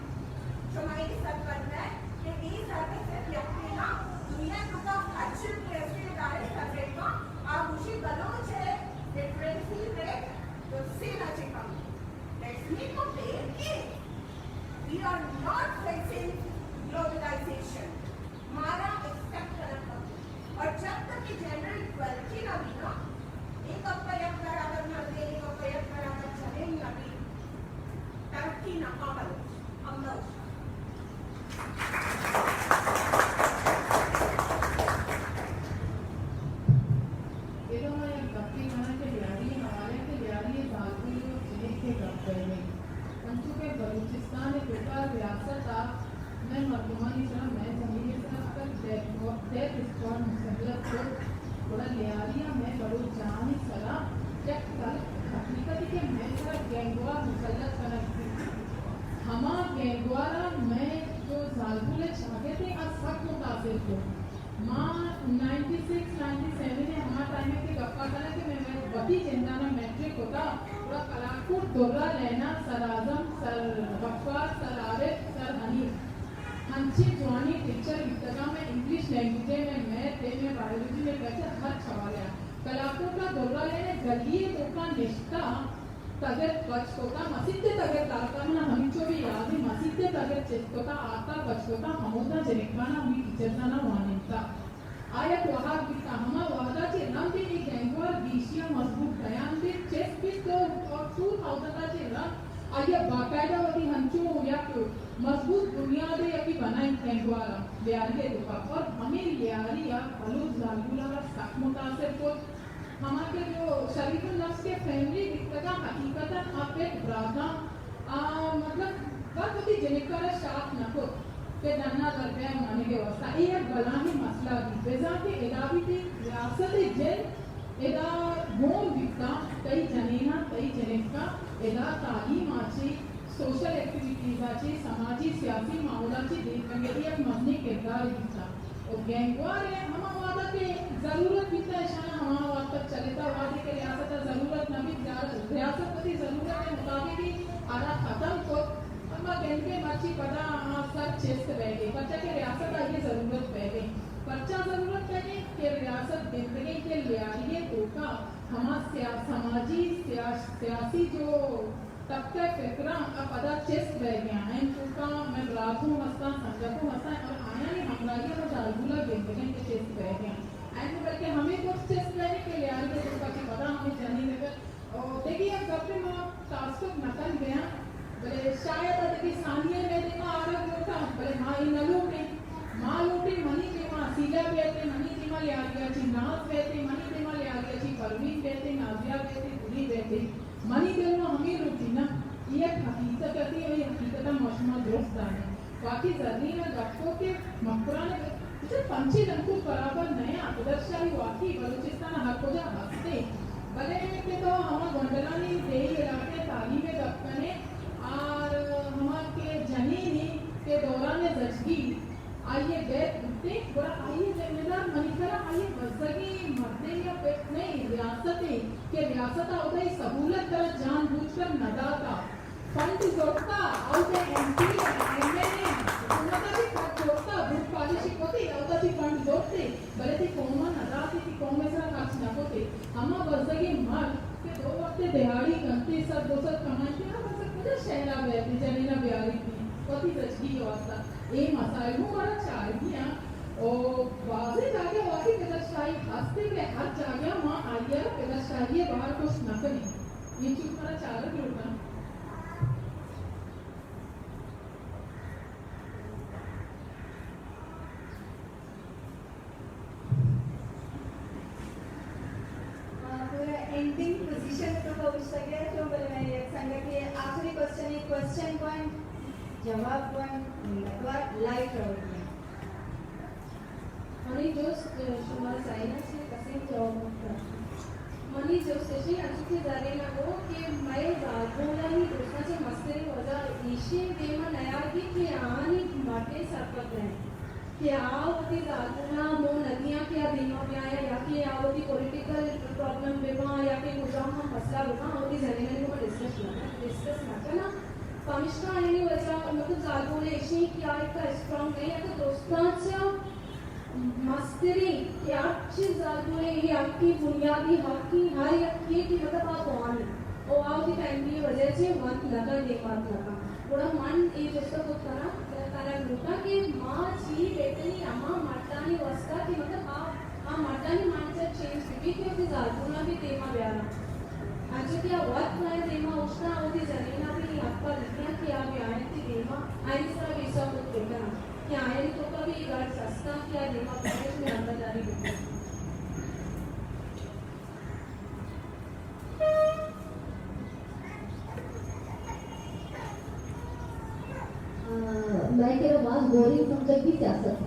शमा ये संकट नहीं कि ये सर्वे से व्यक्ति ना दुनिया का अच्छी कैसे डायरेक्ट करेगा आप उसी बलूच है लिटरेसी रेट तो से ना चिकम लेट्स मीट को देखिए we are not facing globalization हमारा एक्सेप्ट करना और जब तक कि जेंडर इक्वालिटी ना भी ना एक अपयक बराबर ना दे एक अपयक बराबर चले ना भी तरक्की ना अमल अमल ये तो मैं गप्पी खाना के लियारी हमारे के लियारी बालू जिले के गप्पे में पंचू के बलूचिस्तान एक बेटा रियासत था मैं मर्दुमानी चला मैं जमीन से अगर डेथ रिस्पॉन्ड मुसल्लत को थोड़ा लियारिया मैं बलूच जानी चला जब कल हकीकत के मैं थोड़ा गैंगवार मुसल्लत करा हमा गैंगवारा मैं जो जालबुले चाहते थे आज सब मुतासिर को माँ 96 97 में हमारा टाइम के गप्पा करा कि मैं बती जिंदाना मैट्रिक होता पूरा कलाकुर दोरा लेना sir Azam sir Gaffar sir Arif sir Hanif हंची जवानी टीचर इब्तदा में इंग्लिश लैंग्वेज में मैथ में बायोलॉजी में कैसे हर सवाल है कलाकुर का दोरा लेने गलिए तो का निष्ठा तगर बचकोता मसीते तगर तारकाना हमिचो भी याद है मसीते तगर चित्कोता आता बचकोता हमोता जनिकाना हुई टीचर ना वानिता आया वहां बिता हमा वादा चे रंग भी एक गैंगवार दिशिया मजबूत बयान भी चेस भी तो और 2000 चे रंग आया बाकायदा वाली हंचो या क्यों मजबूत बुनियादें अभी बनाई गैंगवारा लियारी दुपा और हमें लियारी या बलूच जालगुला का सख्त मुतासिर को हमारे जो शरीफुल नफ्स के फैमिली दिक्कता हकीकतन आप एक ब्रादा मतलब बात होती जिनका शाख न को के दन्ना दरगाह माने के वास्ता ये बलाही मसला दी बेजा के इलावी थी रियासत जेल एदा होम दिक्कता कई जनेना कई जनेका एदा तालीम आची सोशल एक्टिविटीज आची समाजी सियासी मामलाची देखंगे एक मजनी किरदार दिक्कता और गैंगवार है हम वादा के जरूरत कितना इशारा हमारा वादा चलेता वादे के रियासत जरूरत नबी रियासत की जरूरत के मुताबिक ही आधा खत्म को अम्मा गैंग के मच्छी पता सब चेस्ट बह गई बच्चा के रियासत आइए जरूरत बह गई बच्चा जरूरत बह गई कि रियासत जिंदगी के लियारिए होगा हमारा समाजी सियासी जो तबके फिक्रा अब पता चेस्ट बह गया है उनका मैं रातों मस्ता संगतों मस्ता और आया नहीं हमारा तो जालगुला जिंदगी के चेस्ट बह गया एंड बल्कि हमें कुछ चेस्ट बहने के लिए आगे तो पता हमें जानी नगर और देखिए अब कपड़े में तासुब नकल गया बोले शायद देखिए सानिया में देखा आरग होता बोले माँ इन लूटे माँ लूटे मनी के माँ सीधा बेटे मनी के माँ ले आ गया थी नाज बेटे मनी के माँ ले आ गया थी परवीन बेटे नाजिया बेटे बुरी बेटे मनी देना हमें लूटी ना ये हकीकत कहती है ये हकीकत मशमा दोस्त है बाकी जर्नी में गप्पों के मकबरा ने जो पंछी रंगू बराबर नया आदर्शाही वाकई बलूचिस्तान हर को जा हंसते भले के तो हम गोंडलानी दे इलाके तालीम गप्पने और हमारे जनीनी के दौरान जजगी आइए डेथ उठते बड़ा आइए जिम्मेदार मनिकरा आइए बजगी मरते या पेट नहीं रियासत के रियासत होता है सहूलत तरह जानबूझकर नदाता फंड जोड़ता औते एमपी एमएलए उन्होंने भी फंड जोड़ता बुक पॉलिसी होती औता भी फंड जोड़ते भले थी कौन नदाती थी कौन में से खर्च न होते हम बजगी मर के 2 वक्त दिहाड़ी दोसर दोसर कहानी ना बस कुछ शहरा में जनीना ब्यारी थी कति रचगी वास्ता ए मसाइल हमारा चार दिया और बाजे जाके वाकी पेदाशाही हंसते हुए हर जगह मां आलिया पेदाशाही बाहर कुछ न करी ये चीज हमारा चार गिरना एंडिंग पोजीशन तो होऊ सके तो बोले मैं एक सांगा की आखरी क्वेश्चन पण जवाब पण लाईट राहू आणि जो तुम्हाला सायन्सचे कसे जॉब होतात आणि जो स्टेशन अचूक झालेला हो की मैं बोला ही दोस्ताचे मस्ते वजा इशे देमा नया की आणि माटे सरपत है कि आवती जागुना मो नदियां क्या दिनों में आया या कि आवती पॉलिटिकल प्रॉब्लम बेवा या कि मुजाम मसला बेवा आवती जनेने को डिस्कस ना कमिश्नर आणि वजा मतलब जागुने इशे क्या एक स्ट्रांग नाही आता दोस्ताच्या मस्ती याची जागुने ही आपकी बुनियादी हक की हर एक की मतलब आप ऑन और आवती टाइम की वजह से मन लगा देखात लगा थोड़ा मन ये जैसा कुछ करा कारण होता कि माँ जी बेटनी अम्मा मातानी वस्ता की मतलब आप मातानी मानसिक चेंज की कि होती जागुना भी तेमा ब्यारा आज क्या वक्त नहीं तेमा उसना होती जनीना भी आपका लिखना कि आप आए थी तेमा आई सारा वैसा कुछ देखना क्या आए तो कभी घर सस्ता क्या तेमा पैकेज में अंदर जारी होती मैं कह रहा बात बोरिंग समझेगी सियासत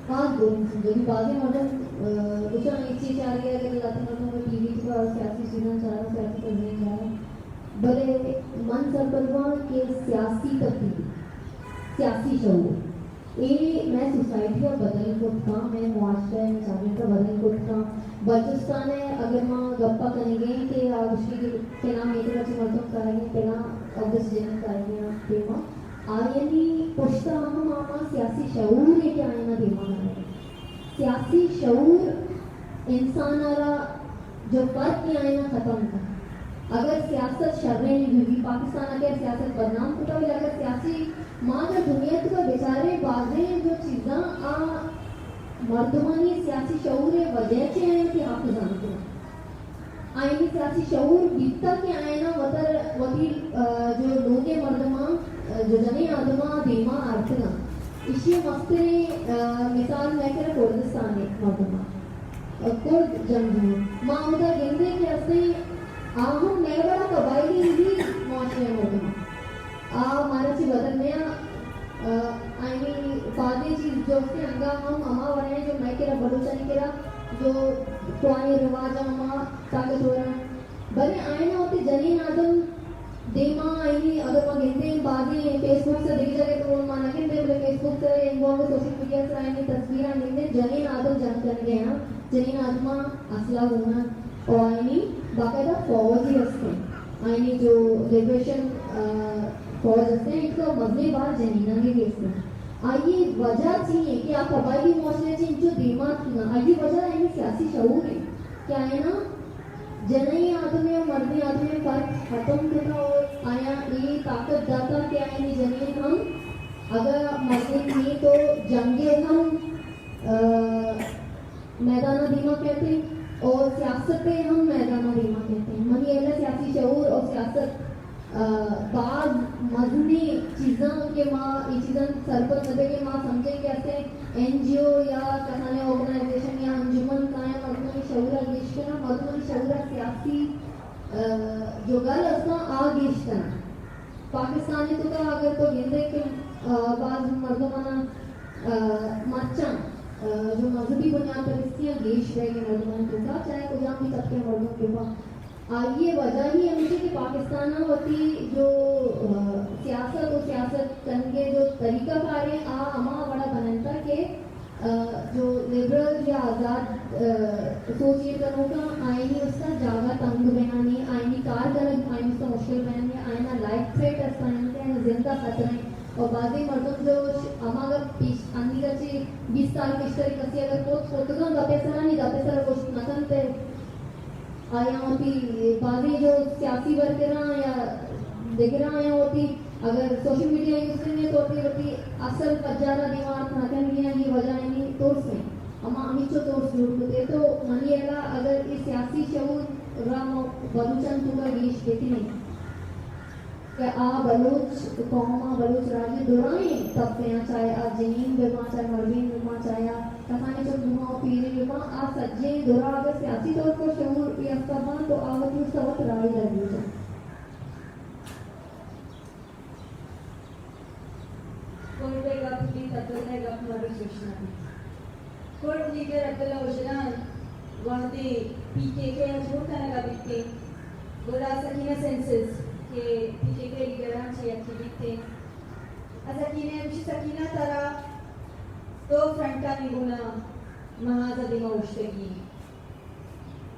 बात बोरिंग समझेगी बातें मतलब दूसरा एक चीज आ रही है अगर लाते मतलब मैं टीवी पर सियासी सुनना चाह रहा हूँ सियासी करने जा रहा हूँ बड़े मन सरपरवा के सियासी तब्दीली सियासी शऊर ये मैं सोसाइटी का बदल कुत्ता मैं मुआशरे में चाहने का बदल कुत्ता बलूचिस्तान है अगर माँ गप्पा करेंगे कि उसकी के नाम एक तरह से मर्दों करेंगे तेरा अगस्त जन करेंगे तेमा आयनी पुश्ता हम आमा सियासी शऊर है क्या आयना तेमा है सियासी शऊर इंसान आरा जो फर्क की आयना खत्म था अगर सियासत शर्रे नहीं हुई पाकिस्तान अगर सियासत बदनाम होता है अगर सियासी माँ का दुनिया का बेचारे बाजे जो चीज़ा आ मर्दमानी सियासी शऊर वजह से आए कि आप जानते हैं आईनी सियासी शऊर बीतता के आए ना वतर वती जो लोग मर्दमा जो जने आदमा देमा आर्तना इसी मस्ते मिसाल मैं कह कुर्दिस्तान है मर्दमा कुर्द जंगू माँ उधर गेंदे के असली हम मेरा बड़ा कबायली ही माशरे मर्दमा हमारा ची बदल में आईनी फादी चीज जो उसके अंगा हम अमा बने जो मैं केरा बलूचा नहीं केरा जो पुराने रिवाज अमा ताकत हो रहा बने आए ना होते जनीन आदम देमा आईनी अगर वह गिनते हैं बादी फेसबुक से देखी जाए तो वो माना कि मेरे फेसबुक से इन्वॉल्व सोशल मीडिया से आईनी तस्वीरें गिनते जनीन आदम जन कर गए हैं जनीन आदमा असला होना और आईनी बाकायदा फौज ही रखते हैं आईनी जो लिबरेशन फौज रखते हैं इनको मजले बार जनीना भी रखते हैं आइए वजह चाहिए कि आप कबायली मुआशरे से जो दिमाग ना आइए वजह है सियासी शऊर है क्या है ना जनई आदमी और मर्दी आदमी में फर्क खत्म करना और आया ये ताकत दाता क्या है नहीं जनी हम अगर मर्दी नहीं तो जंगे हम मैदाना दीमा कहते हैं और सियासत पे हम मैदाना दीमा कहते हैं मनी अल्लाह सियासी शऊर और सियासत बाद मजनी चीज़ों के माँ ये चीज़ें सर पर नजर के माँ समझे कैसे एनजीओ या कहानी ऑर्गेनाइजेशन या अंजुमन का या मजमूनी शऊरा गेश करना मजमूनी शऊरा सियासी जो गल असना आ गेश करना पाकिस्तानी तो का अगर तो गिंदे के बाद मर्दमाना मच्चा जो मजहबी बुनियाद पर इसकी गेश रहेगी मर्दमान तो का चाहे कुछ भी तबके मर्दों के पास ये वजह ही है मुझे कि पाकिस्तान होती जो सियासत और सियासत करने जो तरीका कार है अमा बड़ा बनता के जो लिबरल या आज़ाद सोचिए करो का आईनी उसका ज़्यादा तंग बनानी आईनी कार कर आईनी उसका मुश्किल बनानी आईना लाइफ थ्रेट असाइन जिंदा खतरे और बाजी मर्दों जो अमा अगर पीछ अंधी कच्ची 20 साल पिछले कच्ची अगर कोच होता तो दपे सरा नहीं दपे सरा कुछ नकन पे आया होती बाजी जो सियासी वर्करां या दिगरां आया होती अगर सोशल मीडिया यूज करने तो होती असल पजारा दीवार नाकन गया ये वजह नहीं तोर्स में अमा अमिचो तोर्स जुड़ते तो मनिएला अगर इस सियासी शऊर राम बलूचन तुगा गीश देती नहीं कि आ बलूच कौमा बलूच राज्य दुराई तब पे चाहे आ जनीन बेमा चाहे मरवीन बेमा चाहे कहानी जब दुमा पीरी बेमा आ सज्जे दुरा अगर सियासी तौर पर शऊर या सबान तो आवत उस वक्त राई लगी है कोर्टे गप्पी तत्वने गप मरी सुषना कोर्ट लीडर अब्दुल्ला उजलान वहां पीकेके जो करने बिकते गोरा सकीना सेंसेस के पीकेके लीडरांची ऍक्टिव्हिटी असकीने विषय सकीना तरा तो फ्रंटा निगुना महाजदिमा उष्टगी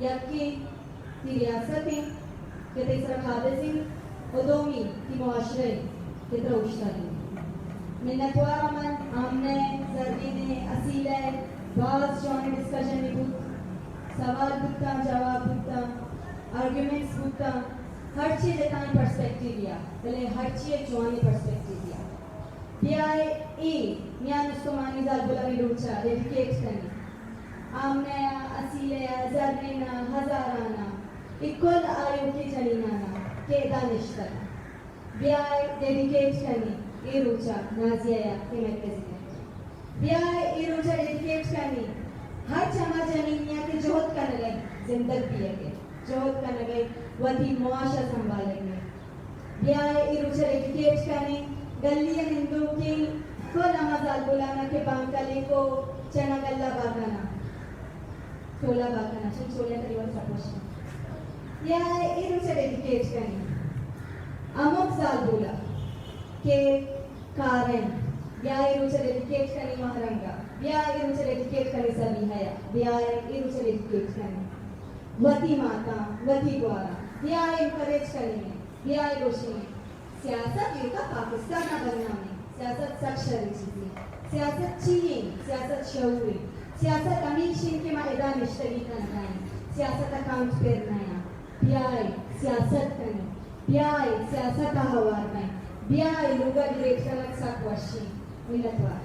याकी ती रियासतें के तेसरा खादसी ओदोमी ती मुआशरे के तरह उष्टगी मिन्नतवारा मन आमने जर्दीने असीले बाज जॉन डिस्कशन में बुत सवाल बुता जवाब बुता आर्गुमेंट्स बुता हर चीज का पर्सपेक्टिव दिया पहले हर चीज जॉनी पर्सपेक्टिव दिया बियाय ए मियान उसको मानी जाल बोला भी लूचा डेडिकेट करनी आमने असीले जर्दीना हजाराना इक्वल आयु की जनीनाना के दानिश्ता बियाय डेडिकेट करनी ये रोचा नाजिया या के मैं प्रेसिडेंट बियाह ये रोचा डेडिकेट करनी हर चमा जमीनिया के जोहत करने गई जिंदगी पिए के जोहत करने गई वही मुआशा संभालेंगे बियाह ये रोचा डेडिकेट करनी गली हिंदू की को नमाज़ बुलाना के बांकले को चना गल्ला बागाना छोला बागाना छोले का दिवस सपोज या ये रोचा डेडिकेट करनी अमुक साल बोला के कारण ब्याह रुचि डेडिकेट करनी महारंगा ब्याह रुचि डेडिकेट करनी सभी है ब्याह रुचि डेडिकेट करनी वती माता वती द्वारा ब्याह इनकरेज करनी ब्याह रोशनी सियासत युग का पाकिस्तान ना बनना में सियासत सक्षरी चीज़ें सियासत चीनी सियासत शऊरी सियासत अमीशीन के मैदान निश्चित करना है सियासत अकाउंट पर नया ब्याह सियासत करनी ब्याह सियासत का हवार में बिया लोगा डिरेक्टर साक वशी मिलतवार